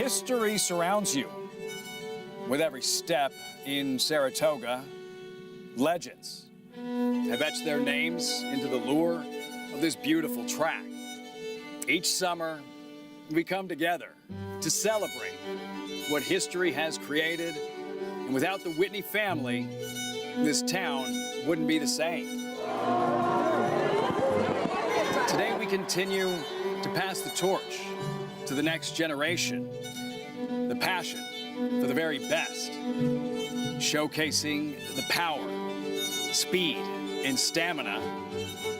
History surrounds you. With every step in Saratoga, legends have etched their names into the lure of this beautiful track. Each summer, we come together to celebrate what history has created, and without the Whitney family, this town wouldn't be the same. Today, we continue to pass the torch to the next generation, the passion for the very best, showcasing the power, speed, and stamina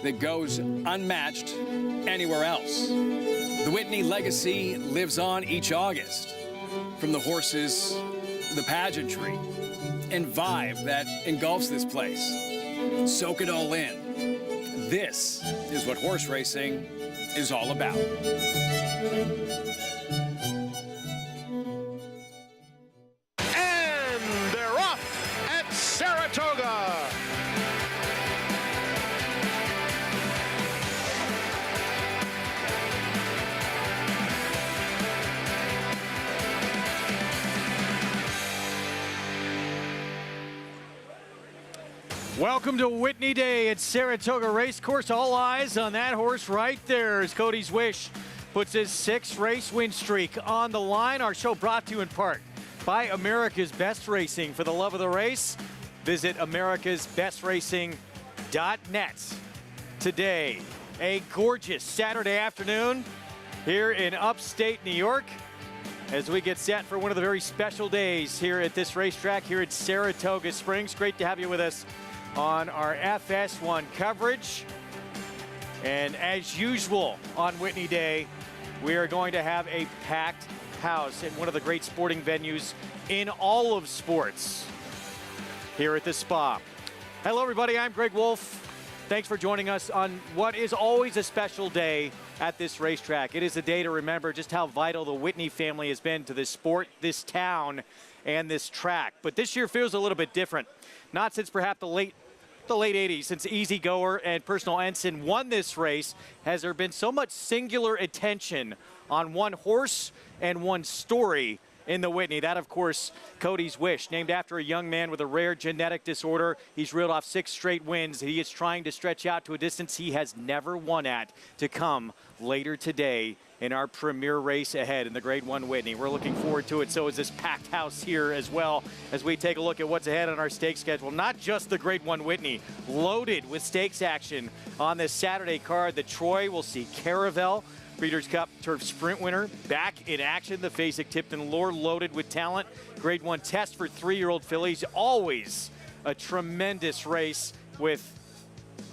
that goes unmatched anywhere else. The Whitney legacy lives on each August, from the horses, the pageantry, and vibe that engulfs this place. Soak it all in. This is what horse racing is all about. And they're off at Saratoga. Welcome to Whitney Day at Saratoga Racecourse. All eyes on that horse right there as Cody's Wish puts his 6th race win streak on the line. Our show brought to you in part by America's Best Racing. For the love of the race, visit americasbestracing.net. Today, a gorgeous Saturday afternoon here in upstate New York as we get set for one of the very special days here at this racetrack here at Saratoga Springs. Great to have you with us on our FS1 coverage. And as usual on Whitney Day, we are going to have a packed house at one of the great sporting venues in all of sports here at the Spa. Hello everybody, I'm Greg Wolf. Thanks for joining us on what is always a special day at this racetrack. It is a day to remember just how vital the Whitney family has been to this sport, this town, and this track. But this year feels a little bit different. Not since perhaps the late 80s, since Easy Goer and Personal Ensign won this race, has there been so much singular attention on one horse and one story in the Whitney. That, of course, Cody's Wish, named after a young man with a rare genetic disorder. He's reeled off 6 straight wins. He is trying to stretch out to a distance he has never won at to come later today in our premier race ahead in the Grade 1 Whitney. We're looking forward to it. So is this packed house here as well as we take a look at what's ahead on our stakes schedule. Not just the Grade 1 Whitney, loaded with stakes action on this Saturday card. The Troy will see Caravel, Breeders' Cup Turf Sprint winner, back in action. The Fasig-Tipton Lure loaded with talent. Grade 1 test for 3-year-old fillies. Always a tremendous race with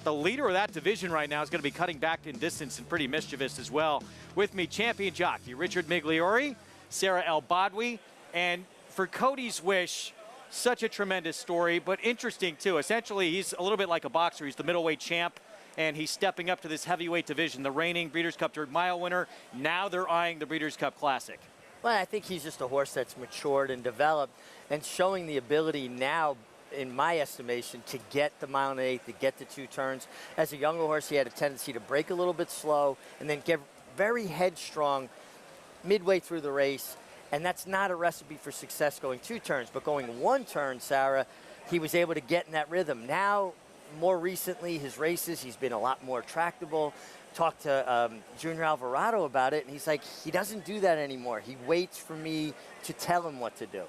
the leader of that division right now is going to be cutting back in distance and pretty mischievous as well. With me, champion jockey Richard Migliori, Sarah El Badwi, and for Cody's Wish, such a tremendous story, but interesting too. Essentially, he's a little bit like a boxer. He's the middleweight champ, and he's stepping up to this heavyweight division, the reigning Breeders' Cup Dirt Mile winner. Now they're eyeing the Breeders' Cup Classic. Well, I think he's just a horse that's matured and developed and showing the ability now, in my estimation, to get the mile and 1/8, to get the 2 turns. As a younger horse, he had a tendency to break a little bit slow and then get very headstrong midway through the race. And that's not a recipe for success going 2 turns, but going 1 turn, Sarah, he was able to get in that rhythm. Now, more recently, his races, he's been a lot more tractable. Talked to Junior Alvarado about it, and he's like, he doesn't do that anymore. He waits for me to tell him what to do.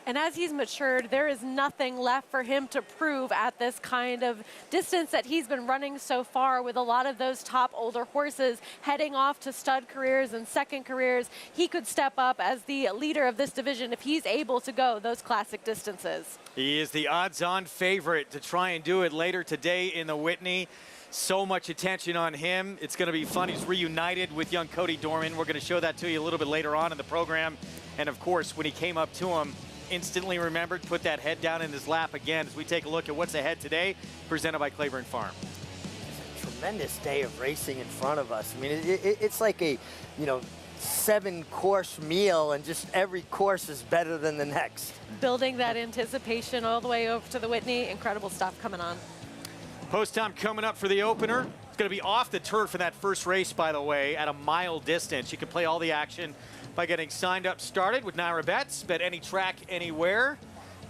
And as he's matured, there is nothing left for him to prove at this kind of distance that he's been running so far with a lot of those top older horses heading off to stud careers and second careers. He could step up as the leader of this division if he's able to go those classic distances. He is the odds-on favorite to try and do it later today in the Whitney. So much attention on him. It's going to be fun. He's reunited with young Cody Dorman. We're going to show that to you a little bit later on in the program. And of course, when he came up to him, instantly remembered, put that head down in his lap again as we take a look at what's ahead today, presented by Claiborne Farm. It's a tremendous day of racing in front of us. I mean, it's like a, 7-course meal, and just every course is better than the next. Building that anticipation all the way over to the Whitney. Incredible stuff coming on. Post time coming up for the opener. It's going to be off the turf in that first race, by the way, at a mile distance. You can play all the action by getting signed up started with Naira Bets. Bet any track, anywhere,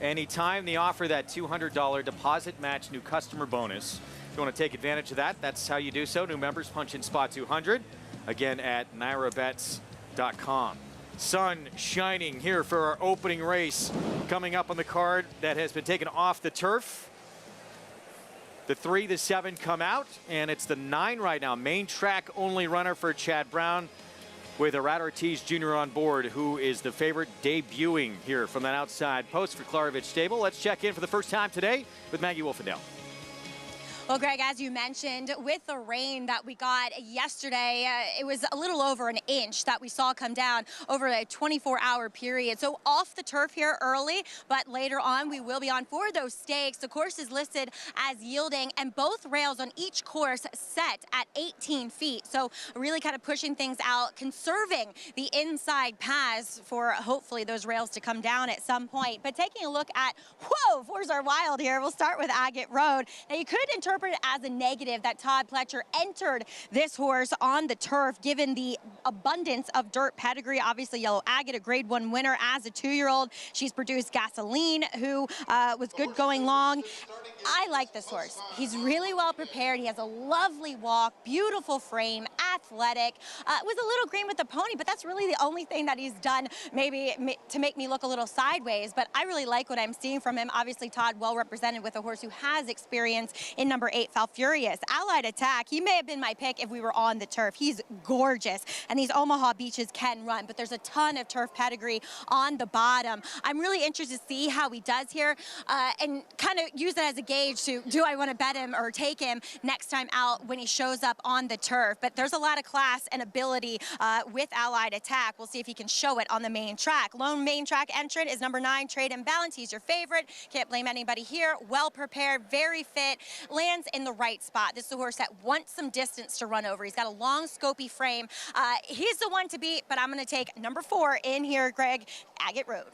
anytime. They offer that $200 deposit match new customer bonus. If you want to take advantage of that, that's how you do so. New members punch in spot 200, again at nairabets.com. Sun shining here for our opening race coming up on the card that has been taken off the turf. The 3, the 7 come out, and it's the 9 right now. Main track only runner for Chad Brown with Arad Ortiz Jr. on board, who is the favorite debuting here from that outside post for Klarovich Stable. Let's check in for the first time today with Maggie Wolfendale. Well, Greg, as you mentioned, with the rain that we got yesterday, it was a little over an inch that we saw come down over a 24-hour period. So off the turf here early, but later on we will be on for those stakes. The course is listed as yielding, and both rails on each course set at 18 feet. So really kind of pushing things out, conserving the inside paths for hopefully those rails to come down at some point. But taking a look at, whoa, fours are wild here. We'll start with Agate Road. Now you could interpret it as a negative that Todd Pletcher entered this horse on the turf, given the abundance of dirt pedigree. Obviously, Yellow Agate, a grade 1 winner as a 2-year-old. She's produced Gasoline, who was good going long. I like this horse. He's really well prepared. He has a lovely walk, beautiful frame, athletic. Was a little green with the pony, but that's really the only thing that he's done maybe to make me look a little sideways. But I really like what I'm seeing from him. Obviously, Todd well represented with a horse who has experience in number 8, Falfurious. Allied Attack, he may have been my pick if we were on the turf. He's gorgeous, and these Omaha beaches can run, but there's a ton of turf pedigree on the bottom. I'm really interested to see how he does here and kind of use that as a gauge to, do I want to bet him or take him next time out when he shows up on the turf? But there's a lot of class and ability with Allied Attack. We'll see if he can show it on the main track. Lone main track entrant is number 9, Trade Imbalance. He's your favorite. Can't blame anybody here. Well prepared, very fit, lands in the right spot. This is a horse that wants some distance to run over. He's got a long, scopy frame. He's the one to beat, but I'm going to take number 4 in here, Greg, Agate Road.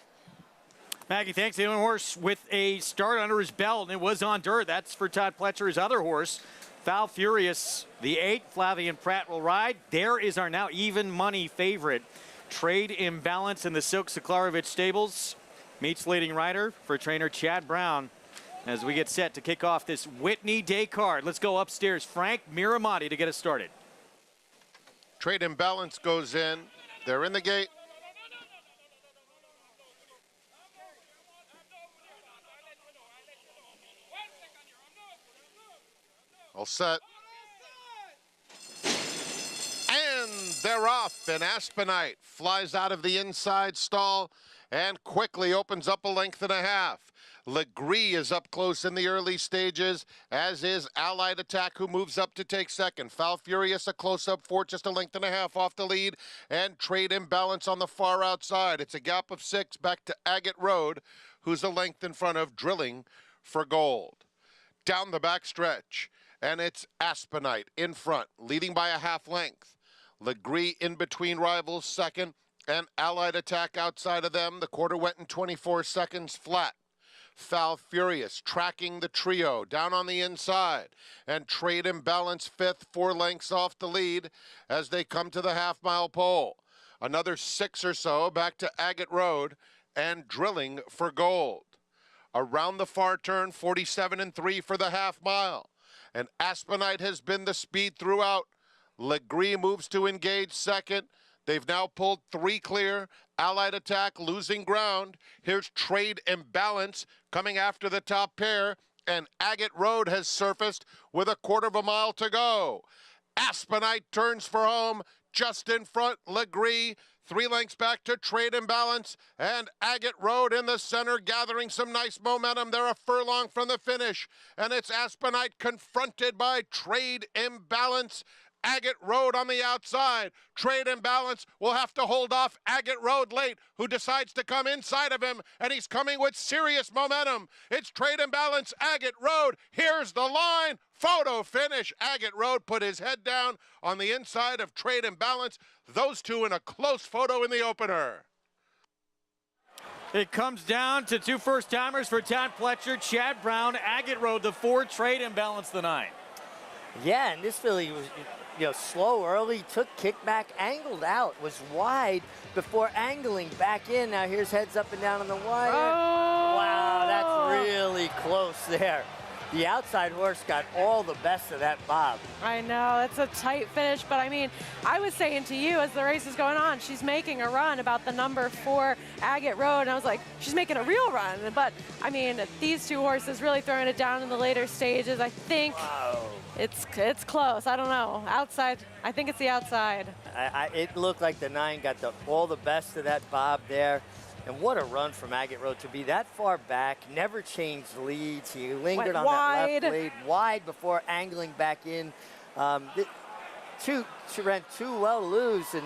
Maggie, thanks. The only horse with a start under his belt, and it was on dirt. That's for Todd Pletcher, his other horse. Foul Furious, the 8, Flavian Pratt will ride. There is our now even money favorite, Trade Imbalance in the Silk Saklarovich Stables. Meets leading rider for trainer Chad Brown as we get set to kick off this Whitney Day card. Let's go upstairs. Frank Miramonti to get us started. Trade Imbalance goes in. They're in the gate. All set. And they're off, and Aspenite flies out of the inside stall and quickly opens up a length and a half. Legree is up close in the early stages, as is Allied Attack, who moves up to take second. Foul Furious a close-up for just a length and a half off the lead, and Trade Imbalance on the far outside. It's a gap of 6 back to Agate Road, who's a length in front of Drilling for Gold. Down the back stretch, and it's Aspenite in front, leading by a half length. Legree in between rivals, second, and Allied Attack outside of them. The quarter went in 24 seconds flat. Foul Furious tracking the trio down on the inside, and Trade Imbalance 5th, 4 lengths off the lead as they come to the half-mile pole. Another 6 or so back to Agate Road, and Drilling for Gold. Around the far turn, 47-3 for the half mile, and Aspenite has been the speed throughout. Legree moves to engage second. They've now pulled 3 clear. Allied Attack losing ground. Here's Trade Imbalance coming after the top pair, and Agate Road has surfaced with a quarter of a mile to go. Aspenite turns for home, just in front, Legree. 3 lengths back to Trade Imbalance, and Agate Road in the center gathering some nice momentum. They're a furlong from the finish, and it's Aspenite confronted by Trade Imbalance. Agate Road on the outside. Trade Imbalance will have to hold off Agate Road late, who decides to come inside of him, and he's coming with serious momentum. It's Trade Imbalance, Agate Road. Here's the line. Photo finish. Agate Road put his head down on the inside of Trade Imbalance. Those two in a close photo in the opener. It comes down to 2 first-timers for Todd Pletcher, Chad Brown, Agate Road, the 4, Trade Imbalance, the 9. Yeah, and this filly was, slow early, took kickback, angled out, was wide before angling back in. Now here's heads up and down on the wire. Oh! Wow, that's really close there. The outside horse got all the best of that bob. I know, it's a tight finish, but I mean, I was saying to you as the race is going on, she's making a run about the number 4 Agate Road, and I was like, she's making a real run. But I mean, these two horses really throwing it down in the later stages. I think it's close. I don't know. Outside, I think it's the outside. It looked like the 9 got all the best of that bob there. And what a run from Agate Road to be that far back, never changed leads. He lingered on that left lead, wide before angling back in. She ran too well to lose, and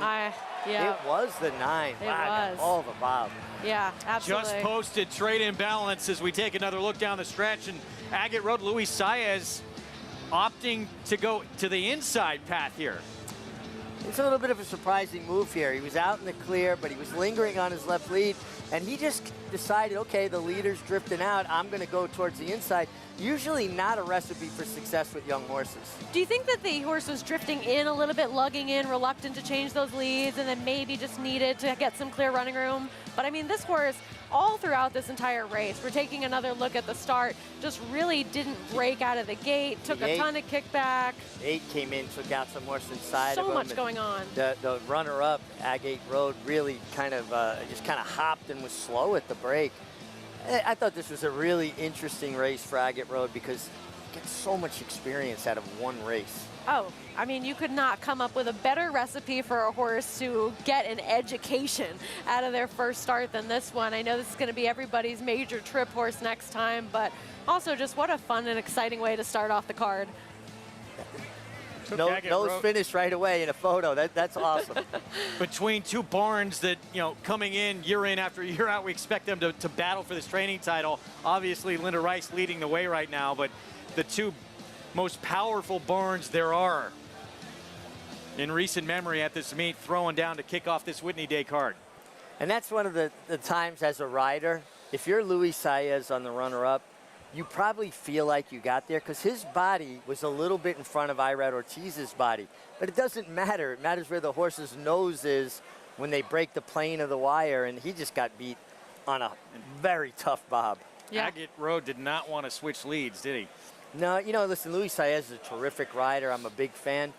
it was the 9. It was. All the bob. Yeah, absolutely. Just posted trade imbalance as we take another look down the stretch, and Agate Road, Luis Saez opting to go to the inside path here. It's a little bit of a surprising move here. He was out in the clear, but he was lingering on his left lead, and he just decided, okay, the leader's drifting out, I'm going to go towards the inside. Usually not a recipe for success with young horses. Do you think that the horse was drifting in a little bit, lugging in, reluctant to change those leads, and then maybe just needed to get some clear running room? But I mean, this horse, all throughout this entire race, we're taking another look at the start, just really didn't break out of the gate, took a ton of kickback. 8 came in, took out some horse inside of him. So much going on. The runner-up, Agate Road, really just kind of hopped and was slow at the break. I thought this was a really interesting race for Agate Road because you get so much experience out of one race. Oh, I mean, you could not come up with a better recipe for a horse to get an education out of their first start than this one. I know this is going to be everybody's major trip horse next time, but also just what a fun and exciting way to start off the card. Nose finish right away in a photo. That's awesome. Between two barns that, coming in after year out, we expect them to battle for this training title. Obviously, Linda Rice leading the way right now, but the two most powerful barns there are in recent memory at this meet, throwing down to kick off this Whitney Day card. And that's one of the times as a rider, if you're Luis Saez on the runner-up, you probably feel like you got there because his body was a little bit in front of Irad Ortiz's body. But it doesn't matter. It matters where the horse's nose is when they break the plane of the wire, and he just got beat on a very tough bob. Yeah. Agate Road did not want to switch leads, did he? No, listen, Luis Saez is a terrific rider. I'm a big fan.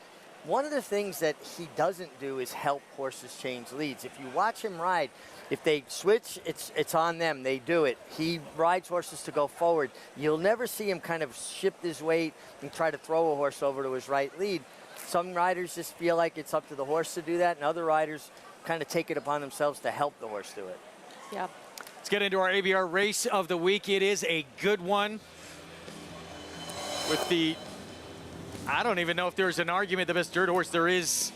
One of the things that he doesn't do is help horses change leads. If you watch him ride, if they switch, it's on them. They do it. He rides horses to go forward. You'll never see him kind of shift his weight and try to throw a horse over to his right lead. Some riders just feel like it's up to the horse to do that, and other riders kind of take it upon themselves to help the horse do it. Yeah. Let's get into our ABR race of the week. It is a good one. With I don't even know if there's an argument the best dirt horse there is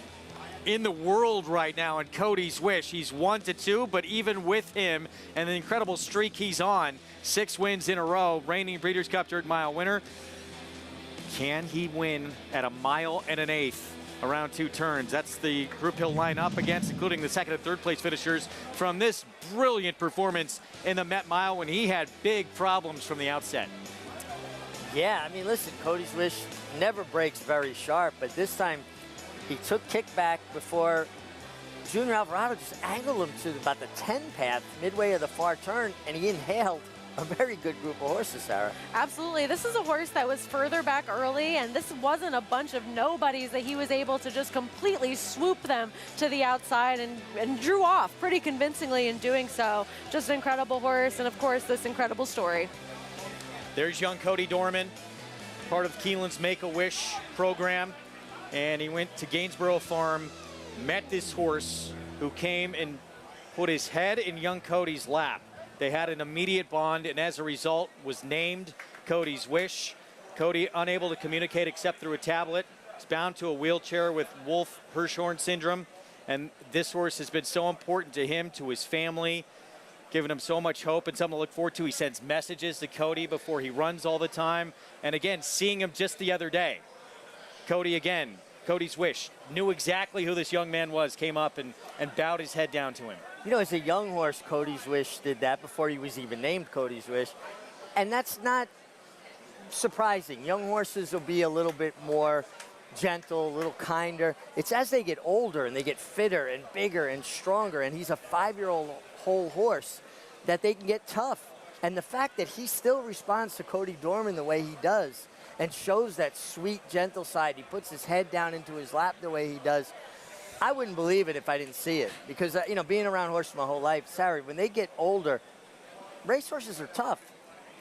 in the world right now, and Cody's Wish. He's 1-2, but even with him and the incredible streak he's on, 6 wins in a row, reigning Breeders' Cup Dirt Mile winner. Can he win at 1 1/8 around 2 turns? That's the group he'll line up against, including the 2nd and 3rd place finishers from this brilliant performance in the Met Mile when he had big problems from the outset. Yeah, I mean, listen, Cody's Wish never breaks very sharp, but this time he took kickback before Junior Alvarado just angled him to about the 10 path midway of the far turn, and he inhaled a very good group of horses, Sarah. Absolutely. This is a horse that was further back early, and this wasn't a bunch of nobodies that he was able to just completely swoop them to the outside and drew off pretty convincingly in doing so. Just an incredible horse, and of course, this incredible story. There's young Cody Dorman, part of Keelan's Make-A-Wish program, and he went to Gainsborough Farm, met this horse who came and put his head in young Cody's lap. They had an immediate bond, and as a result was named Cody's Wish. Cody unable to communicate except through a tablet. He's bound to a wheelchair with Wolff-Hirschhorn syndrome, and this horse has been so important to him, to his family, giving him so much hope and something to look forward to. He sends messages to Cody before he runs all the time. And again, seeing him just the other day. Cody again, Cody's Wish, knew exactly who this young man was, came up and bowed his head down to him. As a young horse, Cody's Wish did that before he was even named Cody's Wish. And that's not surprising. Young horses will be a little bit more gentle, a little kinder. It's as they get older and they get fitter and bigger and stronger, and he's a 5-year-old whole horse, that they can get tough. And the fact that he still responds to Cody Dorman the way he does and shows that sweet, gentle side, he puts his head down into his lap the way he does, I wouldn't believe it if I didn't see it. Because, you know, being around horses my whole life, Sarah, when they get older, racehorses are tough.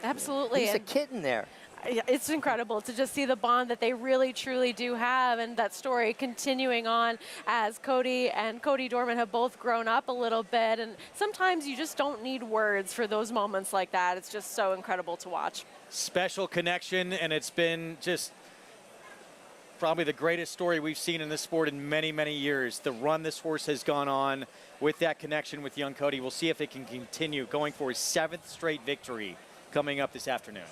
Absolutely. He's a kitten there. It's incredible to just see the bond that they really, truly do have, and that story continuing on as Cody and Cody Dorman have both grown up a little bit. And sometimes you just don't need words for those moments like that. It's just so incredible to watch. Special connection, and it's been just probably the greatest story we've seen in this sport in many, many years. The run this horse has gone on with that connection with young Cody. We'll see if it can continue, going for his 7th straight victory coming up this afternoon.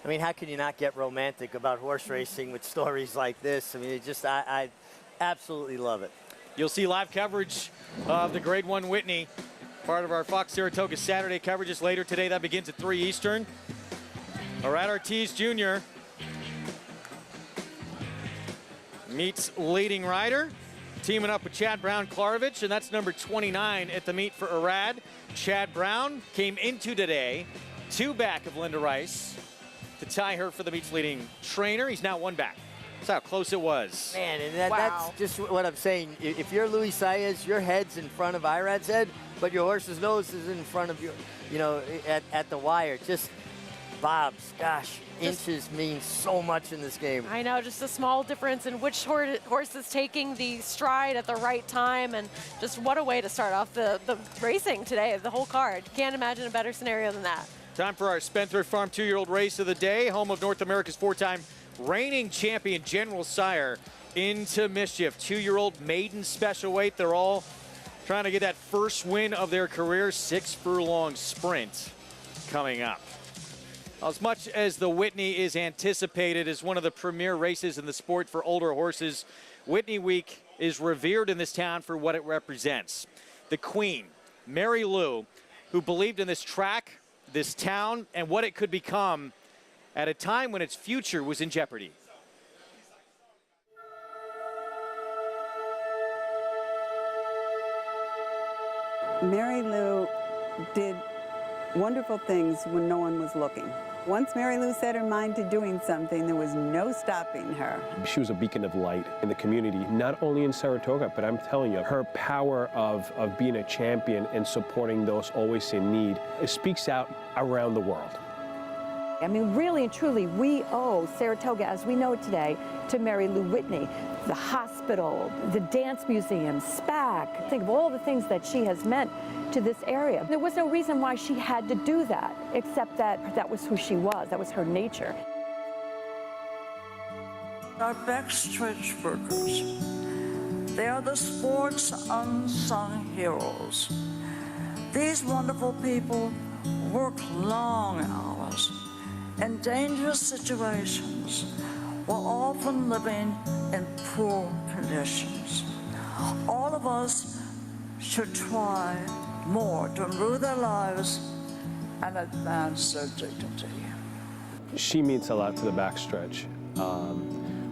I mean, how can you not get romantic about horse racing with stories like this? I mean, it just, I absolutely love it. You'll see live coverage of the Grade 1 Whitney, part of our Fox Saratoga Saturday coverages later today. That begins at 3 Eastern. Arad Ortiz Jr. meets leading rider, teaming up with Chad Brown-Klarovich, and that's number 29 at the meet for Arad. Chad Brown came into today 2 back of Linda Rice to tie her for the meet's leading trainer. He's now 1 back. That's how close it was. Man, and that's just what I'm saying. If you're Luis Saez, your head's in front of Irad's head, but your horse's nose is in front of you, you know, at the wire. Just bobs, gosh, inches mean so much in this game. I know, just a small difference in which horse is taking the stride at the right time, and just what a way to start off the racing today, the whole card. Can't imagine a better scenario than that. Time for our Spendthrift Farm 2-year-old race of the day, home of North America's 4-time reigning champion General Sire into Mischief. 2-year-old maiden special weight. They're all trying to get that first win of their career. 6-furlong sprint coming up. As much as the Whitney is anticipated as one of the premier races in the sport for older horses, Whitney Week is revered in this town for what it represents. The Queen, Mary Lou, who believed in this track, this town, and what it could become at a time when its future was in jeopardy. Mary Lou did wonderful things when no one was looking. Once Mary Lou set her mind to doing something, there was no stopping her. She was a beacon of light in the community, not only in Saratoga, but I'm telling you, her power of being a champion and supporting those always in need, it speaks out around the world. I mean, really and truly, we owe Saratoga, as we know it today, to Mary Lou Whitney. The hospital, the dance museum, SPAC. Think of all the things that she has meant to this area. There was no reason why she had to do that, except that that was who she was. That was her nature. Our backstretch workers, they are the sport's unsung heroes. These wonderful people work long hours in dangerous situations while often living in poor conditions. All of us should try more to improve their lives and advance their dignity. She means a lot to the backstretch.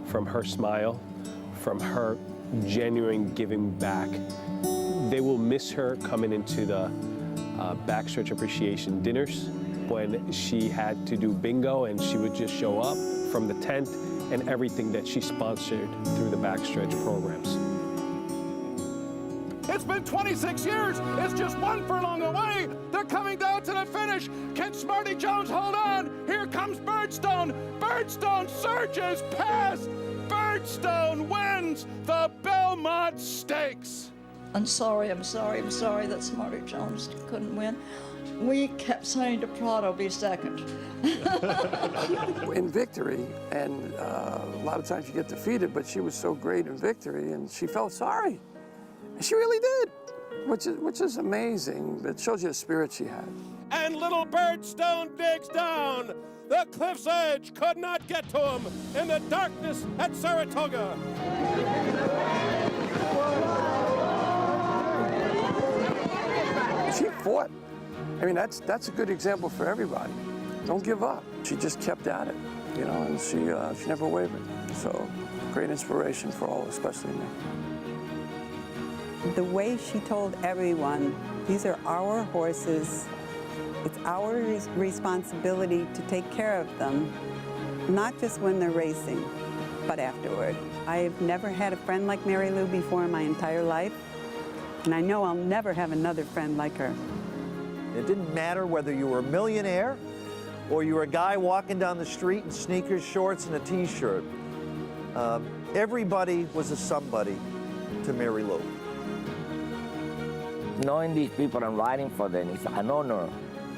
From her smile, from her genuine giving back. They will miss her coming into the backstretch appreciation dinners when she had to do bingo and she would just show up from the tent and everything that she sponsored through the backstretch programs. It's been 26 years. It's just 1 furlong away. They're coming down to the finish. Can Smarty Jones hold on? Here comes Birdstone. Birdstone surges past. Birdstone wins the Belmont Stakes. I'm sorry that Smarty Jones couldn't win. We kept saying to Prado be second. In victory, and a lot of times you get defeated, but she was so great in victory, and she felt sorry. She really did, which is amazing. It shows you the spirit she had. And little Birdstone digs down. The cliff's edge could not get to him in the darkness at Saratoga. She fought. I mean, that's a good example for everybody. Don't give up. She just kept at it. you know, and she never wavered. So great inspiration for all, especially me. The way she told everyone, these are our horses. It's our responsibility to take care of them, not just when they're racing, but afterward. I've never had a friend like Mary Lou before in my entire life, and I know I'll never have another friend like her. It didn't matter whether you were a millionaire or you were a guy walking down the street in sneakers, shorts, and a t-shirt. Everybody was a somebody to Mary Lou. Knowing these people and riding for them is an honor,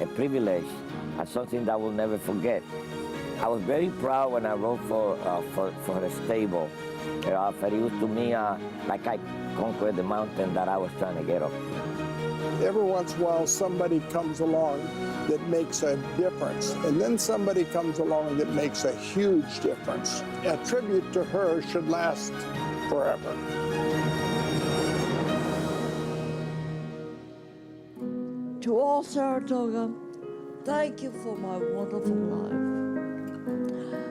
a privilege, and something that I will never forget. I was very proud when I rode for the stable. It was to me like I conquered the mountain that I was trying to get up. Every once in a while, somebody comes along that makes a difference, and then somebody comes along that makes a huge difference. A tribute to her should last forever. To all Saratoga, thank you for my wonderful life.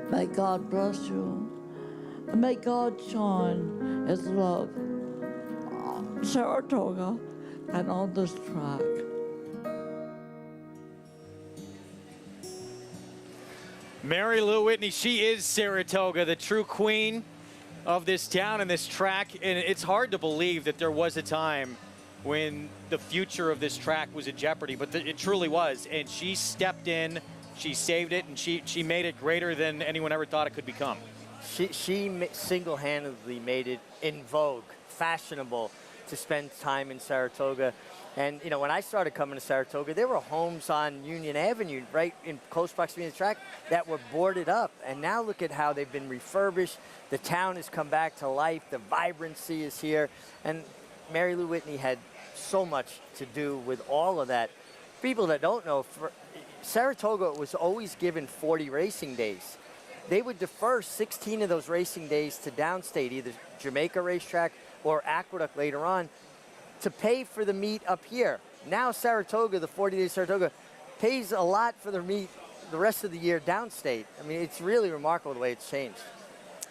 May God bless you, and may God shine His love on Saratoga and on this track. Mary Lou Whitney, she is Saratoga, the true queen of this town and this track. And it's hard to believe that there was a time when the future of this track was in jeopardy, but it truly was. And she stepped in, she saved it, and she made it greater than anyone ever thought it could become. She single-handedly made it in vogue, fashionable to spend time in Saratoga. And, you know, when I started coming to Saratoga, there were homes on Union Avenue, right in close proximity to the track, that were boarded up. And now look at how they've been refurbished. The town has come back to life. The vibrancy is here. And Mary Lou Whitney had so much to do with all of that. People that don't know, Saratoga was always given 40 racing days. They would defer 16 of those racing days to downstate, either Jamaica Racetrack or Aqueduct later on, to pay for the meet up here. Now Saratoga, the 40 days Saratoga, pays a lot for the meet the rest of the year downstate. I mean, it's really remarkable the way it's changed.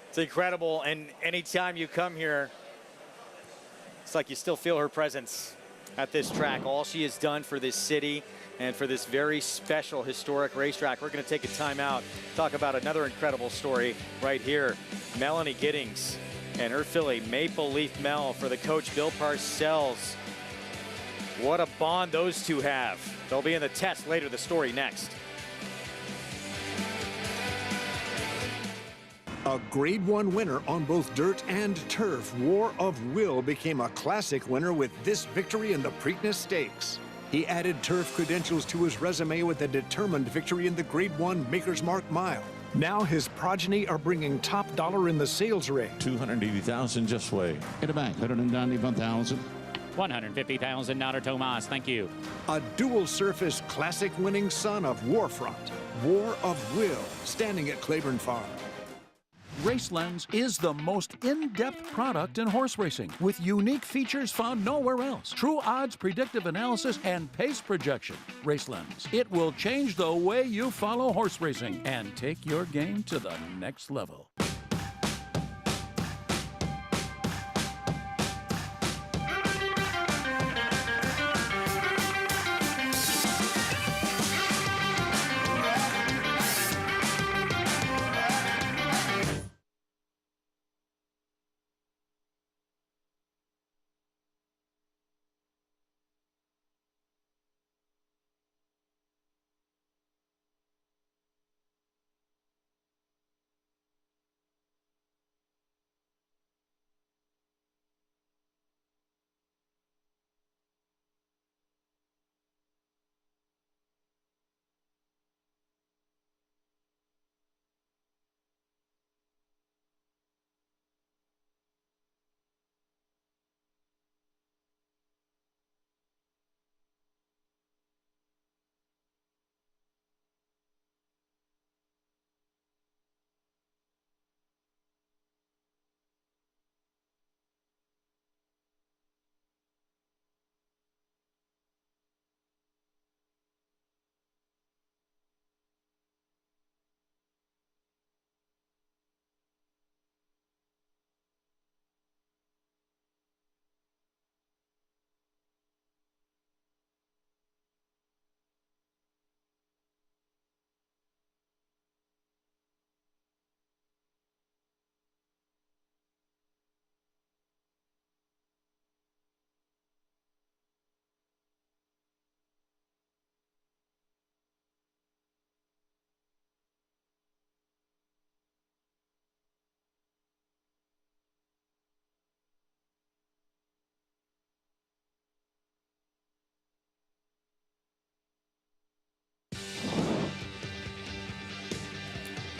It's incredible, and anytime you come here, it's like you still feel her presence at this track. All she has done for this city and for this very special historic racetrack. We're going to take a time out, talk about another incredible story right here. Melanie Giddings and her filly Maple Leaf Mel for the coach Bill Parcells. What a bond those two have. They'll be in the test later. The story next. A Grade 1 winner on both dirt and turf, War of Will became a classic winner with this victory in the Preakness Stakes. He added turf credentials to his resume with a determined victory in the Grade 1 Maker's Mark Mile. Now his progeny are bringing top dollar in the sales rate. 280,000 just way. Get it back, 191,000. 150,000, Nader Tomas, thank you. A dual surface classic winning son of Warfront, War of Will, standing at Claiborne Farm. RaceLens is the most in-depth product in horse racing with unique features found nowhere else. True odds, predictive analysis, and pace projection. RaceLens. It will change the way you follow horse racing and take your game to the next level.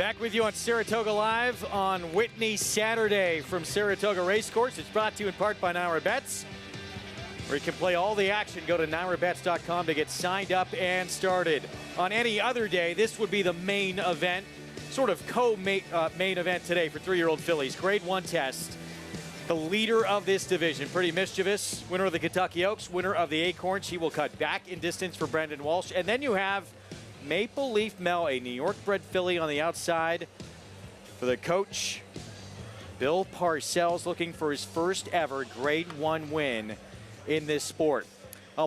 Back with you on Saratoga Live on Whitney Saturday from Saratoga Racecourse. It's brought to you in part by Naira Bets, where you can play all the action. Go to nairabets.com to get signed up and started. On any other day, this would be the main event, sort of co-main event today for 3-year-old fillies. Grade 1 test. The leader of this division, pretty mischievous, winner of the Kentucky Oaks, winner of the Acorn. She will cut back in distance for Brendan Walsh. And then you have Maple Leaf Mel, a New York-bred filly on the outside for the coach, Bill Parcells, looking for his first ever Grade 1 win in this sport.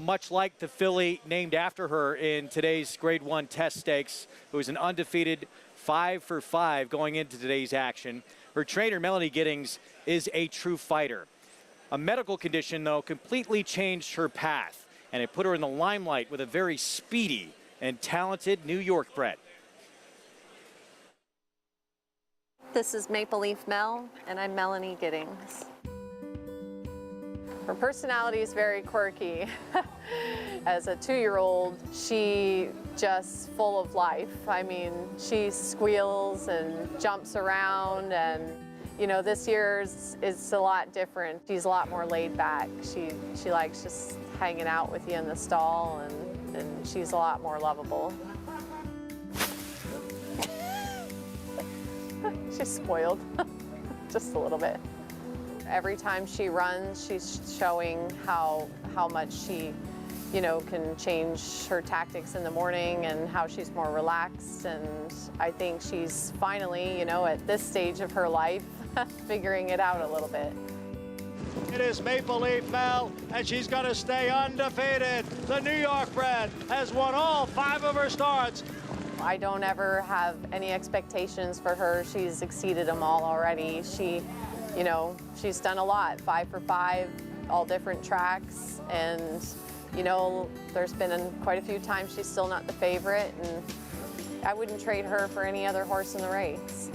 Much like the filly named after her in today's Grade 1 test stakes, who is an undefeated 5 for 5 going into today's action. Her trainer, Melanie Giddings, is a true fighter. A medical condition, though, completely changed her path, and it put her in the limelight with a very speedy and talented New York bred. This is Maple Leaf Mel, and I'm Melanie Giddings. Her personality is very quirky. As a 2-year-old, she just full of life. I mean, she squeals and jumps around, and you know, this year's is a lot different. She's a lot more laid back. She likes just hanging out with you in the stall, and she's a lot more lovable. She's spoiled, just a little bit. Every time she runs, she's showing how much she, you know, can change her tactics in the morning and how she's more relaxed. And I think she's finally, you know, at this stage of her life, figuring it out a little bit. It is Maple Leaf Mel, and she's going to stay undefeated. The New York bred has won all 5 of her starts. I don't ever have any expectations for her. She's exceeded them all already. She, you know, she's done a lot, 5 for 5, all different tracks. And, you know, there's been quite a few times she's still not the favorite, and I wouldn't trade her for any other horse in the race.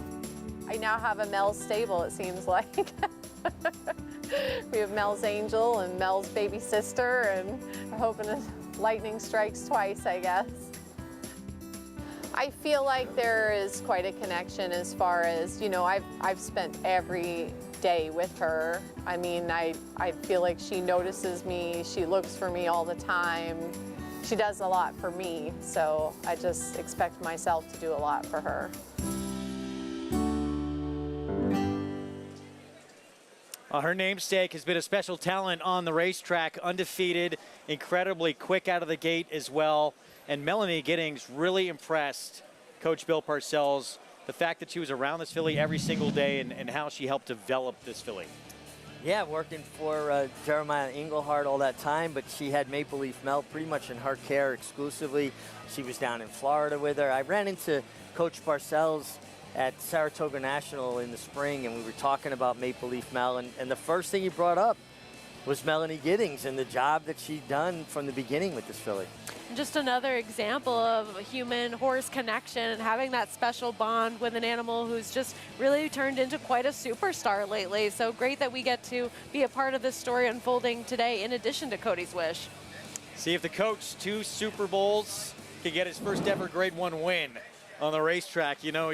I now have a Mel's stable, it seems like. We have Mel's Angel and Mel's baby sister, and I'm hoping that lightning strikes twice, I guess. I feel like there is quite a connection as far as, you know, I've spent every day with her. I mean, I feel like she notices me, she looks for me all the time. She does a lot for me, so I just expect myself to do a lot for her. Her namesake has been a special talent on the racetrack, undefeated, incredibly quick out of the gate as well. And Melanie Giddings really impressed Coach Bill Parcells, the fact that she was around this filly every single day and how she helped develop this filly. Yeah, working for Jeremiah Englehart all that time, but she had Maple Leaf Mel pretty much in her care exclusively. She was down in Florida with her. I ran into Coach Parcells at Saratoga National in the spring, and we were talking about Maple Leaf Mel, and the first thing he brought up was Melanie Giddings and the job that she'd done from the beginning with this filly. Just another example of a human-horse connection and having that special bond with an animal who's just really turned into quite a superstar lately. So great that we get to be a part of this story unfolding today in addition to Cody's Wish. See if the coach, 2 Super Bowls, can get his first ever Grade 1 win on the racetrack. You know,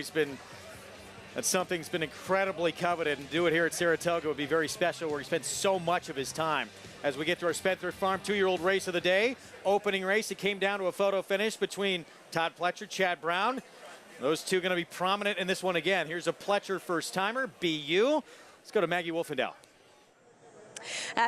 that's something that's been incredibly coveted, and do it here at Saratoga would be very special, where he spent so much of his time. As we get to our Spendthrift Farm 2-year-old race of the day, opening race, it came down to a photo finish between Todd Pletcher, Chad Brown. Those two going to be prominent in this one again. Here's a Pletcher first-timer, BU. Let's go to Maggie Wolfendahl.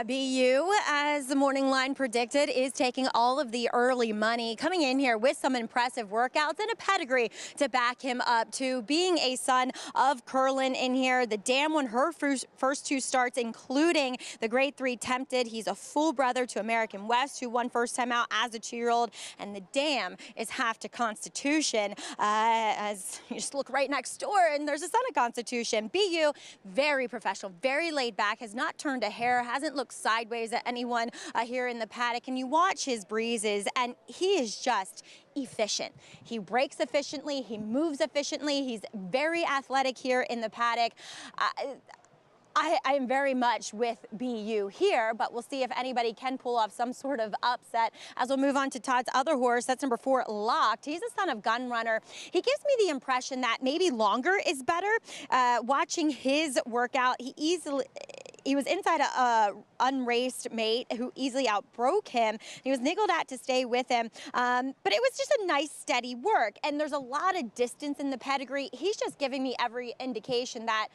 BU, as the morning line predicted, is taking all of the early money, coming in here with some impressive workouts and a pedigree to back him up, to being a son of Curlin in here. The Dam won her first 2 starts, including the Grade 3 Tempted. He's a full brother to American West, who won first time out as a 2-year-old. And the Dam is half to Constitution, as you just look right next door and there's a son of Constitution. BU, very professional, very laid back, has not turned a hair, hasn't looked sideways at anyone here in the paddock, and you watch his breezes and he is just efficient. He breaks efficiently, he moves efficiently, he's very athletic here in the paddock. I am very much with BU here, but we'll see if anybody can pull off some sort of upset as we'll move on to Todd's other horse. That's number 4, Locked. He's a son of Gun Runner. He gives me the impression that maybe longer is better. Watching his workout, he was inside a unraced mate who easily outbroke him. He was niggled at to stay with him, but it was just a nice, steady work. And there's a lot of distance in the pedigree. He's just giving me every indication that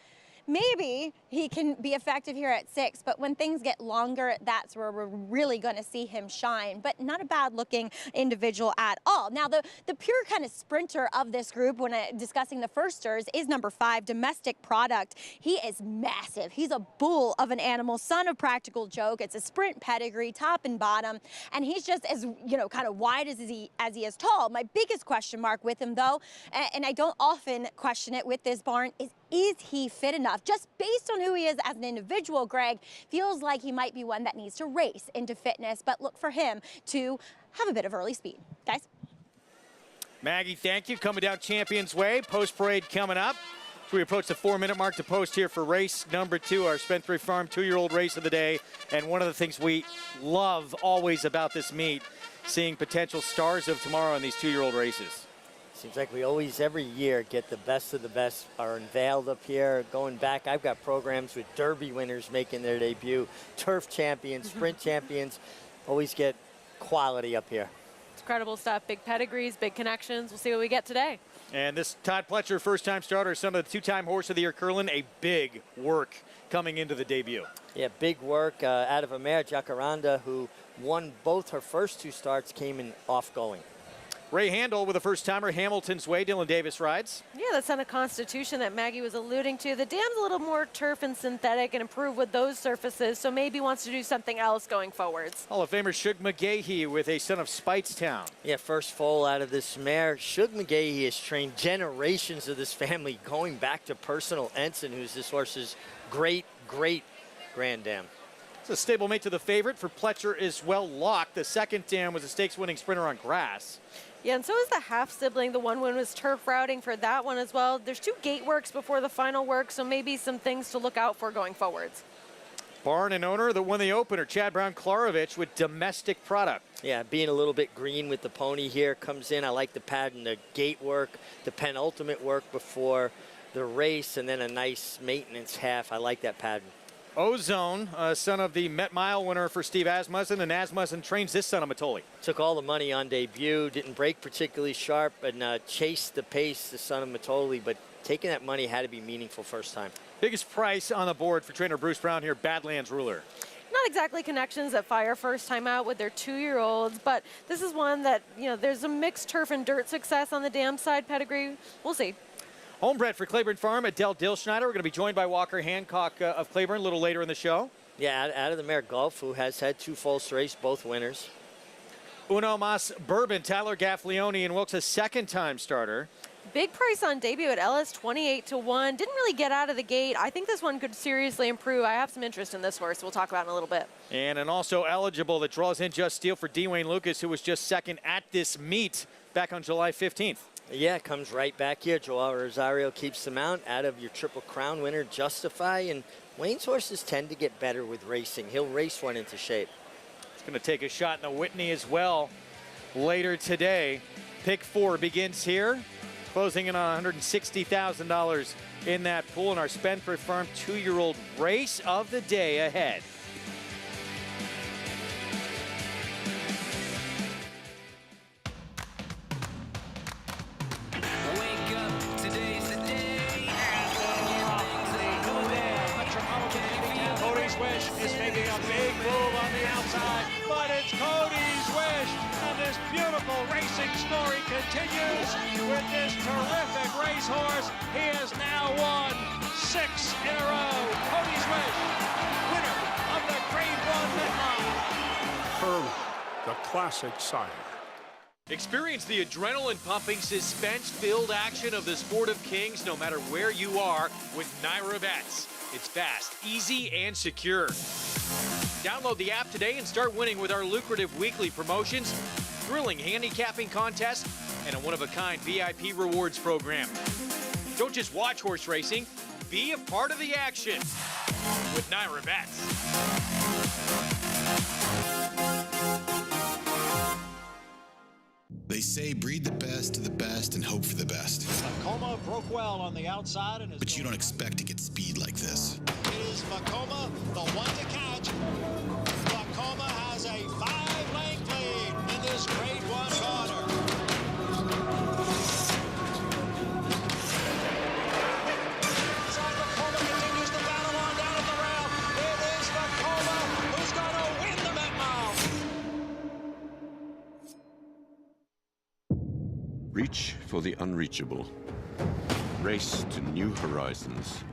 maybe he can be effective here at 6, but when things get longer, that's where we're really going to see him shine. But not a bad-looking individual at all. Now, the pure kind of sprinter of this group, when discussing the firsters, is number 5, Domestic Product. He is massive. He's a bull of an animal, son of Practical Joke. It's a sprint pedigree, top and bottom, and he's just as, kind of wide as he is tall. My biggest question mark with him, though, and I don't often question it with this barn, is he fit enough? Just based on who he is as an individual, Greg, feels like he might be one that needs to race into fitness, but look for him to have a bit of early speed. Guys? Maggie, thank you. Coming down Champions Way, post-parade coming up. We approach the 4-minute mark to post here for race number 2, our Spendthrift Farm 2-year-old race of the day. And one of the things we love always about this meet, seeing potential stars of tomorrow in these 2-year-old races. Seems like we always, every year, get the best of the best are unveiled up here. Going back, I've got programs with Derby winners making their debut, turf champions, sprint champions. Always get quality up here. It's incredible stuff. Big pedigrees, big connections. We'll see what we get today. And this Todd Pletcher, first-time starter, son of the 2-time Horse of the Year Curlin, a big work coming into the debut. Yeah, big work out of a mare, Jacaranda, who won both her first 2 starts, came in off-going. Ray Handel with a first-timer, Hamilton's Way. Dylan Davis rides. Yeah, that's on a Constitution that Maggie was alluding to. The dam's a little more turf and synthetic and improved with those surfaces, so maybe wants to do something else going forwards. Hall of Famer Shug McGahee with a son of Speightstown. Yeah, first foal out of this mare. Shug McGahee has trained generations of this family, going back to Personal Ensign, who's this horse's great grand dam. It's a stablemate to the favorite for Pletcher is well Locked. The second dam was a stakes-winning sprinter on grass. Yeah, and so is the half-sibling. The one win was turf routing for that one as well. There's 2 gate works before the final work, so maybe some things to look out for going forwards. Barn and owner that won the opener, Chad Brown-Klarovich with Domestic Product. Yeah, being a little bit green with the pony here, comes in. I like the pattern, the gate work, the penultimate work before the race, and then a nice maintenance half. I like that pattern. Ozone, son of the Met Mile winner for Steve Asmussen, and Asmussen trains this son of Matoli. Took all the money on debut, didn't break particularly sharp, and chased the pace, the son of Matoli, but taking that money had to be meaningful first time. Biggest price on the board for trainer Bruce Brown here, Badlands Ruler. Not exactly connections that fire first time out with their 2-year-olds, but this is one that, there's a mixed turf and dirt success on the dam side pedigree. We'll see. Homebred for Claiborne Farm, Adele Dilschneider. We're going to be joined by Walker Hancock of Claiborne a little later in the show. Yeah, out of the mare Gulf, who has had 2 false race, both winners. Uno Mas Bourbon, Tyler Gaffleone, and Wilkes, a second-time starter. Big price on debut at Ellis, 28-1. Didn't really get out of the gate. I think this one could seriously improve. I have some interest in this horse. We'll talk about in a little bit. And an also eligible that draws in Just Steel for Dwayne Lucas, who was just second at this meet back on July 15th. Yeah, comes right back here. Joao Rosario keeps the mount out of your Triple Crown winner, Justify. And Wayne's horses tend to get better with racing. He'll race one into shape. He's going to take a shot in the Whitney as well later today. Pick 4 begins here, closing in on $160,000 in that pool in our Spendthrift Farm 2-year-old race of the day ahead. Is making a big move on the outside, but it's Cody's Wish, and this beautiful racing story continues with this terrific racehorse. He has now won 6 in a row. Cody's Wish, winner of the Grade 1 Midline. The classic sire. Experience the adrenaline-pumping, suspense-filled action of the Sport of Kings no matter where you are with Naira Bets. It's fast, easy, and secure. Download the app today and start winning with our lucrative weekly promotions, thrilling handicapping contests, and a one-of-a-kind VIP rewards program. Don't just watch horse racing, be a part of the action. with Naira Betts. They say breed the best and hope for the best. Vekoma broke well on the outside and is But you don't expect to get speed like this. Is Vekoma the one to catch? Vekoma has a 5-length lead in this grade 1 quarter. Vekoma continues to battle on down at the rail. It is Vekoma who's going to win the Met Mile. Reach for the unreachable. Race to new horizons.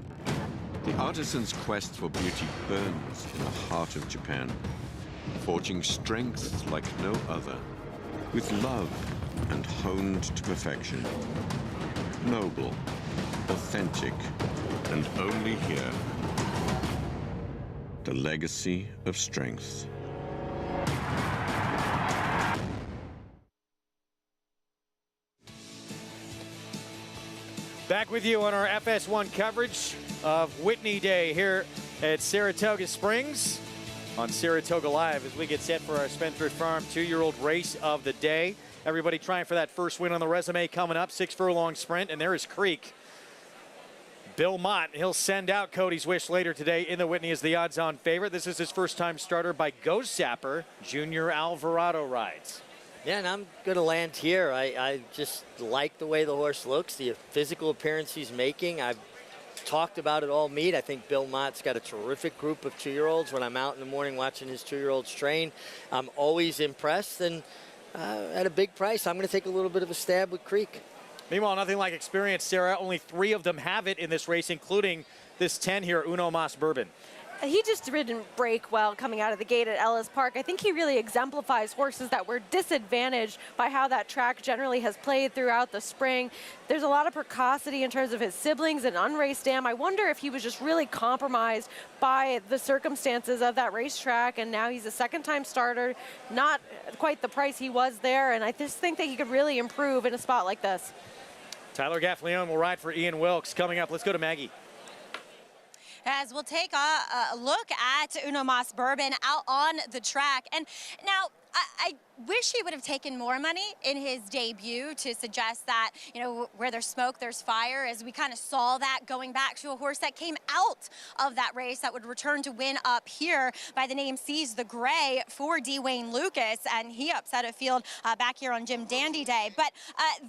The artisan's quest for beauty burns in the heart of Japan, forging strength like no other, with love and honed to perfection. Noble, authentic, and only here. The legacy of strength. Back with you on our FS1 coverage of Whitney Day here at Saratoga Springs on Saratoga Live as we get set for our Spendthrift Farm 2-year-old race of the day. Everybody trying for that first win on the resume coming up, 6-furlong sprint, and there is Creek. Bill Mott, he'll send out Cody's Wish later today in the Whitney as the odds-on favorite. This is his first-time starter by Ghost Sapper. Junior Alvarado rides. Yeah, and I'm going to land here. I just like the way the horse looks, the physical appearance he's making. I've talked about it all meet. I think Bill Mott's got a terrific group of 2-year-olds. When I'm out in the morning watching his 2-year-olds train, I'm always impressed. And at a big price, I'm going to take a little bit of a stab with Creek. Meanwhile, nothing like experience, Sarah. Only 3 of them have it in this race, including this 10 here, Uno Mas Bourbon. He just didn't break well coming out of the gate at Ellis Park. I think he really exemplifies horses that were disadvantaged by how that track generally has played throughout the spring. There's a lot of precocity in terms of his siblings and unraced dam. I wonder if he was just really compromised by the circumstances of that racetrack, and now he's a second-time starter, not quite the price he was there, and I just think that he could really improve in a spot like this. Tyler Gaffleone will ride for Ian Wilkes. Coming up, let's go to Maggie. As we'll take a look at Uno Mas Bourbon out on the track. And now, I wish he would have taken more money in his debut to suggest that, you know, where there's smoke, there's fire, as we kind of saw that going back to a horse that came out of that race that would return to win up here by the name Seize the Gray for D. Wayne Lucas, and he upset a field back here on Jim Dandy Day. But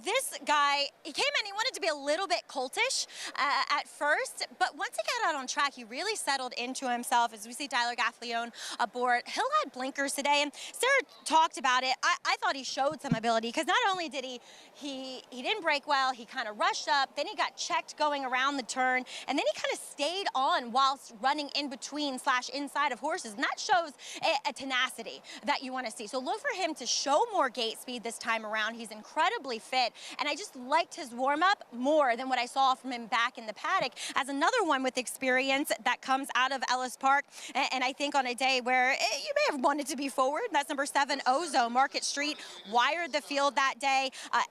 this guy, he came in, he wanted to be a little bit coltish at first, but once he got out on track, he really settled into himself. As we see Tyler Gaffleone aboard, he'll add blinkers today, and Sarah talked about it. I thought he showed some ability, because not only did he didn't break well, he kind of rushed up, then he got checked going around the turn, and then he kind of stayed on whilst running in between / inside of horses, and that shows a tenacity that you want to see. So look for him to show more gate speed this time around. He's incredibly fit, and I just liked his warm-up more than what I saw from him back in the paddock as another one with experience that comes out of Ellis Park, and I think on a day where you may have wanted to be forward, that's number 7, Ozo. Market Street wired the field that day.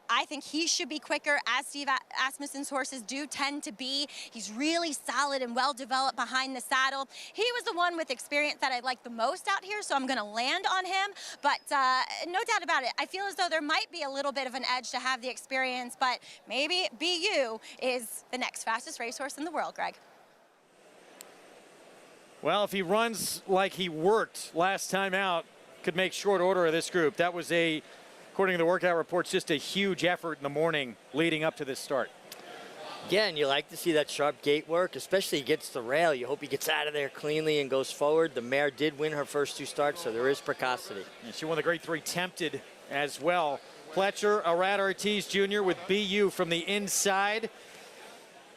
I think he should be quicker, as Steve Asmussen's horses do tend to be. He's really solid and well developed behind the saddle. He was the one with experience that I like the most out here, so I'm going to land on him. But no doubt about it, I feel as though there might be a little bit of an edge to have the experience, but maybe BU is the next fastest racehorse in the world, Greg. Well, if he runs like he worked last time out, could make short order of this group. That was according to the workout reports, just a huge effort in the morning leading up to this start. Yeah, and you like to see that sharp gate work, especially against the rail. You hope he gets out of there cleanly and goes forward. The mare did win her first 2 starts, so there is precocity. And she won the Grade 3 Tempted as well. Pletcher, Arad Ortiz Jr. with BU from the inside.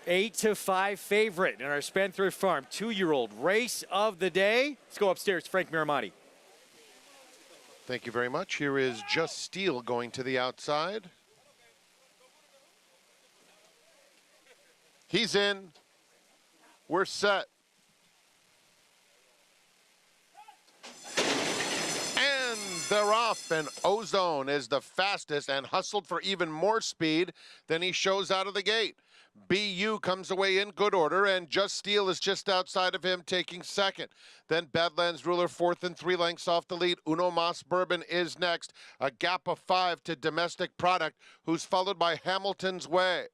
8-5 favorite in our Spendthrift Farm 2-year-old race of the day. Let's go upstairs to Frank Miramati. Thank you very much. Here is Just Steel going to the outside. He's in. We're set. And they're off, and Ozone is the fastest and hustled for even more speed than he shows out of the gate. BU comes away in good order, and Just Steel is just outside of him, taking second. Then Badlands Ruler fourth and 3 lengths off the lead. Uno Mas Bourbon is next, a gap of 5 to Domestic Product, who's followed by Hamilton's Way.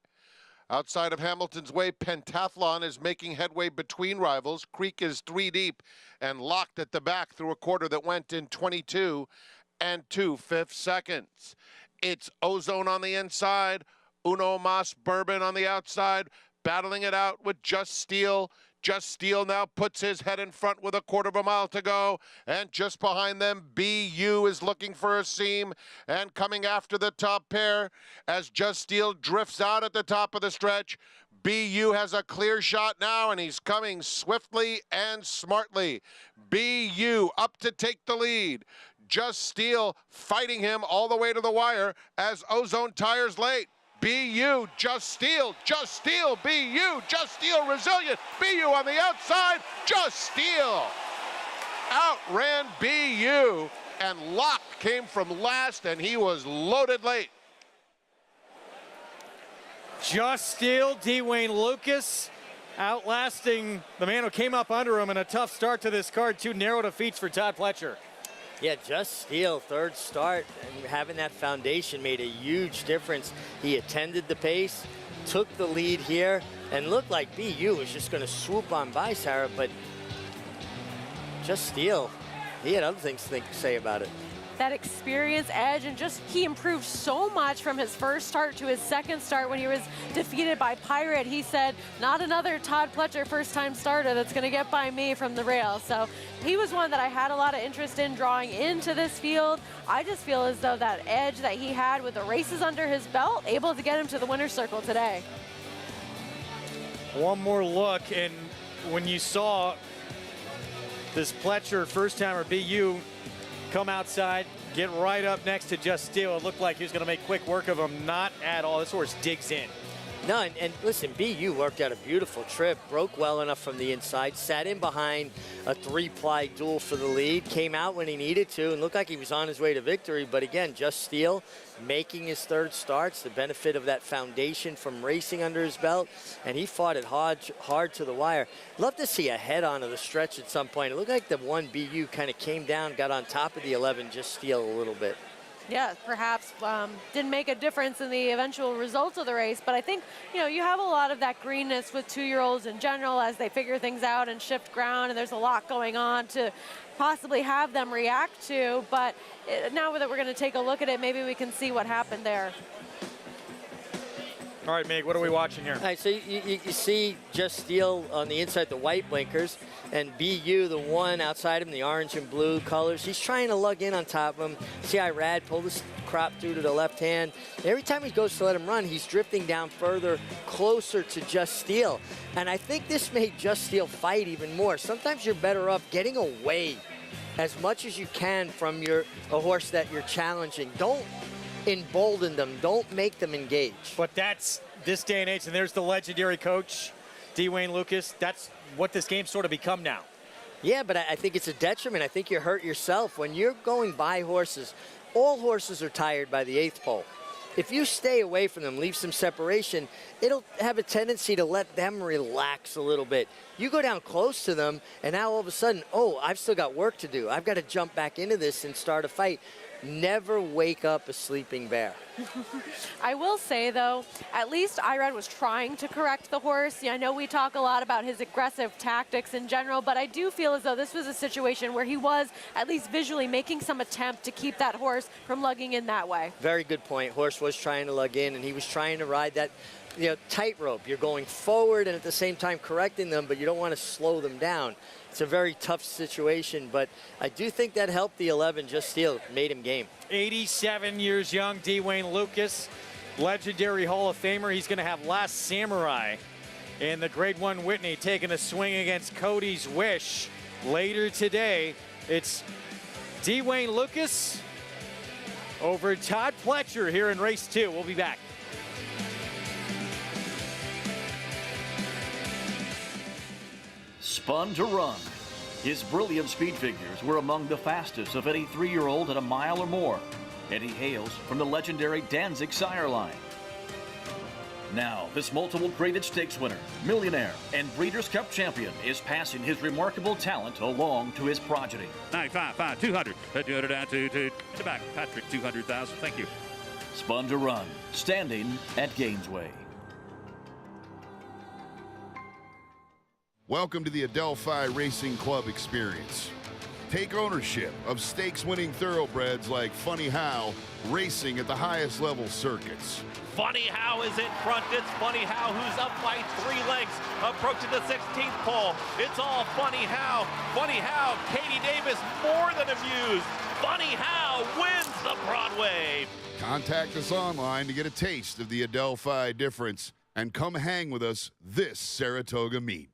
Outside of Hamilton's Way, Pentathlon is making headway between rivals. Creek is 3 deep and locked at the back through a quarter that went in 22 and 2/5 seconds. It's Ozone on the inside, Uno Mas Bourbon on the outside, battling it out with Just Steel. Just Steel now puts his head in front with a quarter of a mile to go. And just behind them, BU is looking for a seam and coming after the top pair as Just Steel drifts out at the top of the stretch. BU has a clear shot now, and he's coming swiftly and smartly. BU up to take the lead. Just Steel fighting him all the way to the wire as Ozone tires late. BU, Just Steel, BU, Just Steel, resilient, BU on the outside, Just Steel outran BU, and Locke came from last, and he was loaded late. Just Steel, Dwayne Lucas, outlasting the man who came up under him in a tough start to this card. 2 narrow defeats for Todd Pletcher. Yeah, Just Steel, third start, and having that foundation made a huge difference. He attended the pace, took the lead here, and looked like BU was just going to swoop on by Sarah, but Just Steel, he had other things to say about it. That experience, edge, and just he improved so much from his first start to his second start when he was defeated by Pirate. He said, not another Todd Pletcher first-time starter that's going to get by me from the rail. So he was one that I had a lot of interest in drawing into this field. I just feel as though that edge that he had with the races under his belt, able to get him to the winner's circle today. One more look, and when you saw this Pletcher first-timer BU come outside, get right up next to Just Steel, it looked like he was going to make quick work of him. Not at all. This horse digs in. No, and listen, BU worked out a beautiful trip, broke well enough from the inside, sat in behind a 3-ply duel for the lead, came out when he needed to, and looked like he was on his way to victory. But again, Just Steel making his third starts, the benefit of that foundation from racing under his belt, and he fought it hard to the wire. Love to see a head-on of the stretch at some point. It looked like the one BU kind of came down, got on top of the 11, Just Steel a little bit. Yeah, perhaps didn't make a difference in the eventual results of the race, but I think, you know, you have a lot of that greenness with 2-year-olds in general as they figure things out and shift ground, and there's a lot going on to possibly have them react to, but now that we're going to take a look at it, maybe we can see what happened there. All right, Meg, what are we watching here? All right, so you see Just Steel on the inside, the white blinkers, and BU, the one outside him, the orange and blue colors. He's trying to lug in on top of him. See Irad pull this crop through to the left hand. Every time he goes to let him run, he's drifting down further, closer to Just Steel. And I think this made Just Steel fight even more. Sometimes you're better off getting away as much as you can from a horse that you're challenging. Don't embolden them. Don't make them engage. But that's this day and age, and there's the legendary coach, Dwayne Lucas. That's what this game's sort of become now. Yeah, but I think it's a detriment. I think you hurt yourself. When you're going by horses, all horses are tired by the 8th pole. If you stay away from them, leave some separation, it'll have a tendency to let them relax a little bit. You go down close to them, and now all of a sudden, oh, I've still got work to do. I've got to jump back into this and start a fight. Never wake up a sleeping bear. I will say, though, at least Irad was trying to correct the horse. Yeah, I know we talk a lot about his aggressive tactics in general, but I do feel as though this was a situation where he was, at least visually, making some attempt to keep that horse from lugging in that way. Very good point. Horse was trying to lug in, and he was trying to ride that tightrope. You're going forward and at the same time correcting them, but you don't want to slow them down. It's a very tough situation, but I do think that helped the 11, Just Steel, made him game. 87 years young, Dwayne Lucas, legendary Hall of Famer. He's going to have Last Samurai in the Grade 1 Whitney taking a swing against Cody's Wish later today. It's Dwayne Lucas over Todd Pletcher here in race 2. We'll be back. Spun to Run His brilliant speed figures were among the fastest of any 3-year-old at a mile or more, and he hails from the legendary Danzig sire line. Now, this multiple graded stakes winner, millionaire, and Breeders' Cup champion is passing his remarkable talent along to his progeny. 95, 5, 200, 200 down, 2, in the back, Patrick, 200,000, thank you. Spun to run, standing at Gainesway. Welcome to the Adelphi Racing Club experience. Take ownership of stakes-winning thoroughbreds like Funny How, racing at the highest level circuits. Funny How is in front. It's Funny How who's up by 3 lengths, approaching the 16th pole. It's all Funny How. Funny How, Katie Davis more than amused. Funny How wins the Broadway. Contact us online to get a taste of the Adelphi difference and come hang with us this Saratoga meet.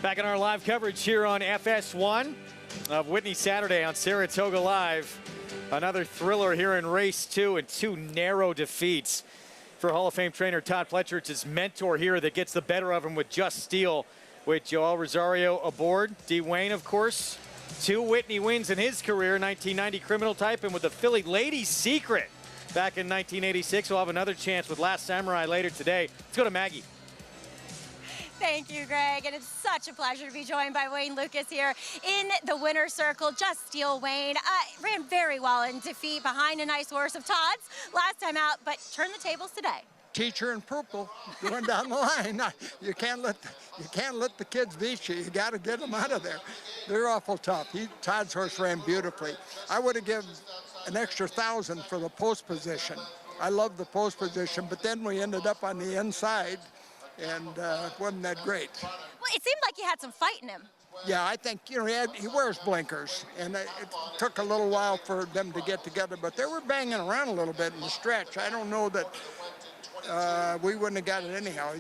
Back in our live coverage here on FS1 of Whitney Saturday on Saratoga Live. Another thriller here in race 2 and 2 narrow defeats for Hall of Fame trainer Todd Pletcher. It's his mentor here that gets the better of him with Just Steel, with Joel Rosario aboard. D. Wayne, of course, 2 Whitney wins in his career, 1990 Criminal Type, and with the Philly Ladies Secret back in 1986. We'll have another chance with Last Samurai later today. Let's go to Maggie. Thank you, Greg, and it's such a pleasure to be joined by Wayne Lucas here in the winner's circle. Just Steel Wayne ran very well in defeat behind a nice horse of Todd's last time out, but turned the tables today. Teacher in purple going down the line. You can't let the kids beat you. You got to get them out of there. They're awful tough. Todd's horse ran beautifully. I would have given an extra 1,000 for the post position. I love the post position, but then we ended up on the inside. And it wasn't that great. Well, it seemed like he had some fight in him. Yeah, I think, you know, he wears blinkers, and it took a little while for them to get together, but they were banging around a little bit in the stretch. I don't know that we wouldn't have got it anyhow,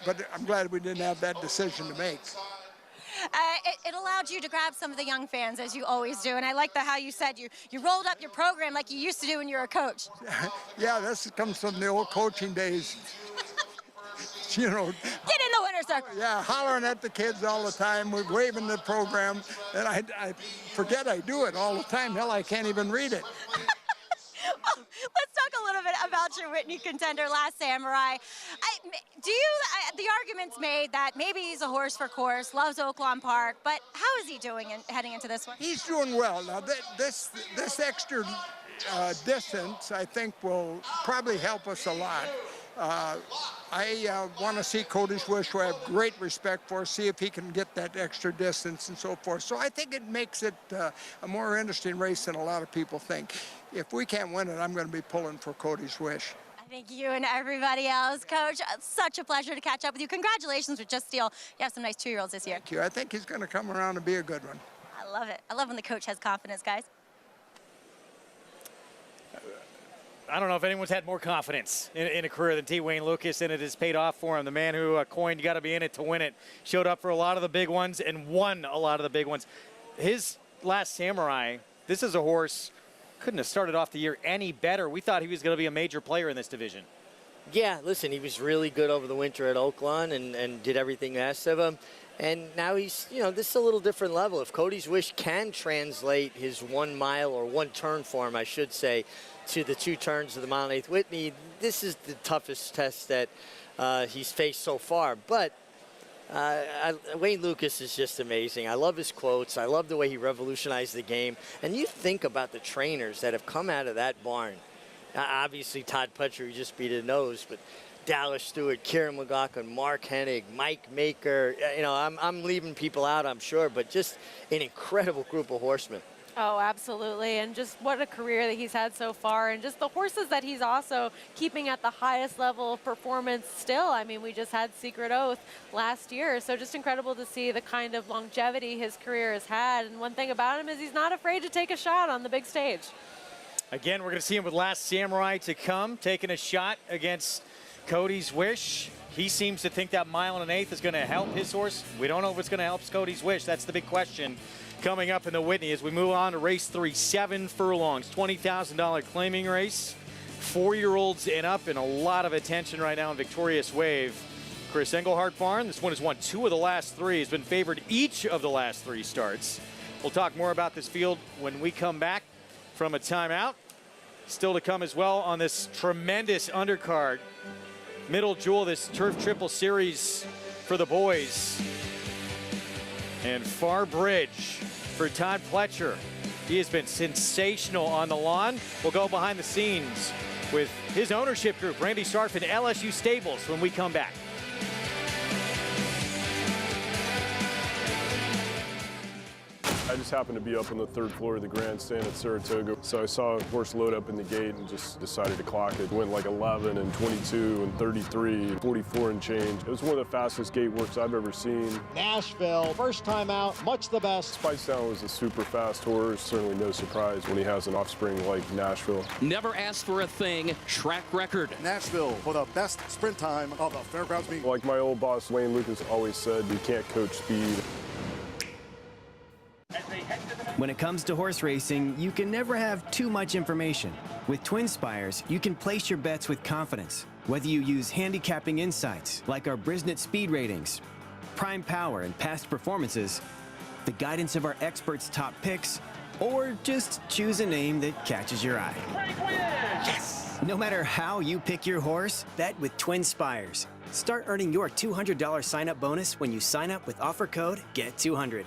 but I'm glad we didn't have that decision to make. It allowed you to grab some of the young fans, as you always do, and I like how you said you rolled up your program like you used to do when you were a coach. Yeah, this comes from the old coaching days. You know, get in the winner's circle. Yeah, hollering at the kids all the time. We're waving the program, and I forget I do it all the time. Hell, I can't even read it. Well, let's talk a little bit about your Whitney contender, Last Samurai. The argument's made that maybe he's a horse for course, loves Oaklawn Park, but how is he doing heading into this one? He's doing well. Now, this extra distance, I think, will probably help us a lot. I want to see Cody's Wish, who I have great respect for, see if he can get that extra distance and so forth. So I think it makes it a more interesting race than a lot of people think. If we can't win it, I'm going to be pulling for Cody's Wish. Thank you and everybody else, Coach. Such a pleasure to catch up with you. Congratulations with Just Steel. You have some nice 2-year-olds this year. Thank you. I think he's going to come around and be a good one. I love it. I love when the coach has confidence, guys. I don't know if anyone's had more confidence in a career than T. Wayne Lukas, and it has paid off for him. The man who coined "you got to be in it to win it" showed up for a lot of the big ones and won a lot of the big ones. His Last Samurai, this is a horse, couldn't have started off the year any better. We thought he was going to be a major player in this division. Yeah, listen, he was really good over the winter at Oaklawn and did everything asked of him. And now he's, this is a little different level. If Cody's Wish can translate his 1 mile or 1 turn form, I should say, to the 2 turns of the mile and 1/8 Whitney, this is the toughest test that he's faced so far. But Wayne Lukas is just amazing. I love his quotes. I love the way he revolutionized the game. And you think about the trainers that have come out of that barn. Obviously, Todd Pletcher, who just beat a nose, but Dallas Stewart, Kieran McLaughlin, Mark Hennig, Mike Maker. I'm leaving people out, I'm sure, but just an incredible group of horsemen. Oh, absolutely. And just what a career that he's had so far, and just the horses that he's also keeping at the highest level of performance still. I mean, we just had Secret Oath last year, so just incredible to see the kind of longevity his career has had. And one thing about him is he's not afraid to take a shot on the big stage. Again, we're going to see him with Last Samurai to come, taking a shot against Cody's Wish. He seems to think that 1 1/8 is going to help his horse. We don't know if it's going to help Cody's Wish. That's the big question coming up in the Whitney as we move on to race 3, 7 furlongs, $20,000 claiming race. 4-year-olds and up, and a lot of attention right now in Victorious Wave. Chris Engelhardt Farm, this one has won 2 of the last 3, has been favored each of the last 3 starts. We'll talk more about this field when we come back from a timeout. Still to come as well on this tremendous undercard. Middle jewel, this Turf Triple Series for the boys. And Far Bridge for Todd Pletcher. He has been sensational on the lawn. We'll go behind the scenes with his ownership group, Randy Scharf and LSU Stables, when we come back. I just happened to be up on the 3rd floor of the grandstand at Saratoga, so I saw a horse load up in the gate and just decided to clock it. Went like 11 and 22 and 33 and 44 and change. It was one of the fastest gate works I've ever seen. Nashville, first time out, much the best. Spice Down was a super fast horse, certainly no surprise when he has an offspring like Nashville. Never asked for a thing, track record. Nashville for the best sprint time of the Fairgrounds meet. Like my old boss Wayne Lukas always said, you can't coach speed. When it comes to horse racing, you can never have too much information. With Twin Spires, you can place your bets with confidence. Whether you use handicapping insights, like our Brisnet speed ratings, prime power and past performances, the guidance of our experts' top picks, or just choose a name that catches your eye. Yes! No matter how you pick your horse, bet with Twin Spires. Start earning your $200 sign-up bonus when you sign up with offer code GET200.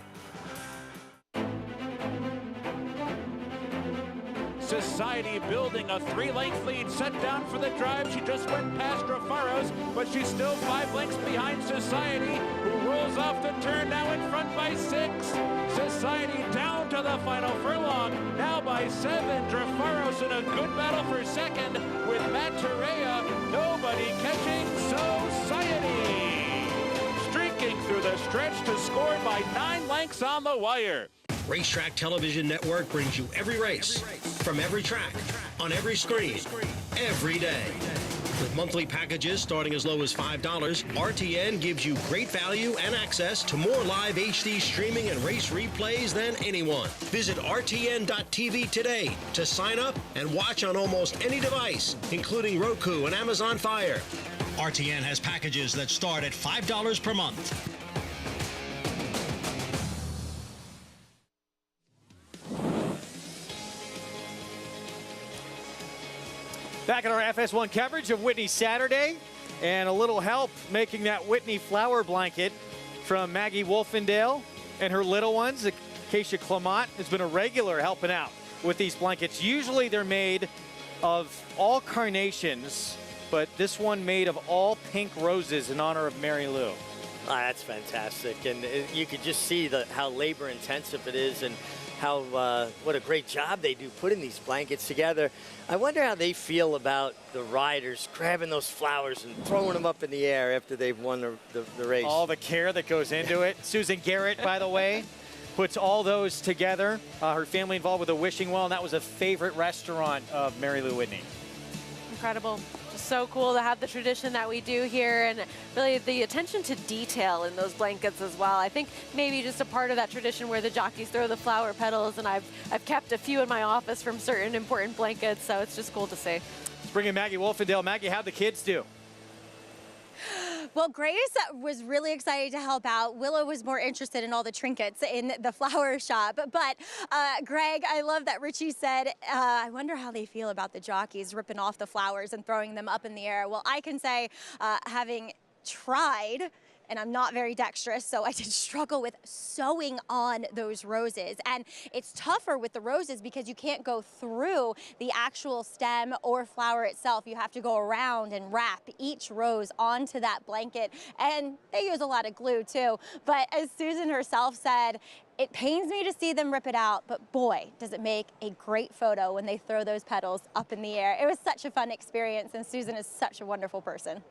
Society building a 3-length lead, set down for the drive. She just went past Rafaros, but she's still 5 lengths behind Society, who rolls off the turn, now in front by 6. Society down to the final furlong, now by 7. Drafaros in a good battle for second with Matt Torreya. Nobody catching Society. Streaking through the stretch to score by 9 lengths on the wire. Racetrack Television Network brings you every race, from every track, on every screen, every day. With monthly packages starting as low as $5, RTN gives you great value and access to more live HD streaming and race replays than anyone. Visit RTN.tv today to sign up and watch on almost any device, including Roku and Amazon Fire. RTN has packages that start at $5 per month. Back in our FS1 coverage of Whitney Saturday, and a little help making that Whitney flower blanket from Maggie Wolfendale and her little ones. Acacia Clement has been a regular helping out with these blankets. Usually they're made of all carnations, but this one made of all pink roses in honor of Mary Lou. That's fantastic, and you could just see how labor intensive it is, and how what a great job they do putting these blankets together. I wonder how they feel about the riders grabbing those flowers and throwing them up in the air after they've won the race. All the care that goes into it. Susan Garrett, by the way, puts all those together. Her family involved with a wishing well, and that was a favorite restaurant of Mary Lou Whitney. Incredible. Just so cool to have the tradition that we do here, and really the attention to detail in those blankets as well. I think maybe just a part of that tradition where the jockeys throw the flower petals, and I've kept a few in my office from certain important blankets, so it's just cool to see. Let's bring in Maggie Wolfendale. Maggie, how'd the kids do? Well, Grace was really excited to help out. Willow was more interested in all the trinkets in the flower shop. But Greg, I love that Richie said, I wonder how they feel about the jockeys ripping off the flowers and throwing them up in the air. Well, I can say, having tried, and I'm not very dexterous, so I did struggle with sewing on those roses. And it's tougher with the roses because you can't go through the actual stem or flower itself. You have to go around and wrap each rose onto that blanket. And they use a lot of glue too. But as Susan herself said, it pains me to see them rip it out, but boy, does it make a great photo when they throw those petals up in the air. It was such a fun experience, and Susan is such a wonderful person.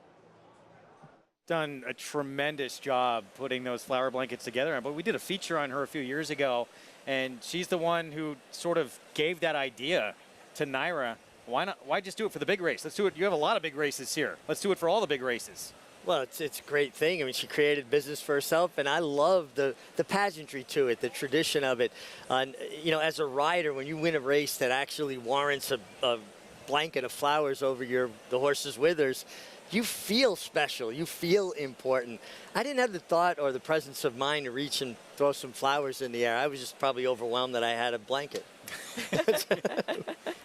Done a tremendous job putting those flower blankets together. But we did a feature on her a few years ago, and she's the one who sort of gave that idea to Naira. Why just do it for the big race? Let's do it. You have a lot of big races here. Let's do it for all the big races. Well, it's a great thing. I mean, she created business for herself, and I love the pageantry to it, the tradition of it. You know, as a rider, when you win a race that actually warrants a blanket of flowers over the horse's withers, you feel special, you feel important. I didn't have the thought or the presence of mind to reach and throw some flowers in the air. I was just probably overwhelmed that I had a blanket.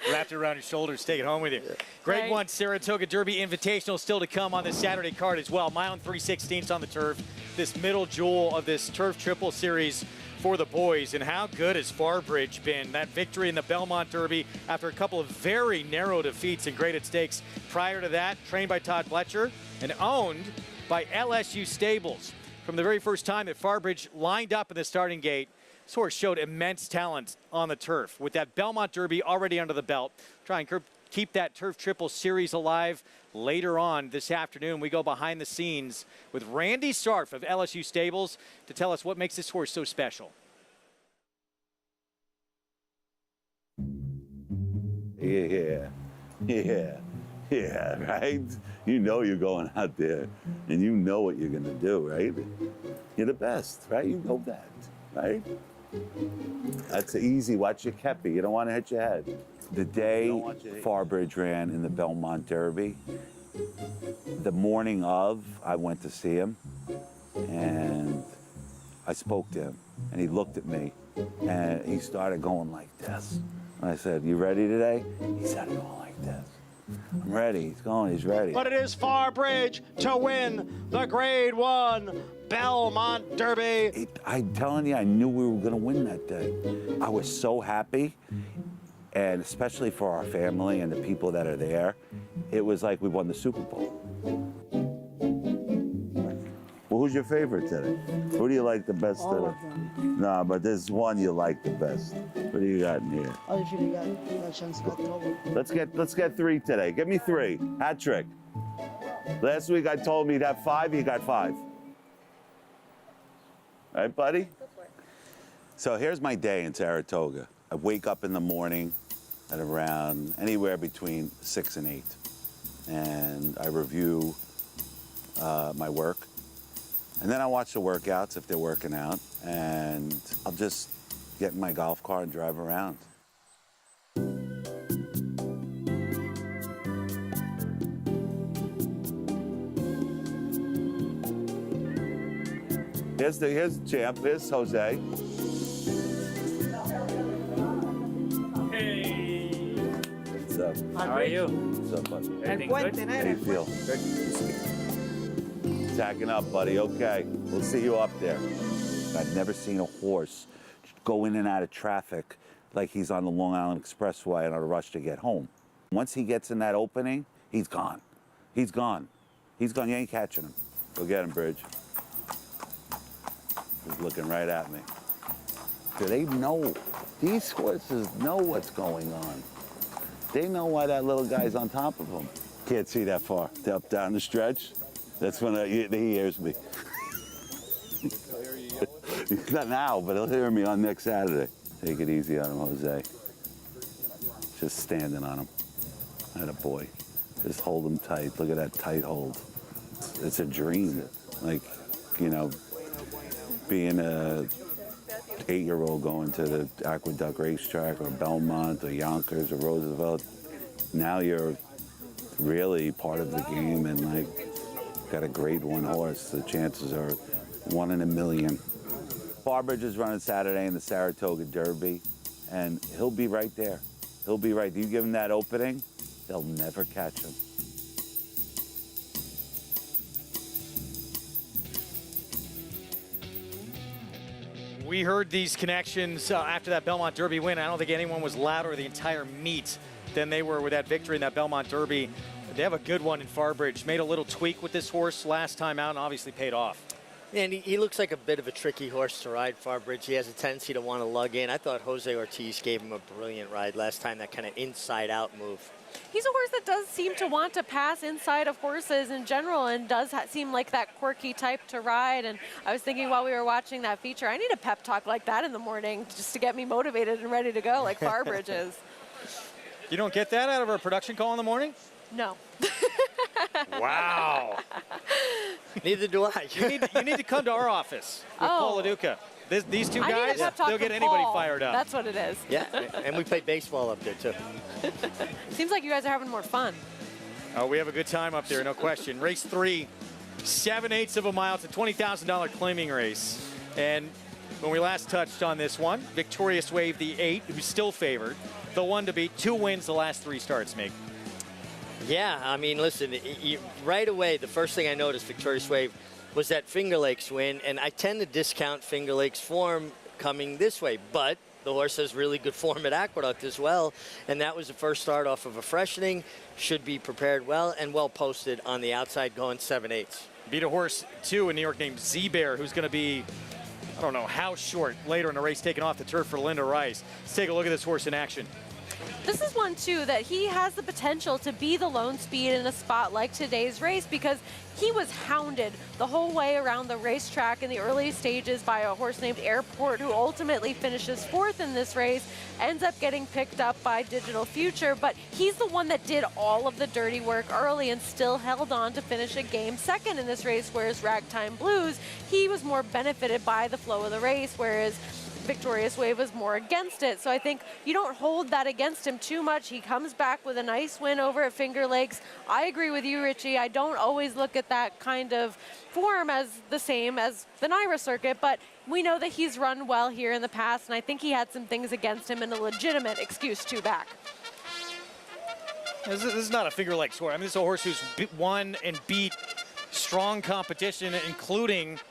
Wrapped it around your shoulders, take it home with you. Yeah. Greg won Saratoga Derby Invitational still to come on this Saturday card as well. Mile and 3/16 on the turf. This middle jewel of this Turf Triple Series for the boys. And how good has Farbridge been? That victory in the Belmont Derby after a couple of very narrow defeats in graded stakes. Prior to that, trained by Todd Fletcher and owned by LSU Stables. From the very first time that Farbridge lined up in the starting gate, this horse showed immense talent on the turf. With that Belmont Derby already under the belt, try and keep that Turf Triple Series alive. Later on this afternoon, we go behind the scenes with Randy Sarf of LSU Stables to tell us what makes this horse so special. Yeah, right? You know you're going out there, and you know what you're going to do, right? You're the best, right? You know that, right? That's easy. Watch your kepi. You don't want to hit your head. The day Farbridge ran in the Belmont Derby, the morning of, I went to see him, and I spoke to him, and he looked at me, and he started going like this. And I said, "You ready today?" He started going like this. "I'm ready." He's going. He's ready. But it is Farbridge to win the Grade 1 Belmont Derby. I'm telling you, I knew we were going to win that day. I was so happy. And especially for our family and the people that are there, it was like we won the Super Bowl. Well, who's your favorite today? Who do you like the best today? All of them. No, but there's one you like the best. What do you got in here? Let's get 3 today. Give me 3. Hat trick. Last week I told me you'd have 5. You got 5. All right, buddy? Go for it. So here's my day in Saratoga. I wake up in the morning at around anywhere between 6 and 8. And I review my work. And then I watch the workouts if they're working out. And I'll just get in my golf cart and drive around. Here's the champ. Here's Jose. What's up? How are you? What's up, buddy? Everything good? How do you feel? Good. Tacking up, buddy. Okay. We'll see you up there. I've never seen a horse go in and out of traffic like he's on the Long Island Expressway and on a rush to get home. Once he gets in that opening, he's gone. He's gone. He's gone. You ain't catching him. Go get him, Bridge. He's looking right at me. Do they know? These horses know what's going on. They know why that little guy's on top of them. Can't see that far. Up down the stretch. That's when he hears me. Not now, but he'll hear me on next Saturday. Take it easy on him, Jose. Just standing on him. Attaboy. Just hold him tight. Look at that tight hold. It's a dream. Like, you know, being a 8-year-old going to the Aqueduct racetrack or Belmont or Yonkers or Roosevelt. Now you're really part of the game and like got a grade 1 horse. The chances are 1 in a million. Farbridge is running Saturday in the Saratoga Derby, and he'll be right there. He'll be right. You give him that opening, they'll never catch him. We heard these connections after that Belmont Derby win. I don't think anyone was louder the entire meet than they were with that victory in that Belmont Derby. They have a good one in Farbridge. Made a little tweak with this horse last time out and obviously paid off. Yeah, and he looks like a bit of a tricky horse to ride, Farbridge. He has a tendency to want to lug in. I thought Jose Ortiz gave him a brilliant ride last time, that kind of inside-out move. He's a horse that does seem to want to pass inside of horses in general and does seem like that quirky type to ride. And I was thinking while we were watching that feature, I need a pep talk like that in the morning just to get me motivated and ready to go like Farbridge is. You don't get that out of our production call in the morning? No. Wow. Neither do I. You need to come to our office with Paul LaDuca. These two guys, they'll get anybody fired up. That's what it is. Yeah, and we play baseball up there, too. Seems like you guys are having more fun. Oh, we have a good time up there, no question. Race 3, 7/8 of a mile. It's a $20,000 claiming race. And when we last touched on this one, Victorious Wave, the 8, who's still favored. The 1 to beat, 2 wins the last 3 starts, Mig. Yeah, I mean, listen, right away, the first thing I noticed, Victorious Wave, was that Finger Lakes win, and I tend to discount Finger Lakes' form coming this way, but the horse has really good form at Aqueduct as well, and that was the first start off of a freshening. Should be prepared well and well posted on the outside, going 7/8. Beat a horse, too, in New York named Z-Bear, who's going to be, I don't know how short, later in the race, taking off the turf for Linda Rice. Let's take a look at this horse in action. This is one, too, that he has the potential to be the lone speed in a spot like today's race because he was hounded the whole way around the racetrack in the early stages by a horse named Airport, who ultimately finishes 4th in this race, ends up getting picked up by Digital Future, but he's the one that did all of the dirty work early and still held on to finish a game 2nd in this race, whereas Ragtime Blues, he was more benefited by the flow of the race, whereas Victorious Wave was more against it. So I think you don't hold that against him too much. He comes back with a nice win over at Finger Lakes. I agree with you, Richie. I don't always look at that kind of form as the same as the NYRA circuit, but we know that he's run well here in the past, and I think he had some things against him and a legitimate excuse to back. This is not a Finger Lakes horse. I mean, this is a horse who's won and beat strong competition, including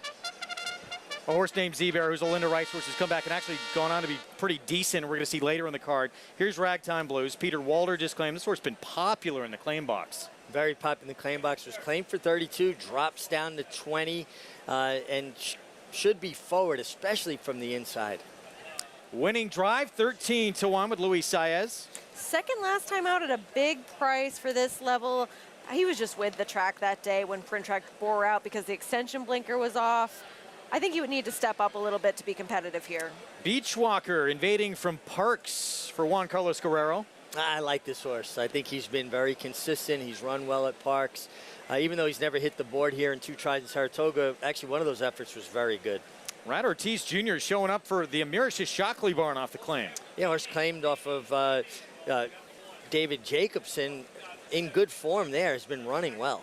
a horse named Z-Bear, who's a Linda Rice horse, who's come back and actually gone on to be pretty decent. We're going to see later in the card. Here's Ragtime Blues. Peter Walter just claimed this horse has been popular in the claim box. Very popular in the claim box. Was claimed for 32, drops down to 20, and should be forward, especially from the inside. Winning drive, 13-1 with Luis Saez. Second last time out at a big price for this level. He was just with the track that day when Print Track bore out because the extension blinker was off. I think he would need to step up a little bit to be competitive here. Beachwalker invading from Parks for Juan Carlos Guerrero. I like this horse. I think he's been very consistent. He's run well at Parks. Even though he's never hit the board here in 2 tries in Saratoga, actually one of those efforts was very good. Rat Ortiz Jr. showing up for the Amirishis Shockley barn off the claim. Yeah, horse claimed off of David Jacobson. In good form there, has been running well.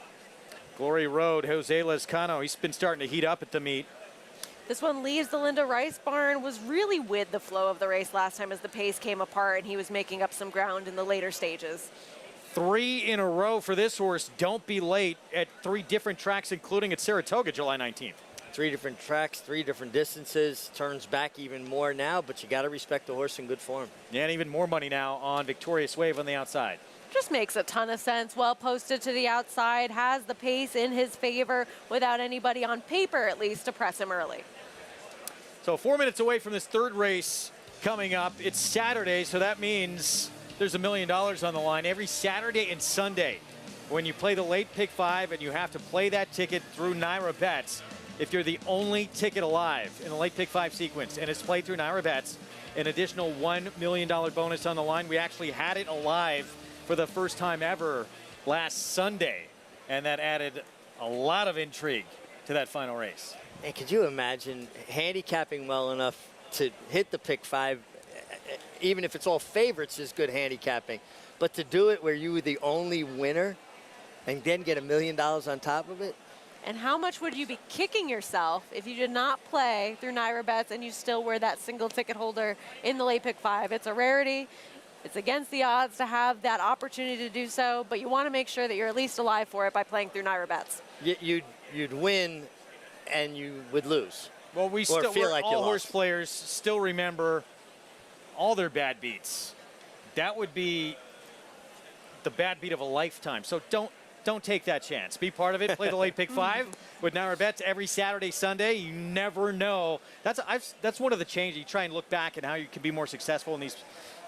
Glory Road, Jose Lezcano, he's been starting to heat up at the meet. This one leaves the Linda Rice barn, was really with the flow of the race last time as the pace came apart and he was making up some ground in the later stages. 3 in a row for this horse. Don't be late at 3 different tracks, including at Saratoga, July 19th. 3 different tracks, 3 different distances, turns back even more now, but you got to respect the horse in good form. Yeah, and even more money now on Victorious Wave on the outside. Just makes a ton of sense. Well posted to the outside, has the pace in his favor without anybody on paper, at least, to press him early. So 4 minutes away from this 3rd race coming up. It's Saturday, so that means there's $1 million on the line every Saturday and Sunday. When you play the late pick 5 and you have to play that ticket through NYRA Bets, if you're the only ticket alive in the late pick 5 sequence and it's played through Naira Bets, an additional $1 million bonus on the line. We actually had it alive for the first time ever last Sunday, and that added a lot of intrigue to that final race. And could you imagine handicapping well enough to hit the pick 5, even if it's all favorites, is good handicapping, but to do it where you were the only winner and then get $1 million on top of it? And how much would you be kicking yourself if you did not play through Naira Bets and you still were that single ticket holder in the late pick 5? It's a rarity. It's against the odds to have that opportunity to do so, but you want to make sure that you're at least alive for it by playing through Naira Bets. You'd win and you would lose. Well, we or still, feel like all horse players still remember all their bad beats. That would be the bad beat of a lifetime. So don't take that chance. Be part of it. Play the late pick 5 with Naira Bets every Saturday, Sunday. You never know. That's one of the changes. You try and look back at how you can be more successful in these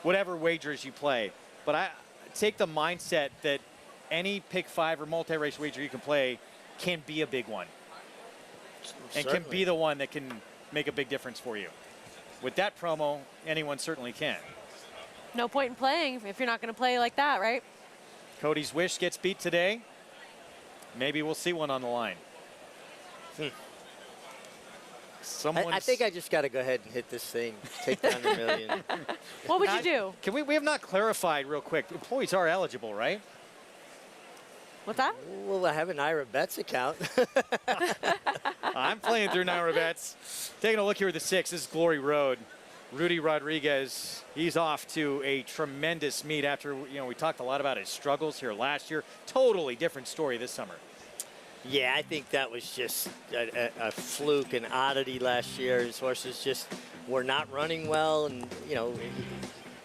whatever wagers you play. But I take the mindset that any pick 5 or multi-race wager you can play can be a big one. And can be the one that can make a big difference for you. With that promo, anyone certainly can. No point in playing if you're not going to play like that, right? Cody's Wish gets beat today. Maybe we'll see one on the line. I think I just got to go ahead and hit this thing, take down $1 million. What would you do? Can we have not clarified real quick. Employees are eligible, right? What's that? Well, I have an Naira Bets account. I'm playing through Naira Bets. Taking a look here at the 6. This is Glory Road. Rudy Rodriguez, he's off to a tremendous meet after, we talked a lot about his struggles here last year. Totally different story this summer. Yeah, I think that was just a fluke, an oddity last year. His horses just were not running well, and,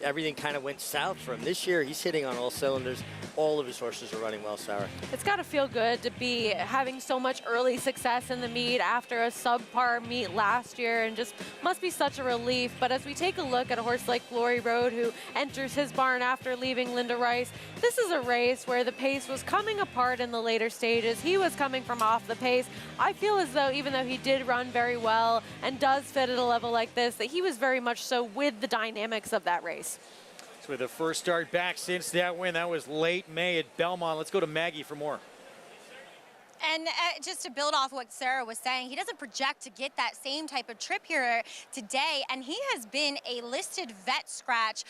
everything kind of went south for him. This year, he's hitting on all cylinders. All of his horses are running well, Sarah. It's got to feel good to be having so much early success in the meet after a subpar meet last year, and just must be such a relief. But as we take a look at a horse like Glory Road, who enters his barn after leaving Linda Rice, this is a race where the pace was coming apart in the later stages. He was coming from off the pace. I feel as though, even though he did run very well and does fit at a level like this, that he was very much so with the dynamics of that race. So with the first start back since that win, that was late May at Belmont. Let's go to Maggie for more. And just to build off what Sarah was saying, he doesn't project to get that same type of trip here today. And he has been a listed vet scratch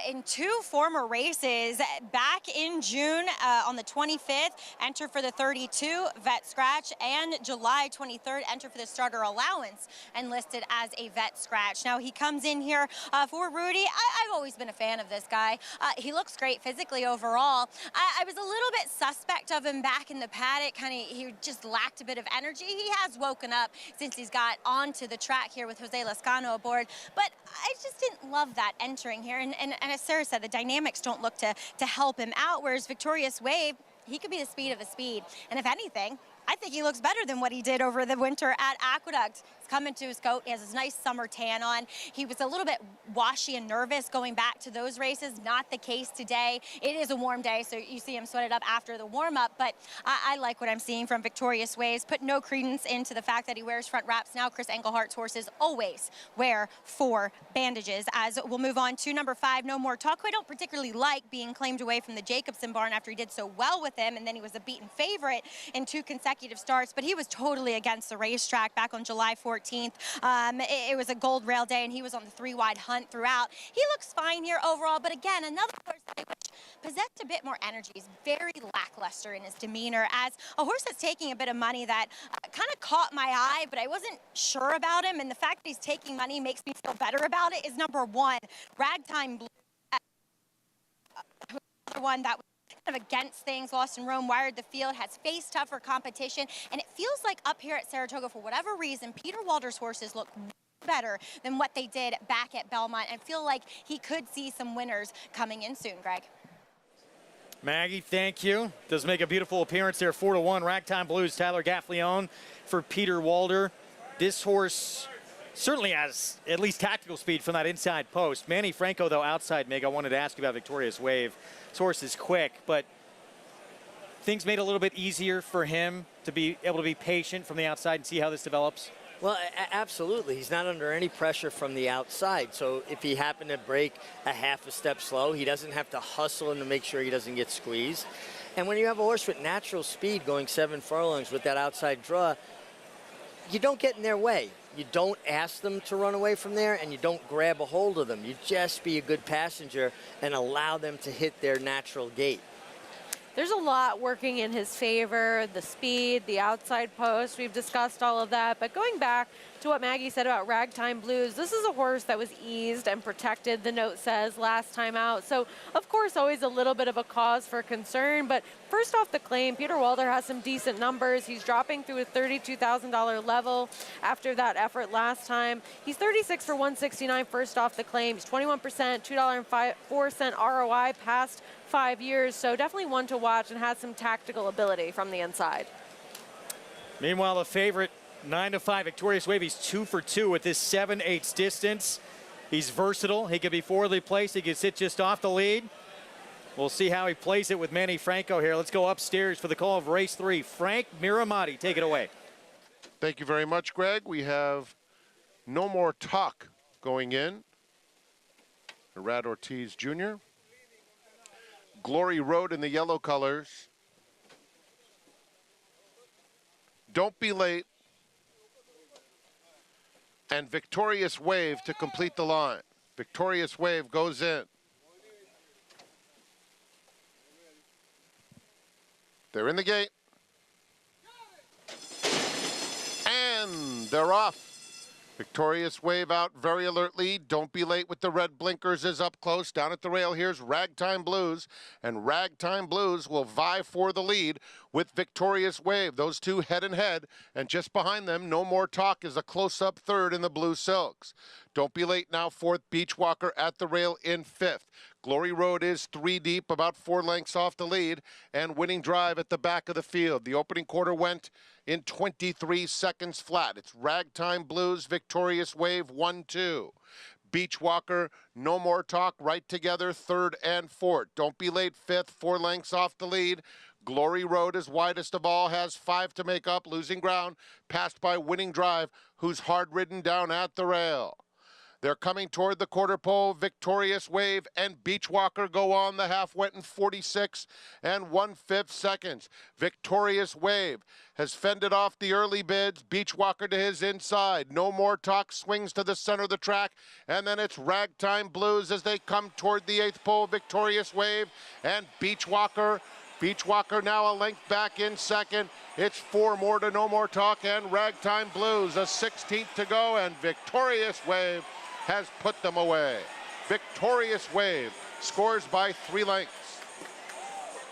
in 2 former races. Back in June on the 25th, enter for the 32 vet scratch, and July 23rd, enter for the starter allowance and listed as a vet scratch. Now he comes in here for Rudy. I've always been a fan of this guy. He looks great physically overall. I was a little bit suspect of him back in the paddock, he just lacked a bit of energy. He has woken up since he's got onto the track here with Jose Lascano aboard, but I just didn't love that entering here. And as Sarah said, the dynamics don't look to help him out, whereas Victorious Wave, he could be the speed of a speed. And if anything, I think he looks better than what he did over the winter at Aqueduct. He's come into his coat. He has his nice summer tan on. He was a little bit washy and nervous going back to those races. Not the case today. It is a warm day, so you see him sweated up after the warm-up. But I like what I'm seeing from Victorious Waves. Put no credence into the fact that he wears front wraps. Now Chris Englehart's horses always wear 4 bandages. As we'll move on to number 5, No More Talk, who I don't particularly like being claimed away from the Jacobson barn after he did so well with him, and then he was a beaten favorite in 2 consecutive starts, but he was totally against the racetrack back on July 14th. It was a gold rail day, and he was on the 3-wide hunt throughout. He looks fine here overall, but again, another horse that I wish possessed a bit more energy. He's very lackluster in his demeanor, as a horse that's taking a bit of money that kind of caught my eye, but I wasn't sure about him, and the fact that he's taking money makes me feel better about it, is number 1, Ragtime Blue. One that was kind of against things, lost in Rome, wired the field, has faced tougher competition, and it feels like up here at Saratoga, for whatever reason, Peter Walder's horses look better than what they did back at Belmont, and feel like he could see some winners coming in soon, Greg. Maggie, thank you. Does make a beautiful appearance there, 4-1, Ragtime Blues, Tyler Gaffleone for Peter Walder. This horse certainly has at least tactical speed from that inside post. Manny Franco, though, outside Meg. I wanted to ask you about Victorious Wave. This horse is quick, but things made it a little bit easier for him to be able to be patient from the outside and see how this develops? Well, absolutely. He's not under any pressure from the outside. So if he happened to break a half a step slow, he doesn't have to hustle him to make sure he doesn't get squeezed. And when you have a horse with natural speed going 7 furlongs with that outside draw, you don't get in their way. You don't ask them to run away from there, and you don't grab a hold of them. You just be a good passenger and allow them to hit their natural gait. There's a lot working in his favor, the speed, the outside post. We've discussed all of that. But going back to what Maggie said about Ragtime Blues, this is a horse that was eased and protected, the note says, last time out. So, of course, always a little bit of a cause for concern. But first off the claim, Peter Walder has some decent numbers. He's dropping through a $32,000 level after that effort last time. He's 36 for 169 first off the claim. He's 21%, $2.04 ROI past 5 years. So definitely one to watch and has some tactical ability from the inside. Meanwhile, the favorite, 9-5 Victorious Wave. He's 2 for 2 with this 7/8 distance. He's versatile. He could be forwardly placed. He could sit just off the lead. We'll see how he plays it with Manny Franco here. Let's go upstairs for the call of race 3. Frank Miramati, take it away. Thank you very much, Greg. We have No More Talk going in. Rad Ortiz Jr. Glory Road in the yellow colors. Don't Be Late. And Victorious Wave to complete the line. Victorious Wave goes in. They're in the gate. And they're off. Victorious Wave out very alertly. Don't Be Late with the red blinkers is up close. Down at the rail, here's Ragtime Blues. And Ragtime Blues will vie for the lead with Victorious Wave. Those two head and head. And just behind them, No More Talk is a close-up third in the blue silks. Don't Be Late now fourth. Beachwalker at the rail in fifth. Glory Road is 3 deep, about 4 lengths off the lead, and Winning Drive at the back of the field. The opening quarter went in 23 seconds flat. It's Ragtime Blues, Victorious Wave, 1-2. Beachwalker, No More Talk, right together, third and fourth. Don't Be Late, fifth, 4 lengths off the lead. Glory Road is widest of all, has 5 to make up, losing ground, passed by Winning Drive, who's hard-ridden down at the rail. They're coming toward the quarter pole. Victorious Wave and Beachwalker go on. The half went in 46 1/5 seconds. Victorious Wave has fended off the early bids. Beachwalker to his inside. No More Talk swings to the center of the track. And then it's Ragtime Blues as they come toward the 8th pole. Victorious Wave and Beachwalker. Beachwalker now a length back in second. It's 4 more to No More Talk and Ragtime Blues. A 16th to go, and Victorious Wave has put them away. Victorious Wave scores by 3 lengths.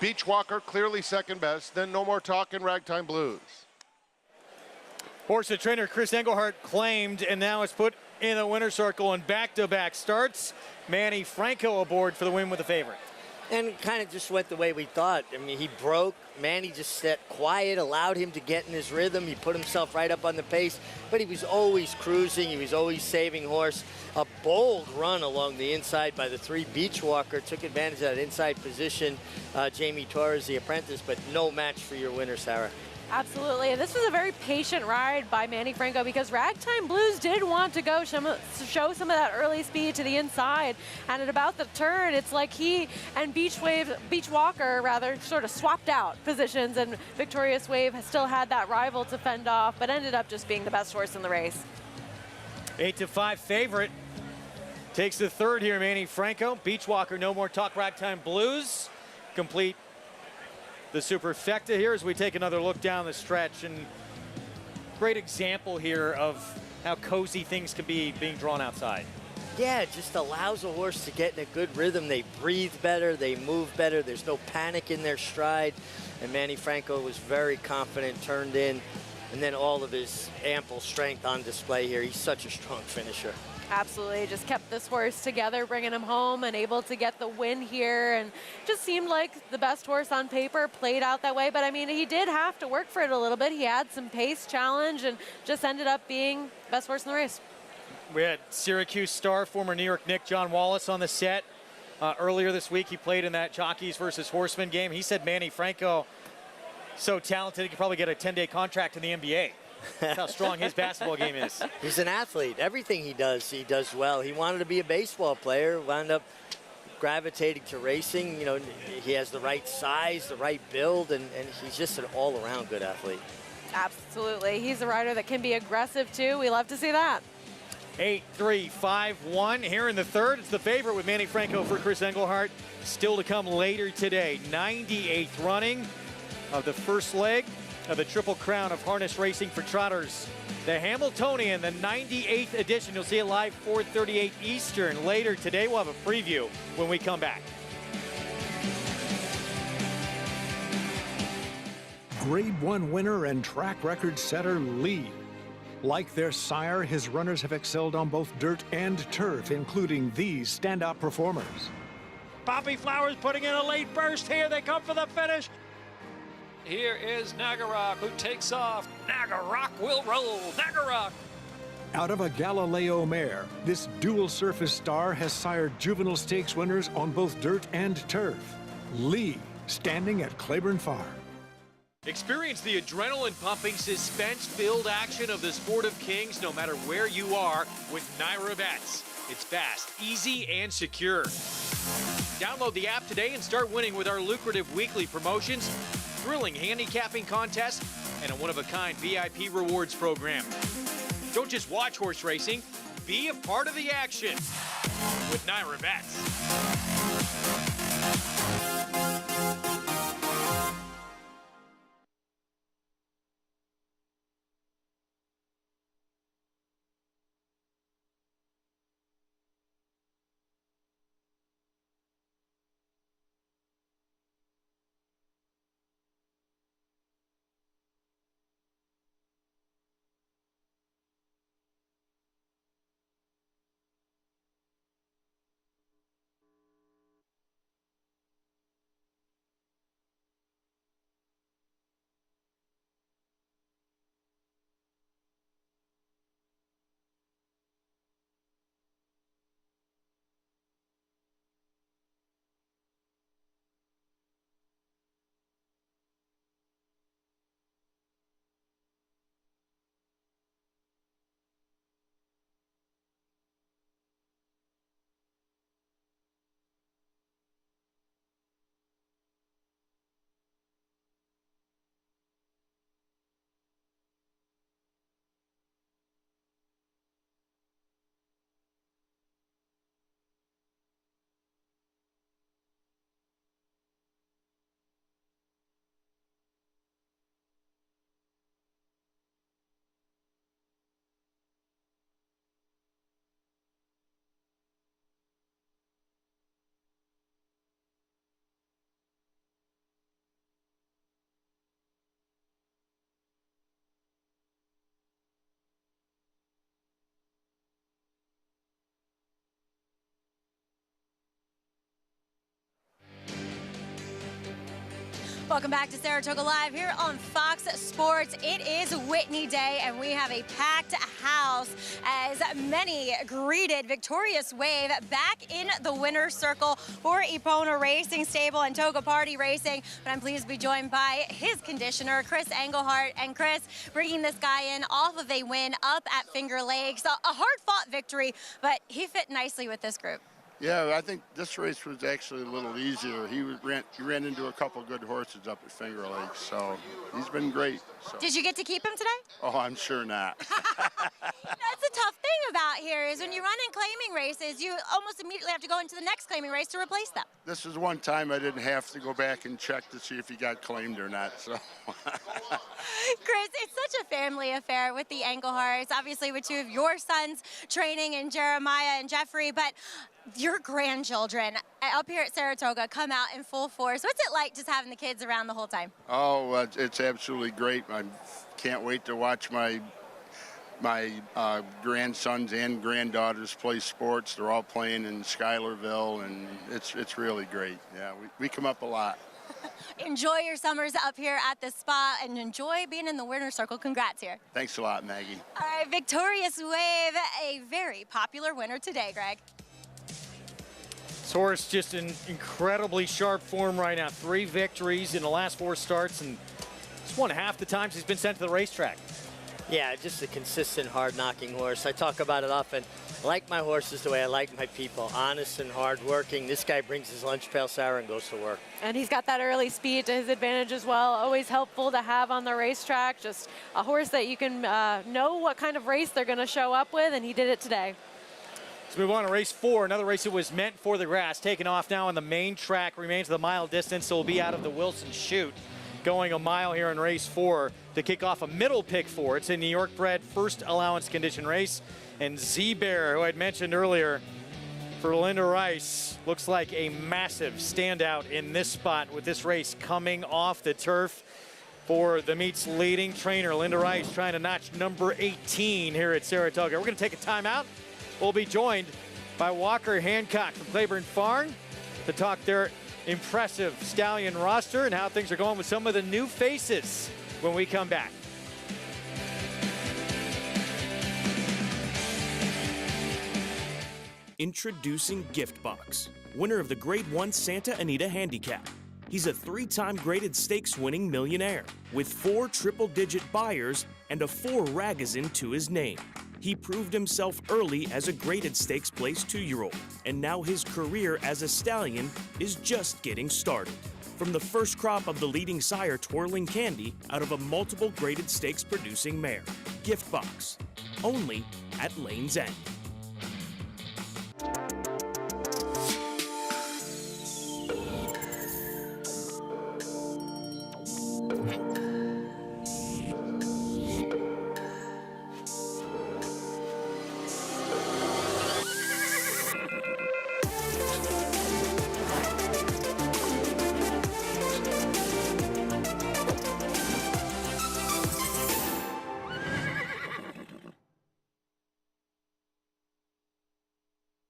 Beachwalker clearly second best, then No More Talk and Ragtime Blues. Horse and trainer Chris Engelhardt claimed, and now it's put in the winner's circle in back-to-back starts. Manny Franco aboard for the win with the favorite. And kind of just went the way we thought. I mean, he broke. Manny just sat quiet, allowed him to get in his rhythm. He put himself right up on the pace, but he was always cruising. He was always saving horse. A bold run along the inside by the 3 Beachwalker. Took advantage of that inside position. Jamie Torres, the apprentice, but no match for your winner, Sarah. Absolutely, and this was a very patient ride by Manny Franco because Ragtime Blues did want to go show some of that early speed to the inside, and at about the turn, it's like he and Beachwalker rather sort of swapped out positions, and Victorious Wave has still had that rival to fend off, but ended up just being the best horse in the race. 8-5 favorite takes the third here, Manny Franco. Beachwalker, No More Talk, Ragtime Blues complete the superfecta here as we take another look down the stretch, and great example here of how cozy things can be being drawn outside. Yeah, it just allows a horse to get in a good rhythm. They breathe better, they move better, there's no panic in their stride, and Manny Franco was very confident, turned in, and then all of his ample strength on display here. He's such a strong finisher. Absolutely, just kept this horse together, bringing him home and able to get the win here, and just seemed like the best horse on paper, played out that way, but I mean, he did have to work for it a little bit. He had some pace challenge and just ended up being best horse in the race. We had Syracuse star, former New York Knick, John Wallace on the set. Earlier this week, he played in that Jockeys versus Horsemen game. He said Manny Franco So talented, he could probably get a 10-day contract in the NBA. That's how strong his basketball game is. He's an athlete. Everything he does well. He wanted to be a baseball player, wound up gravitating to racing. You know, he has the right size, the right build, and he's just an all-around good athlete. Absolutely. He's a rider that can be aggressive, too. We love to see that. 8-3-5-1 here in the third. It's the favorite with Manny Franco for Chris Engelhart. Still to come later today. 98th running of the first leg of the Triple Crown of harness racing for trotters. The Hamiltonian, the 98th edition. You'll see it live 4:38 Eastern. Later today, we'll have a preview when we come back. Grade 1 winner and track record setter Lee. Like their sire, his runners have excelled on both dirt and turf, including these standout performers. Poppy Flowers putting in a late burst here. They come for the finish. Here is Nagarok, who takes off. Nagarok will roll. Nagarok. Out of a Galileo mare, this dual surface star has sired juvenile stakes winners on both dirt and turf. Lee, standing at Claiborne Farm. Experience the adrenaline-pumping, suspense-filled action of the Sport of Kings no matter where you are with Naira Bets. It's fast, easy, and secure. Download the app today and start winning with our lucrative weekly promotions, thrilling handicapping contests, and a one-of-a-kind VIP rewards program. Don't just watch horse racing, be a part of the action with Naira Bets. Welcome back to Saratoga Live here on Fox Sports. It is Whitney Day, and we have a packed house as many greeted Victorious Wave back in the winner's circle for Epona Racing Stable and Toga Party Racing. But I'm pleased to be joined by his conditioner, Chris Engelhart. And Chris, bringing this guy in off of a win up at Finger Lakes. A hard-fought victory, but he fit nicely with this group. Yeah, I think this race was actually a little easier. He ran into a couple good horses up at Finger Lakes, so he's been great. So. Did you get to keep him today? Oh, I'm sure not. That's the tough thing about here is when you run in claiming races, you almost immediately have to go into the next claiming race to replace them. This is one time I didn't have to go back and check to see if he got claimed or not. So. Chris, it's such a family affair with the Engelharts, obviously with two of your sons training in Jeremiah and Jeffrey, but your grandchildren up here at Saratoga come out in full force. What's it like just having the kids around the whole time? Oh, it's absolutely great. I can't wait to watch my grandsons and granddaughters play sports. They're all playing in Schuylerville, and it's really great. Yeah, we come up a lot. Enjoy your summers up here at the spa and enjoy being in the winner's circle. Congrats here. Thanks a lot, Maggie. All right, Victorious Wave, a very popular winner today, Greg. This horse just in incredibly sharp form right now. 3 victories in the last 4 starts, and won half the times he's been sent to the racetrack. Yeah, just a consistent, hard-knocking horse. I talk about it often. I like my horses the way I like my people, honest and hard-working. This guy brings his lunch pail sour and goes to work. And he's got that early speed to his advantage as well. Always helpful to have on the racetrack. Just a horse that you can know what kind of race they're going to show up with, and he did it today. Let's move on to race 4, another race that was meant for the grass. Taking off now on the main track, remains the mile distance, so will be out of the Wilson chute. Going a mile here in race 4 to kick off a middle pick 4. It's a New York bred first allowance condition race. And Z-Bear, who I'd mentioned earlier for Linda Rice, looks like a massive standout in this spot with this race coming off the turf for the meet's leading trainer, Linda Rice, trying to notch number 18 here at Saratoga. We're going to take a timeout. We'll be joined by Walker Hancock from Claiborne Farm to talk their impressive stallion roster and how things are going with some of the new faces when we come back. Introducing Gift Box, winner of the Grade 1 Santa Anita Handicap. He's a 3-time graded stakes winning millionaire with 4 triple-digit buyers and a 4 Ragazin to his name. He proved himself early as a graded stakes place 2-year-old, and now his career as a stallion is just getting started. From the first crop of the leading sire Twirling Candy out of a multiple graded stakes producing mare. Gift Box, only at Lane's End.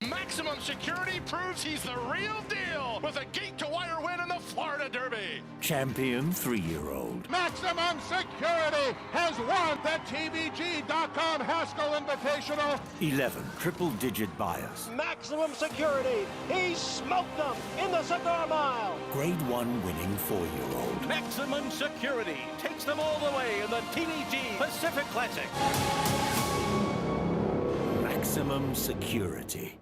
Maximum Security proves he's the real deal with a gate-to-wire win in the Florida Derby. Champion 3-year-old. Maximum Security has won the TVG.com Haskell Invitational. 11 triple-digit buyers. Maximum Security. He smoked them in the Cigar Mile. Grade 1 winning 4-year-old. Maximum Security takes them all the way in the TVG Pacific Classic. Maximum Security.